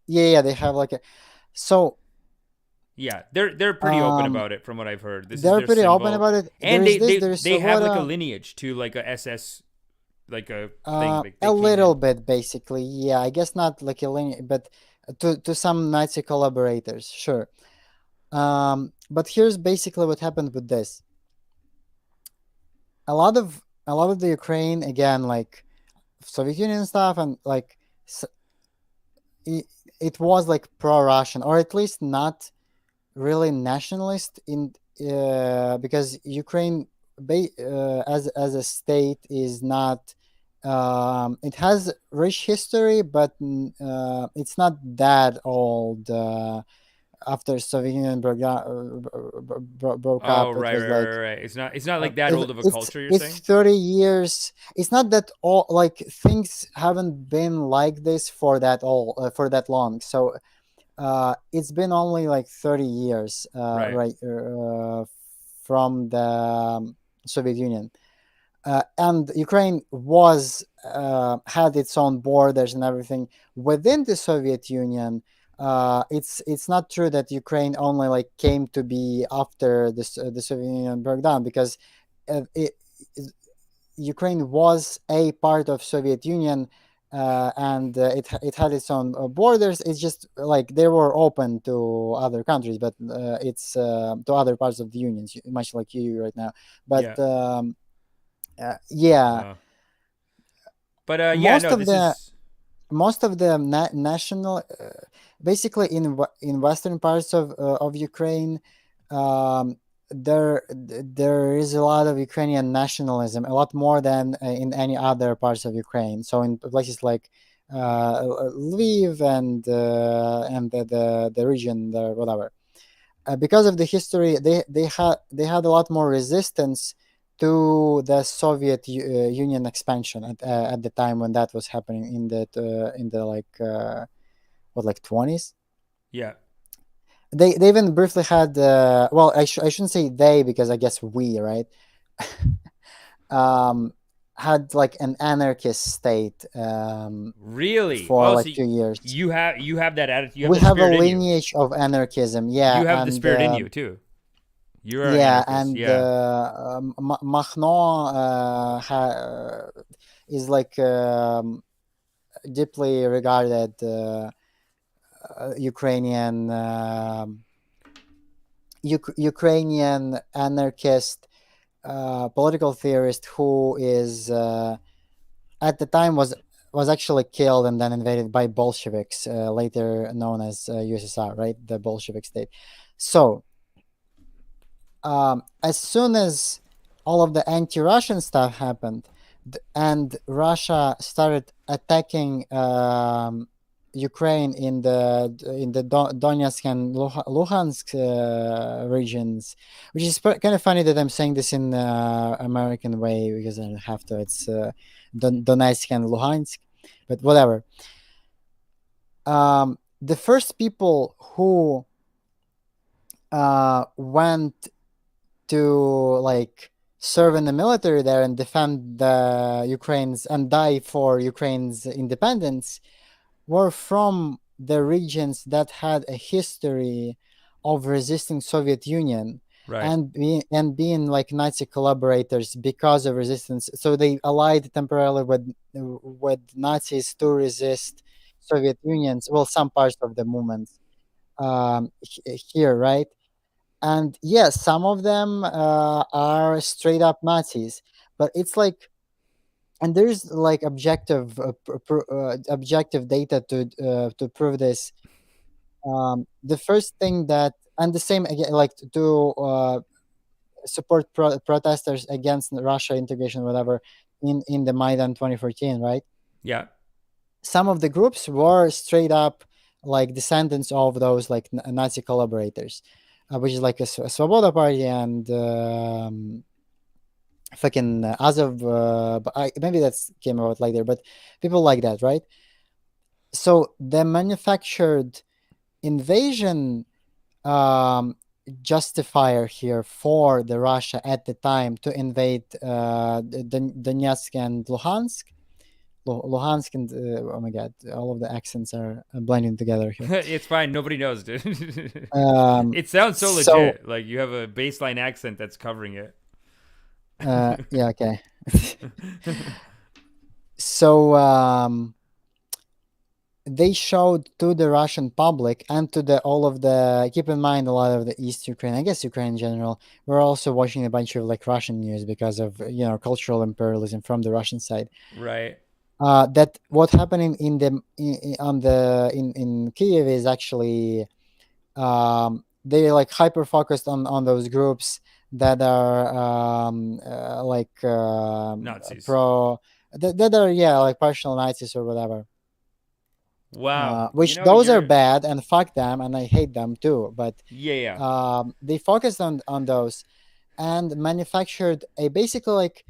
yeah, they have like a. So Yeah, they're pretty open um, about it from what I've heard. This is they're their pretty open symbol, about it. There and is they this. they There is they have like a Svoboda. lineage to like a SS like a thing. Like A they came little in. bit, basically. Yeah, I guess not like a linear, but to some Nazi collaborators, sure. But here's basically what happened with this. A lot of the Ukraine, again, like Soviet Union stuff, and like it, it was like pro-Russian, or at least not really nationalist in because Ukraine, as a state, is not. It has rich history, but it's not that old. After Soviet Union broke Oh, up, it right, was right, like right, right. It's not like that old of a it's culture. You're it's saying? 30 years. It's not that all, like, things haven't been like this for that long. So it's been only like 30 years, Right. right, from the Soviet Union. And Ukraine was had its own borders and everything within the Soviet Union. It's not true that Ukraine only like came to be after the Soviet Union broke down, because uh, it, Ukraine was a part of Soviet Union, and it had its own borders. It's just like they were open to other countries, but it's to other parts of the union, much like you right now. But Yeah. yeah, Uh, but yeah, most no, of this the is most of the national, basically in western parts of Ukraine, um, there is a lot of Ukrainian nationalism, a lot more than in any other parts of Ukraine. So in places like Lviv and the region there, whatever, because of the history, they had a lot more resistance to the Soviet Union expansion at the time when that was happening in the like what, like 20s. yeah. They even briefly had, well, I shouldn't say they, because I guess we, right, um had like an anarchist state Really? for Oh, like so 2 years. you have that attitude. You have We that have a spirit in you. lineage of anarchism, yeah, You have the and spirit in you too. You are an yeah, anarchist. and Yeah. Makhno is like deeply regarded Ukrainian Ukrainian anarchist political theorist, who is at the time was actually killed and then invaded by Bolsheviks, later known as USSR, right? The Bolshevik state. So as soon as all of the anti-Russian stuff happened, and Russia started attacking Ukraine in the Donetsk and Luhansk regions, which is kind of funny that I'm saying this in American way, because I have to. It's Donetsk and Luhansk, but whatever. The first people who went to like serve in the military there and defend the Ukraine's and die for Ukraine's independence were from the regions that had a history of resisting Soviet Union, Right. and being like Nazi collaborators because of resistance. So they allied temporarily with Nazis to resist Soviet Unions. Well, some parts of the movement here, right? And yes, some of them are straight up Nazis, but it's like, and there's like objective data to prove this. The first thing that, and the same again, like to support protesters against Russia integration, whatever, in the Maidan 2014, right? Yeah. Some of the groups were straight up like descendants of those like Nazi collaborators, which is like a Svoboda party and fucking Azov. But maybe that's came out later, but people like that, right? So the manufactured invasion um, justifier here for the Russia at the time to invade Donetsk and Luhansk. Luhansk and oh my god, all of the accents are blending together here. It's fine. Nobody knows, dude. Um, It sounds so so legit. Like you have a baseline accent that's covering it. yeah, okay. So they showed to the Russian public and to the all of the, keep in mind, a lot of the East Ukraine, I guess Ukraine in general, we're also watching a bunch of like Russian news because of cultural imperialism from the Russian side. Right. That what happening in Kiev is actually they like hyper focused on those groups that are Nazis. pro that are, yeah, like partial Nazis or whatever. Wow. You Which know, those are you're bad and fuck them, and I hate them too. But yeah, yeah. they focused on those and manufactured a basically like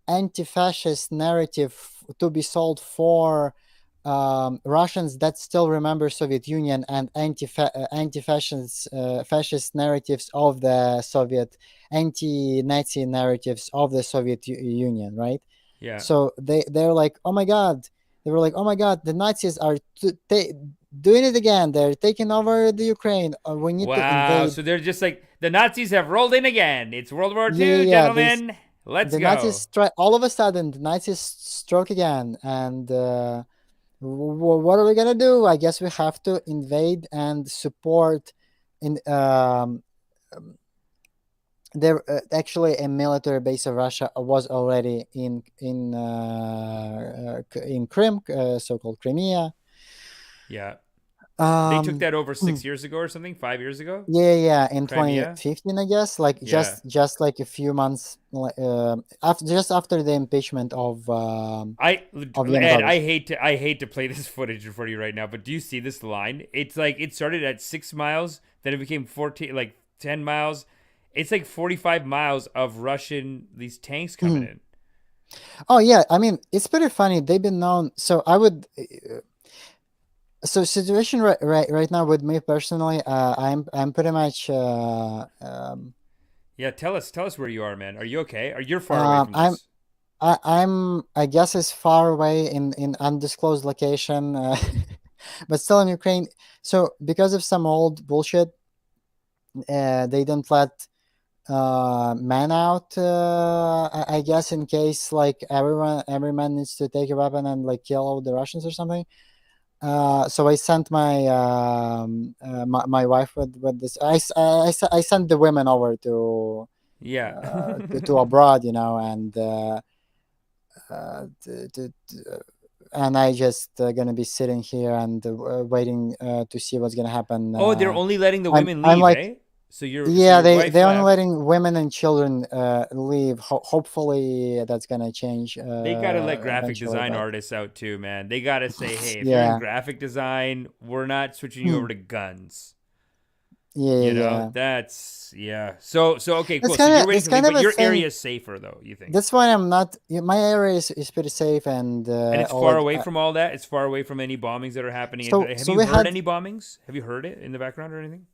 anti-fascist narrative to be sold for Russians that still remember Soviet Union, and anti-fascist fascist narratives of the Soviet, anti-Nazi narratives of the Soviet Union, right? Yeah. So they're like, oh my god, they were like, oh my god, the Nazis are doing it again. They're taking over the Ukraine. We need to Wow. invade. So they're just like the Nazis have rolled in again. It's World War Yeah, yeah, II, yeah. gentlemen. Let's The Nazis go. strike all of a sudden. The Nazis struck again, and what are we gonna do? I guess we have to invade and support. In there actually a military base of Russia was already in Crimea, so-called Crimea. Yeah. They took Um, that over 6 years ago or something, 5 years ago. yeah, yeah, in Crimea. 2015, I guess, like Yeah. just like a few months after, just after the impeachment I of Ed, Yanukovych. I hate to play this footage in front of you right now, but do you see this line? It's like it started at 6 miles, then it became 14, like 10 miles. It's like 45 miles of Russian these tanks coming in. Oh yeah, I mean it's pretty funny. They've been known. So I would. So situation right now with me personally, I'm pretty much Yeah, tell us where you are, man. Are you okay? Are you far away from I'm this? I guess it's far away in undisclosed location, but still in Ukraine. So because of some old bullshit, they don't let man out. I guess in case like every man needs to take a weapon and like kill all the Russians or something. So I sent my wife with this. I sent the women over Yeah. to abroad, and and I just gonna be sitting here and waiting to see what's gonna happen. Oh, they're only letting the women I'm leave, like, eh? So yeah, your they wife they're only left. letting women and children leave. Hopefully that's gonna change They gotta let graphic eventually. design But artists out too, man. They gotta say, hey, if you're in yeah, graphic design, we're not switching you over to guns. yeah, You know, yeah. that's yeah. So okay, It's cool. So kind of you're waiting it's to leave, kind of but a your thing. area is safer though. You think? That's why I'm not. My area is pretty safe and And it's all far like. away from all that. It's far away from any bombings that are happening. Have So you we heard had any bombings? Have you heard it in the background or anything?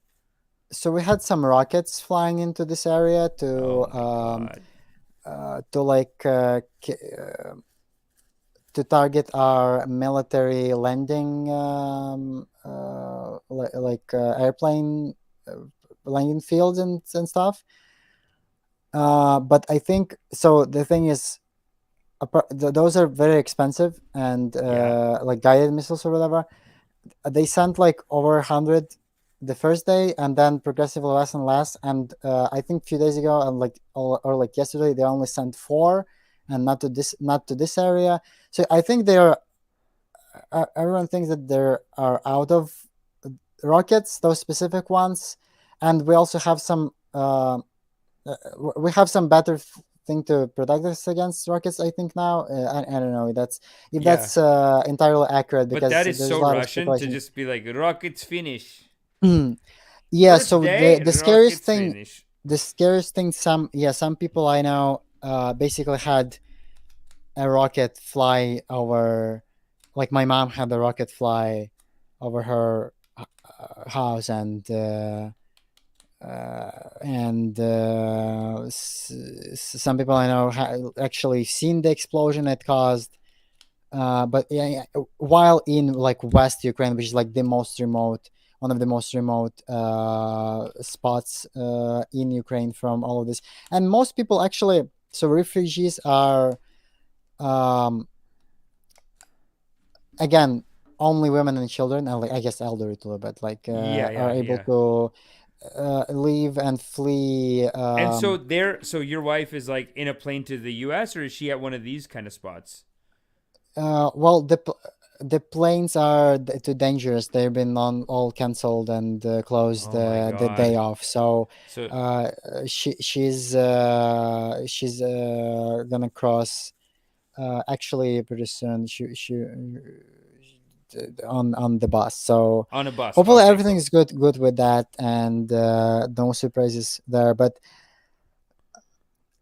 some rockets flying into this area Oh my god. to like to target our military landing airplane landing fields and stuff. But I think so. The thing is, those are very expensive and Yeah. like guided missiles or whatever. They sent like over 100 the first day, and then progressively less and less. And I think a few days ago, and or like yesterday, they only sent four, and not to this area. So I think they're everyone thinks that there are out of rockets, those specific ones, and we also have some we have some better thing to protect us against rockets. I think now I don't know that's if Yeah. that's entirely accurate, But because that is there's so a lot of Russian to speculation. just be like rockets finish. Yeah, First so day, the scariest rockets thing, finish. some people I know basically had a rocket fly over, like my mom had a rocket fly over her house, and some people I know actually seen the explosion it caused. But while in like West Ukraine, which is like the most remote, one of the most remote spots in Ukraine from all of this, and most people actually, so refugees are um, again, only women and children, and like I guess elderly too, but like Yeah, are yeah, able yeah. to leave and flee. And so your wife is like in a plane to the U.S. or is she at one of these kind of spots? Well, the planes are too dangerous. They've been on all cancelled and closed Oh my the day God. off. So So she's gonna cross actually pretty soon. She on the bus. So on a bus. hopefully Okay, everything cool. is good with that, and no surprises there. But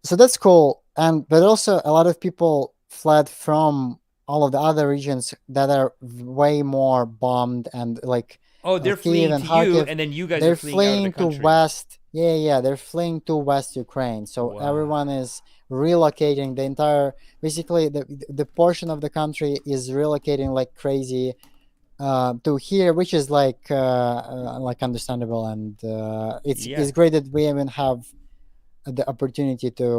so that's cool, and but also a lot of people fled from all of the other regions that are way more bombed, and like Oh, they're Kiev fleeing and to you, Kharkiv, and then you guys are they're fleeing out of the fleeing to country. west. Yeah, they're fleeing to west Ukraine. So Wow. everyone is relocating. The entire, basically the portion of the country is relocating like crazy to here, which is like understandable, and Yeah. it's great that we even have the opportunity to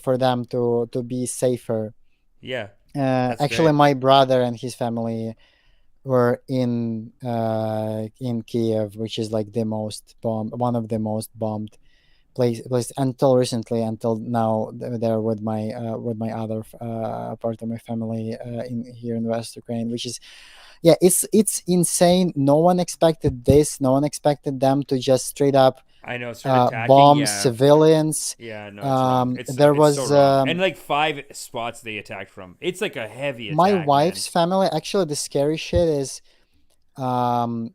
for them to be safer. Yeah. That's Actually, great. my brother and his family were in Kiev, which is like the most bombed, one of the most bombed place until recently. Until now, they're with my other part of my family in here in West Ukraine, which is, yeah, it's insane. No one expected this. No one expected them to just straight up I know. Start attacking. bomb Yeah. civilians. Yeah. No, it's wrong. There It's so was wrong. And like 5 spots they attacked from. It's like a heavy my attack, man. wife's family. Actually, the scary shit is um,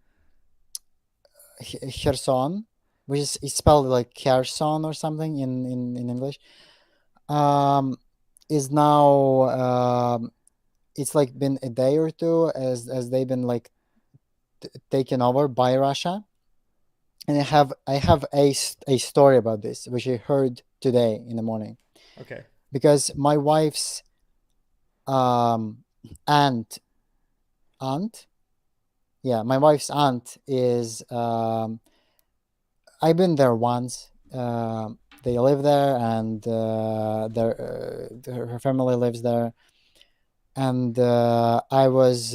Kherson, which is it's spelled like Kherson or something in English. Um, is now it's like been a day or two as they've been like taken over by Russia. And I have a story about this, which I heard today in the morning, Okay. because my wife's um aunt aunt yeah, my wife's aunt is I've been there once. They live there, and her family lives there. And I was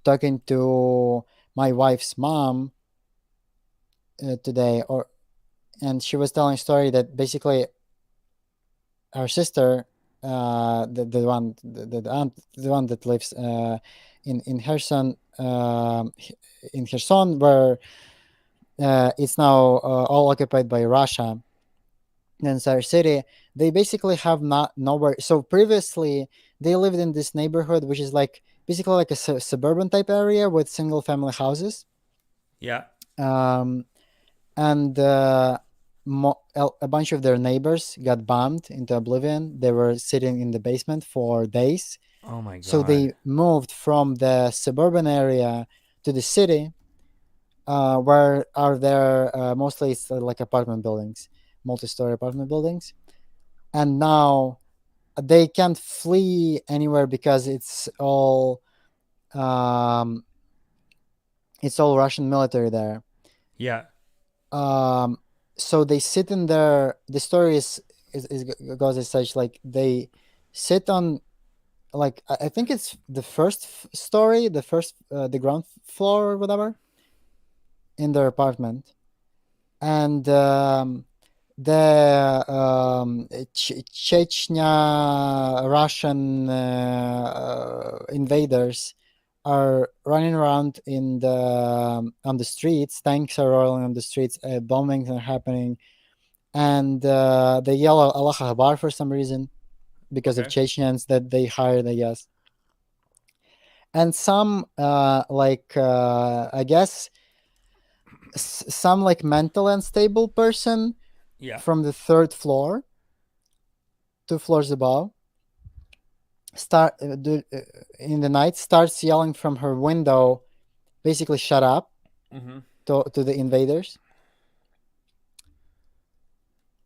talking to my wife's mom today, and she was telling a story that basically her sister, the aunt, the one that lives in Kherson, in Kherson, where it's now all occupied by Russia, the entire city. They basically have not nowhere. So previously, they lived in this neighborhood, which is like basically like a suburban type area with single family houses. Yeah. Um, and a bunch of their neighbors got bombed into oblivion. They were sitting in the basement for days. Oh my So God. they moved from the suburban area to the city, where are there mostly it's like apartment buildings, multi-story apartment buildings. And now they can't flee anywhere because um, it's all Russian military there. Yeah. um so they sit in there. The story is goes as such, like they sit on, like I think it's the first story, the first the ground floor or whatever, in their apartment. And the Chechnya Russian invaders are running around in the on the streets. Tanks are rolling on the streets. Bombings are happening, and they yell Allah Akbar for some reason because of Okay. Chechens that they hired, I guess. And some I guess some like mental unstable person Yeah. from the third floor, 2 floors above, start in the night starts yelling from her window, basically shut up Mm-hmm. to the invaders.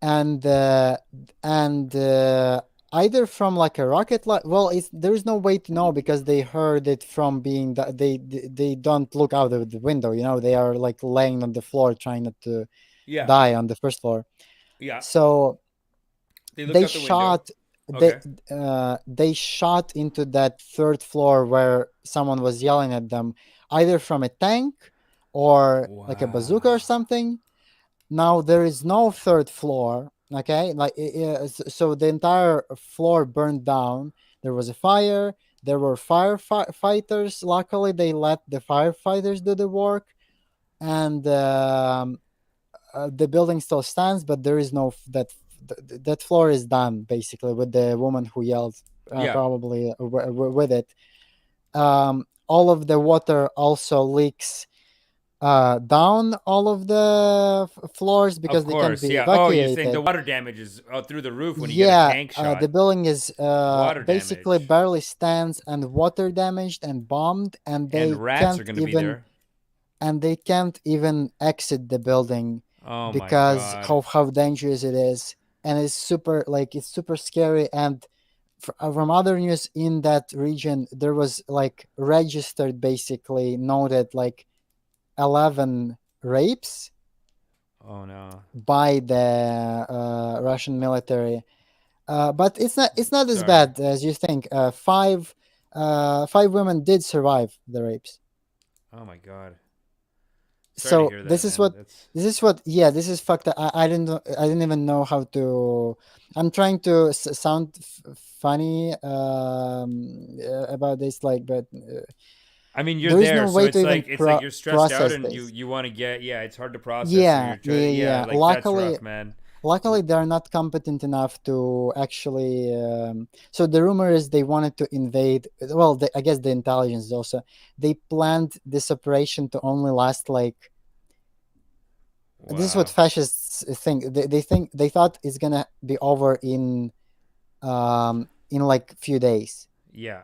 And either from like a rocket, well, there's no way to know because they heard it from being that they don't look out of the window, they are like laying on the floor trying not to Yeah. die on the first floor. Yeah. So They look they out the window. shot they Okay. they shot into that third floor where someone was yelling at them, either from a tank or like a bazooka or Wow. something. Now there is no third floor. Okay, like so the entire floor burned down. There was a fire. There were firefighters. Luckily, they let the firefighters do the work, and the building still stands, but there is no that floor is done basically with the woman who yelled, Yeah. probably with it. All of the water also leaks down all of the floors because Of they can't course. be Yeah. Oh, you're saying the evacuated. water damage is through the roof when you get a Yeah, tank the shot. building is Water basically damage. barely stands and water damaged and bombed, and And rats are going to be there. they can't even exit the building Oh my because god. how dangerous it is, and it's super scary. And from other news in that region, there was like registered, basically noted, like 11 rapes Oh no. by the Russian military. But it's not as Sorry. bad as you think. Five women did survive the rapes. Oh my god. Sorry to So hear this that, is man. what That's yeah, this is fucked up. I didn't even know how to. I'm trying to sound funny about this, like, but I mean, you're there is there, no so way to even it's like you're stressed out process and you this. you want to get yeah, it's hard to process and Yeah, you're yeah, trying yeah, yeah. like that's rough, man. Luckily, they're not competent enough to actually. So the rumor is they wanted to invade. Well, I guess the intelligence also. They planned this operation to only last like. This is what Wow. fascists think. They thought it's gonna be over in like few days. Yeah.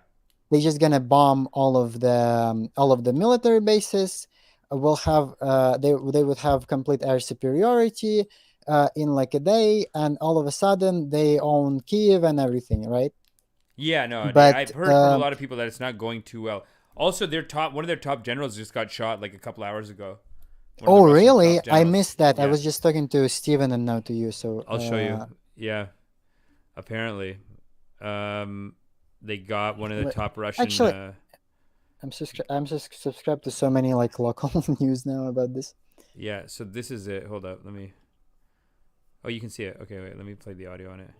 They're just gonna bomb all of the military bases. Will have they would have complete air superiority in like a day, and all of a sudden they own Kiev and everything, right? Yeah, no, But I've heard from a lot of people that it's not going too well. Also, one of their top generals just got shot like a couple hours ago. One of the oh, Russian really? top I generals. missed that. I Yeah, was just talking to Steven and now to you. So I'll show you. Yeah, apparently, they got one of the top Russian. actually, I'm just subscribed to so many like local news now about this. Yeah, so this is it. Hold up, let me. Oh, you can see it. Okay, wait. Let me play the audio on it.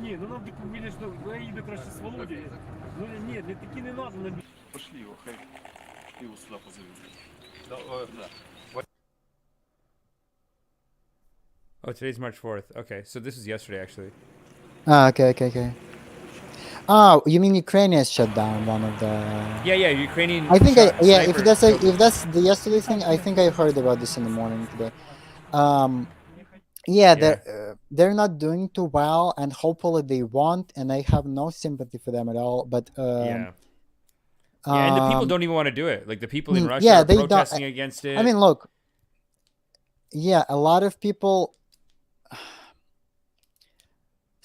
Ні, ну нам таку мені, що я їду краще з Володією. Ну ні, не такі не надо. Пошли його, хай його сюди позовемо. Oh, today's March 4th. Okay, so this was yesterday actually. Okay. Oh, you mean Ukraine has shut down one of the? Yeah, Ukrainian. I think yeah. Sniper If that's the yesterday thing, I think I heard about this in the morning today. Yeah, Yeah. they're not doing too well, and hopefully they won't. And I have no sympathy for them at all. But Yeah, and the people don't even want to do it. Like the people in Russia yeah, are they don't. protesting against it. I mean, look. Yeah, a lot of people.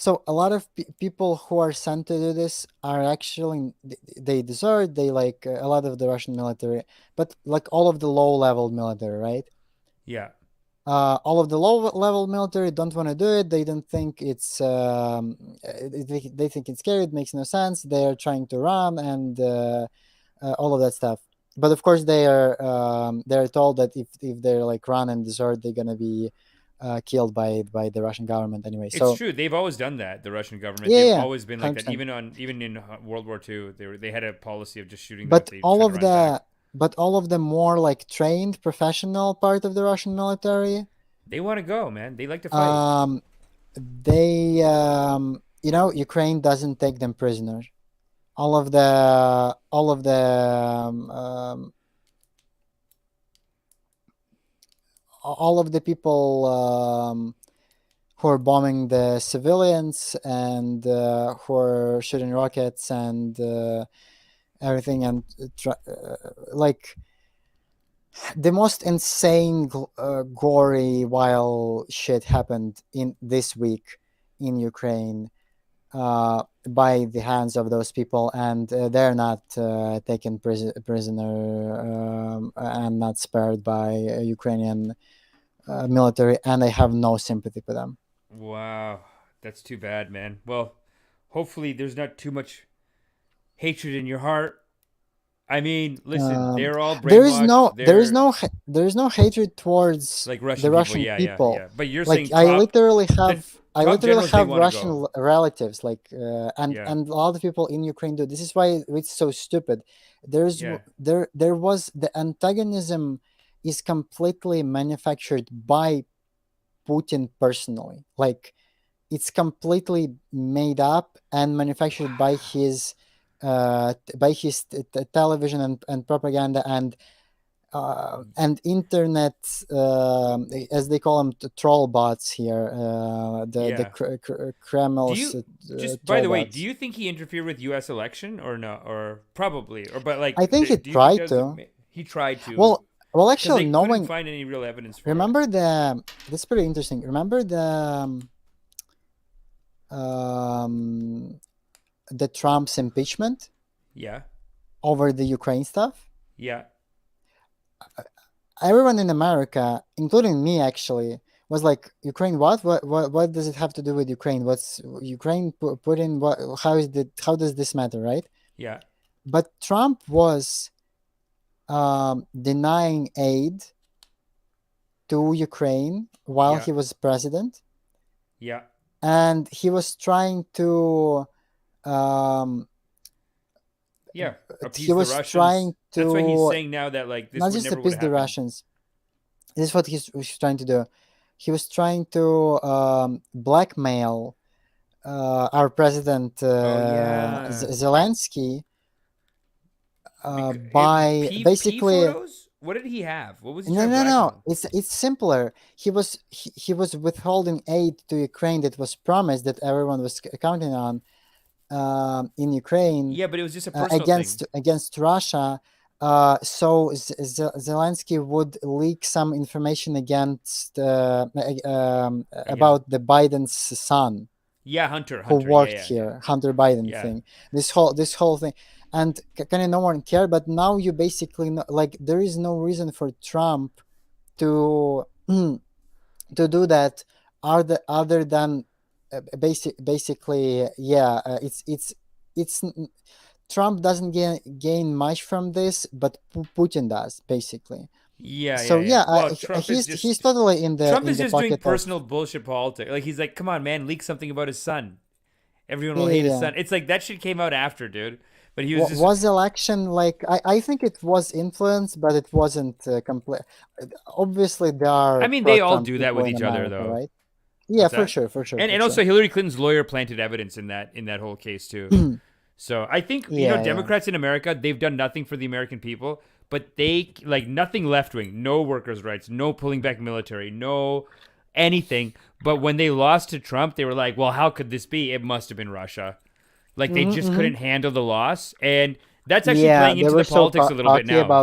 So a lot of people who are sent to do this are actually they desert. They like a lot of the Russian military, but like all of the low level military, right? Yeah. All of the low level military don't want to do it. They don't think it's they think it's scary. It makes no sense. They are trying to run and all of that stuff. But of course, they're told that if they're like run and desert, they're gonna be killed by the Russian government anyway. It's So true. They've always done that. The Russian government. yeah, They've yeah, always been like that. 100%. Even in World War II, they had a policy of just shooting them if But they all tried to of run back. the more like trained professional part of the Russian military, They want to go, man. They like to fight. they Ukraine doesn't take them prisoners. All of the all of the people who are bombing the civilians and who are shooting rockets and everything, and like the most insane gory wild shit happened in this week in Ukraine by the hands of those people, and they're not taken prisoner and not spared by Ukrainian military, and I have no sympathy for them. Wow, that's too bad, man. Well, hopefully there's not too much hatred in your heart. I mean, listen, Um, they're all brainwashed. They're there is no hatred towards like the Russian people. Russian Yeah, yeah, people. yeah. But you're Like saying top the I top literally generals they have want to Russian go. relatives, like Yeah, and a lot of people in Ukraine do. This is why it's so stupid. yeah, There was the antagonism is completely manufactured by Putin personally. Like it's completely made up and manufactured by his television and propaganda and internet, as they call them, troll bots here, yeah. Do Kreml's you just by troll the way, do bots. you think he interfered with U.S. election or no? Or probably, or but like, I think he do you think tried that was to. he tried to Well, well, because actually, they couldn't knowing, find any real evidence for it? remember the, that's pretty interesting. Remember um, the Trump's impeachment Yeah, over the Ukraine stuff? yeah, Everyone in America, including me, actually, was like, Ukraine, what? What does it have to do with Ukraine? What's Ukraine put in? What? How does this matter, right? yeah, But Trump was denying aid to Ukraine while yeah, he was president, yeah. and he was trying to um, Yeah, he appease the was Russians. trying That's why he's to saying now that like this not would just never would appease have the happened. Russians. This is what was trying to do. He was trying to blackmail our president Oh yeah, Zelensky by P basically, photos. What did he have? What was he no, trying to no, no. blackmail? It's simpler. He was withholding aid to Ukraine that was promised, that everyone was counting on, in Ukraine, Yeah, but it was just a personal thing. against Russia. So Zelensky would leak some information against Against about the Biden's son yeah, who Hunter. Yeah, worked yeah, yeah, here, Hunter Biden yeah, thing. This whole thing, and kind of no one cared. But now you basically know, like, there is no reason for Trump to to do that, other than basically, yeah, it's Trump doesn't gain much from this, but Putin does, basically. yeah, So yeah, yeah. yeah, Well, Trump is he's just totally Trump in is the just doing pocket of, personal bullshit politics. Like he's like, come on, man, leak something about his son. Everyone yeah, will yeah, hate his yeah. son. It's like that shit came out after, dude. But he was just Was election, like, I think it was influenced, but it wasn't complete. Obviously, there I are mean, they all pro-Trump do that people with in each other, America, though. right? Yeah, What's for that? sure, for sure, And for also sure. Hillary Clinton's lawyer planted evidence in that whole case too. So I think Yeah, yeah. Democrats in America, they've done nothing for the American people, but they like nothing left wing, no workers' rights, no pulling back military, no anything. But when they lost to Trump, they were like, well, how could this be? It must have been Russia. Like they just Mm-hmm. couldn't handle the loss, and that's actually Yeah, playing they into were the so politics a little bit cocky now.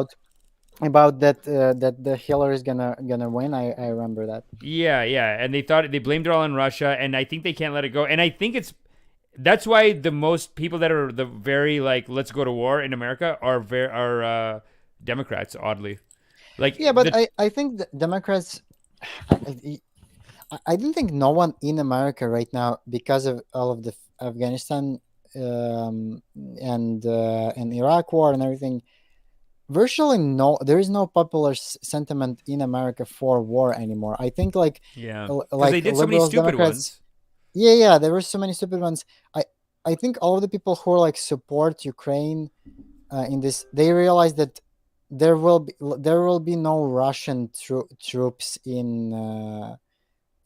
about that the Hillary's gonna win. I remember that. Yeah, yeah, and they blamed it all on Russia, and I think they can't let it go. And I think that's why the most people that are the very like let's go to war in America are Democrats. Oddly, like Yeah, but I think the Democrats. I, I don't think no one in America right now, because of all of the Afghanistan and Iraq war and everything. Virtually no, there is no popular sentiment in America for war anymore. I think yeah, because they did so many liberals, stupid Democrats. ones. Yeah, there were so many stupid ones. I think all of the people who like support Ukraine in this, they realize that there will be no Russian troops in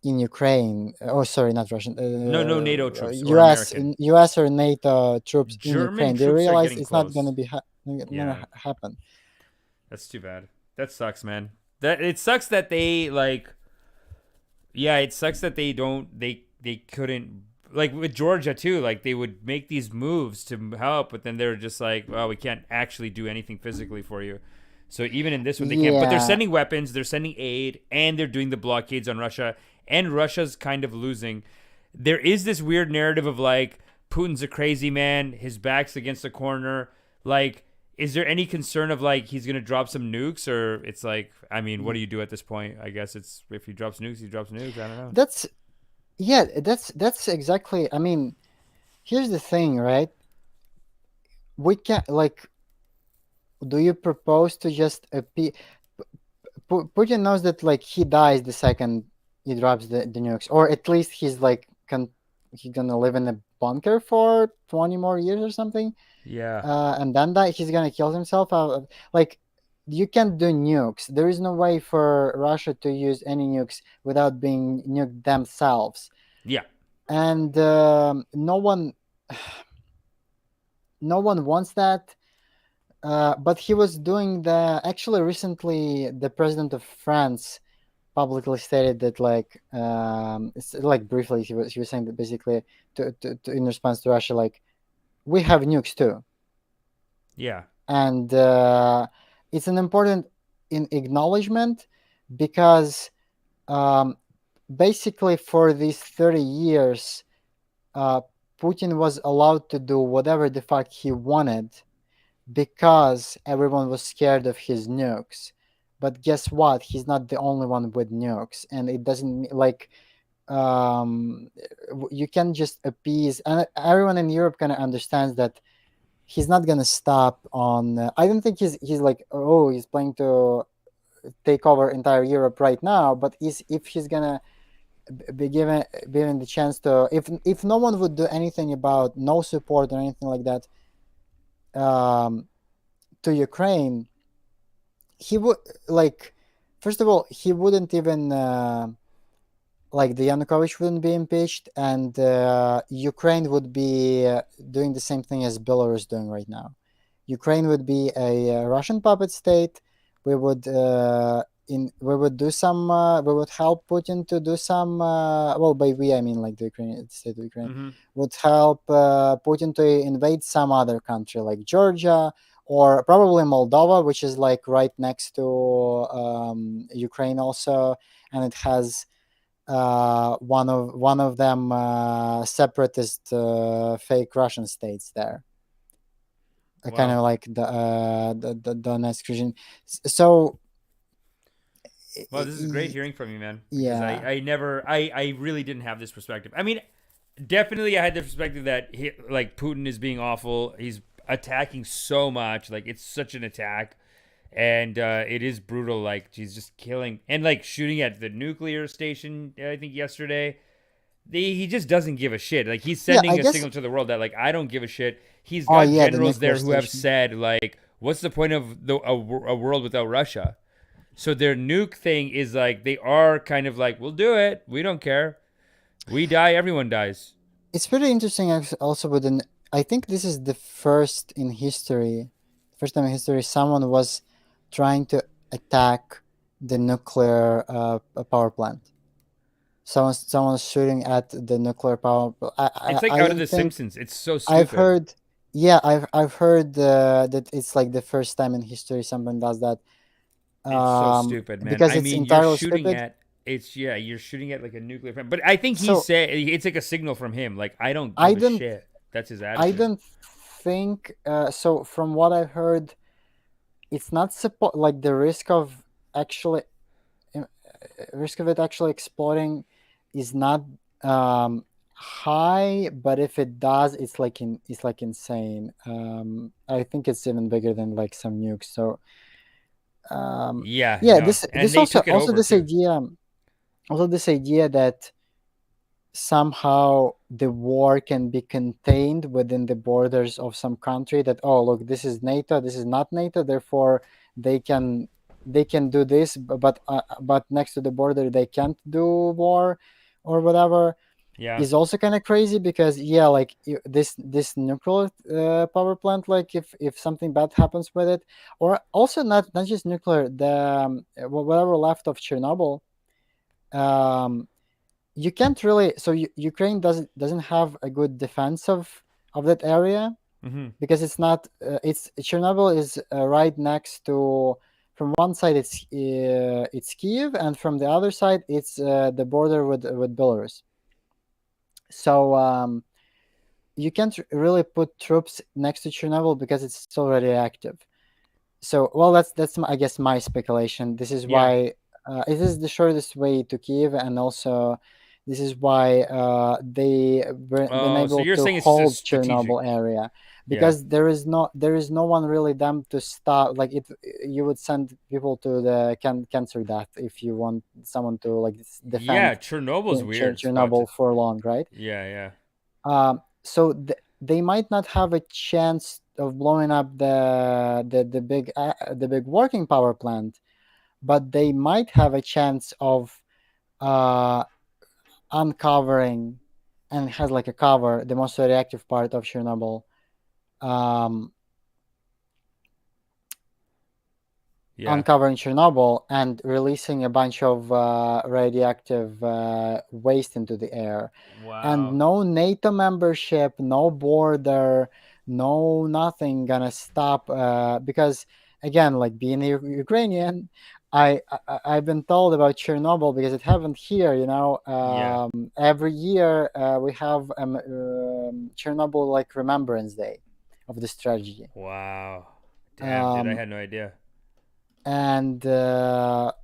Ukraine. Oh, sorry, not Russian. No NATO troops or U.S. American. U.S. or NATO troops in German Ukraine. They troops are realize getting it's not close. gonna be Yeah, happen. that's too bad. That sucks, man. That it sucks that they like. Yeah, it sucks that they don't. They couldn't like with Georgia too. Like they would make these moves to help, but then they're just like, well, we can't actually do anything physically for you. So even in this one, they can't. But they're Yeah. sending weapons, they're sending aid, and they're doing the blockades on Russia. And Russia's kind of losing. There is this weird narrative of like Putin's a crazy man, his back's against the corner. Like is there any concern of like he's gonna drop some nukes, or it's like, I mean, what do you do at this point? I guess it's if he drops nukes, he drops nukes. I don't know. That's exactly. I mean, here's the thing, right? We can't like. Do you propose to just appeal? Putin knows that like he dies the second he drops the nukes, or at least he's like he's gonna live in a bunker for 20 more years or something, Yeah. and then die. He's gonna kill himself. Like you can't do nukes. There is no way for Russia to use any nukes without being nuked themselves, Yeah. and no one wants that. But he was doing actually recently the president of France publicly stated that like it's like briefly he was saying that basically to in response to Russia, like we have nukes too, Yeah. and it's an important acknowledgement because um, basically for these 30 years Putin was allowed to do whatever the fuck he wanted because everyone was scared of his nukes. But guess what? He's not the only one with nukes, and it doesn't like you can just appease, and everyone in Europe kind of understands that he's not gonna stop on. I don't think he's like, oh, he's planning to take over entire Europe right now, but if he's gonna be given the chance to, if no one would do anything about no support or anything like that to Ukraine, he would like, first of all, he wouldn't even like the Yanukovych wouldn't be impeached, and Ukraine would be doing the same thing as Belarus doing right now. Ukraine would be a Russian puppet state. We would we would do some we would help Putin to do some well, by we I mean like the Ukrainian state of Ukraine would help Putin to invade some other country like Georgia or probably Moldova, which is like right next to Ukraine also, and it has one of them separatist fake Russian states there. Wow. Kind of like the Donetsk region. So Well, this is great hearing from you, man. Because yeah, I really didn't have this perspective. I mean, definitely I had the perspective that like Putin is being awful. He's attacking so much. Like it's such an attack. And it is brutal. Like he's just killing and like shooting at the nuclear station, I think yesterday. He just doesn't give a shit. Like he's sending a signal to the world that like I don't give a shit. He's got generals there who have said like, what's the point of a world without Russia? So their nuke thing is like they are kind of like, we'll do it. We don't care. We die. Everyone dies. It's pretty interesting also within. I think this is the first time in history, someone was trying to attack the nuclear power plant. Someone's shooting at the nuclear power. It's like out of The Simpsons. It's so stupid. I've heard that it's like the first time in history someone does that. It's so stupid, man. Because it's entirely stupid. You're shooting at like a nuclear plant. But I think he said it's like a signal from him. Like I don't give a shit. That's his attitude. I don't think so. From what I've heard, it's not like the risk of it actually exploding is not high, but if it does, it's like insane. I think it's even bigger than like some nukes. So this idea that somehow the war can be contained within the borders of some country, that look, this is NATO, this is not NATO, therefore they can do this, but next to the border they can't do war or whatever, is also kind of crazy, because like this nuclear power plant, like if something bad happens with it, or also not just nuclear, the whatever left of Chernobyl, you can't really. So Ukraine doesn't have a good defense of that area, because it's not. It's Chernobyl is right next to. From one side, it's Kyiv, and from the other side, it's the border with Belarus. So you can't really put troops next to Chernobyl because it's so radioactive. So, well, I guess my speculation. This is Yeah. why it is the shortest way to Kiev, and also this is why they been Oh, so able you're to saying it's just a hold strategic. Chernobyl area, Yeah. because there is no one really them to stop. Like, it, you would send people to the cancer death if you want someone to like Yeah, defend Chernobyl's weird spot to. Chernobyl for long, right? Yeah, yeah. So they might not have a chance of blowing up the big working power plant, but they might have a chance of uh, uncovering, and it has like a cover, the most radioactive part of Chernobyl, um, Yeah. uncovering Chernobyl and releasing a bunch of radioactive waste into the air. And Wow. no NATO membership, no border, no nothing gonna stop. Because again, like being a Ukrainian, I've been told about Chernobyl because it happened here. Yeah. Every year we have Chernobyl like Remembrance Day of this tragedy. Wow. Damn, dude, I Um, had no idea. and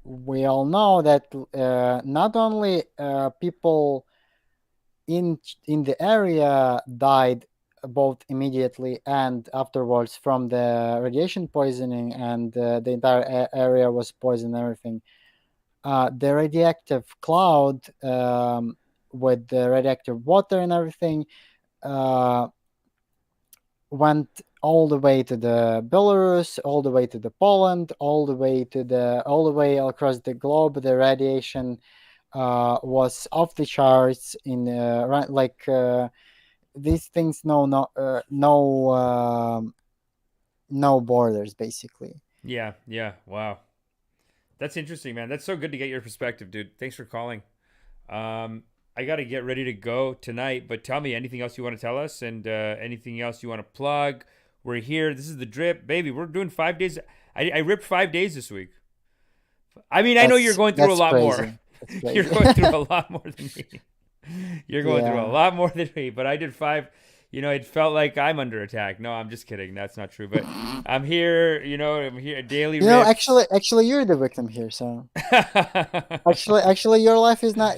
we all know that not only people in the area died both immediately and afterwards from the radiation poisoning, and the entire area was poisoned and everything. The radioactive cloud, with the radioactive water and everything, uh, went all the way to the Belarus, all the way to the Poland, all the way across the globe. The radiation was off the charts in right, like these things no borders basically. Yeah, yeah. Wow. That's interesting, man. That's so good to get your perspective, dude. Thanks for calling. Um, I got to get ready to go tonight, but tell me anything else you want to tell us, and anything else you want to plug. We're here. This is the drip, baby. We're doing 5 days. I ripped 5 days this week. I mean, I know you're going through a That's lot more. crazy. That's You're crazy. going through a lot more than me. You're going through a Yeah. lot more than me, but I did 5. It felt like I'm under attack. No, I'm just kidding. That's not true. But I'm here. I'm here. Daily rips. Actually, you're the victim here. So actually, your life is not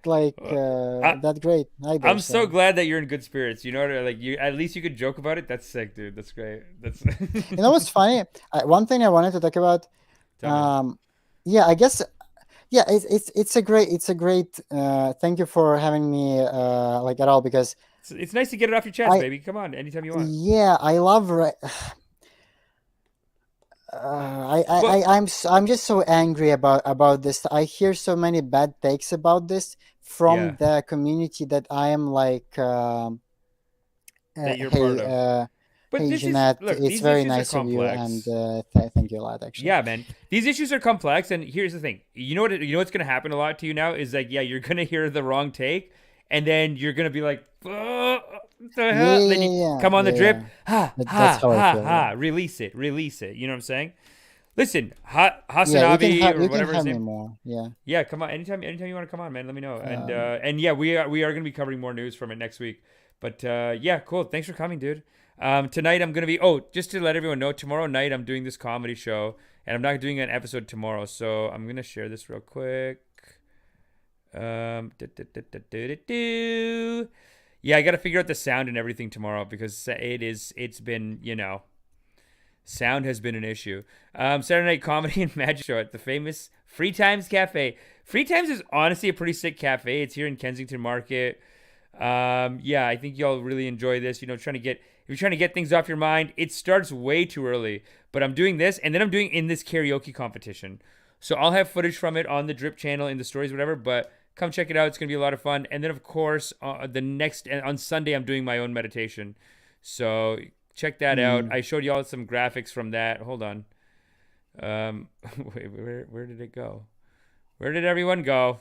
like I, that great either. I'm so So glad that you're in good spirits. Like you. At least you could joke about it. That's sick, dude. That's great. That's. what's funny? One thing I wanted to talk about. Tell me. Yeah, I guess. Yeah, it's a great. Thank you for having me like at all, because It's nice to get it off your chest, I baby. Come on, anytime you want. yeah I love. Well, I'm just so angry about this. I hear so many bad takes about this yeah, from the community that I am like. that you're part Hey, of. But hey, this is Jeanette, look. it's These very issues are nice of you, and complex. thank you a lot, actually. Yeah, man. These issues are complex, and here's the thing. You know what's gonna happen a lot to you now is like, yeah, you're gonna hear the wrong take, and then you're gonna be like, what the Yeah, hell? yeah, Then you yeah, come on the yeah, yeah. drip, ha That's ha how I ha feel. ha, Yeah, release it, release it. You know what I'm saying? Listen, yeah. Hasanabi or You can whatever his have me name. more. Yeah. Yeah, come on. Anytime you want to come on, man, let me know. Um. And yeah, we are gonna be covering more news from it next week. But yeah, cool. Thanks for coming, dude. Tonight I'm gonna be. Oh, just to let everyone know, tomorrow night I'm doing this comedy show, and I'm not doing an episode tomorrow, so I'm gonna share this real quick. Yeah, I gotta figure out the sound and everything tomorrow because it's been sound has been an issue. Saturday Night Comedy and Magic Show at the famous Free Times Cafe. Free Times is honestly a pretty sick cafe. It's here in Kensington Market. Yeah, I think y'all really enjoy this. If you're trying to get things off your mind, it starts way too early. But I'm doing this, and then I'm doing in this karaoke competition. So I'll have footage from it on the Drip channel in the stories, whatever. But come check it out. It's gonna be a lot of fun. And then of course, on Sunday, I'm doing my own meditation. So check that out. mm, I showed y'all some graphics from that. Hold on. Wait, where did it go? Where did everyone go?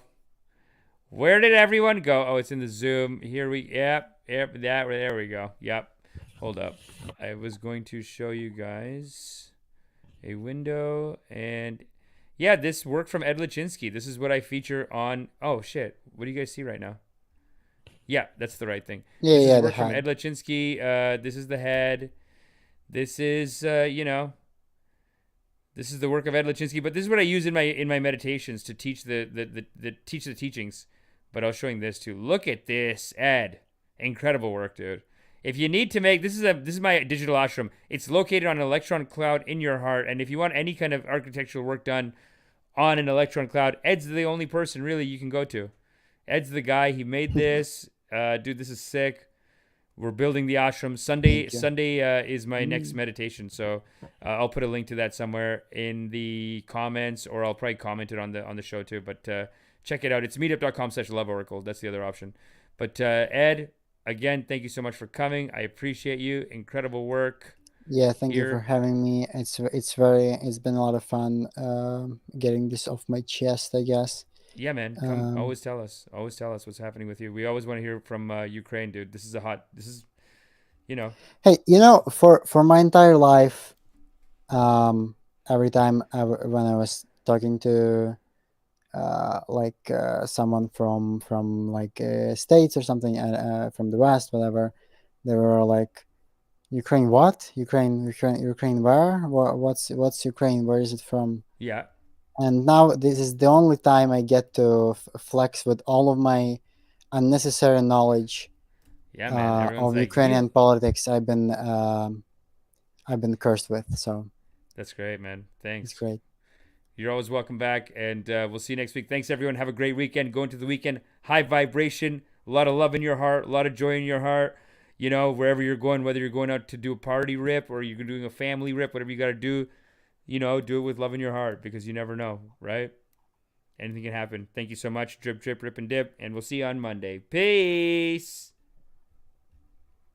Where did everyone go? Oh, it's in the Zoom. Yep, there we go. Yep. Hold up. I was going to show you guys a window, and yeah, this work from Ed Lezhinsky. This is what I feature on. Oh shit! What do you guys see right now? Yeah, that's the right thing. Yeah, This is yeah, the work from head. Ed Lezhinsky. This is the head. This is this is the work of Ed Lezhinsky. But this is what I use in my meditations to teach the teach the teachings. But I was showing this too. Look at this, Ed. Incredible work, dude. If you need to make this is my digital ashram. It's located on an electron cloud in your heart. And if you want any kind of architectural work done on an electron cloud, Ed's the only person really you can go to. Ed's the guy. He made this. Dude, this is sick. We're building the ashram. Sunday Thank you. is my next meditation. So I'll put a link to that somewhere in the comments, or I'll probably comment it on the show too. But check it out. It's meetup.com/loveoracle. That's the other option. But Ed, again, thank you so much for coming. I appreciate you. Incredible work. Yeah, thank you for Here. having me. It's been a lot of fun getting this off my chest, I guess. Yeah, man. Come. Um, Always tell us. Always tell us what's happening with you. We always want to hear from Ukraine, dude. This is, you know. Hey, for my entire life, every time when I was talking to someone from like states or something, from the West, whatever, they were like, Ukraine what? Ukraine where? What's Ukraine? Where is it from? Yeah. And now this is the only time I get to flex with all of my unnecessary knowledge Yeah, man. Everyone's of like, Ukrainian politics I've been cursed with. So that's great, man. it's Thanks. great. You're always welcome back, and we'll see you next week. Thanks, everyone. Have a great weekend. Go into the weekend, high vibration, a lot of love in your heart, a lot of joy in your heart. You know, wherever you're going, whether you're going out to do a party rip or you're doing a family rip, whatever you got to do, do it with love in your heart, because you never know, right? Anything can happen. Thank you so much. Drip, drip, rip, and dip, and we'll see you on Monday. Peace.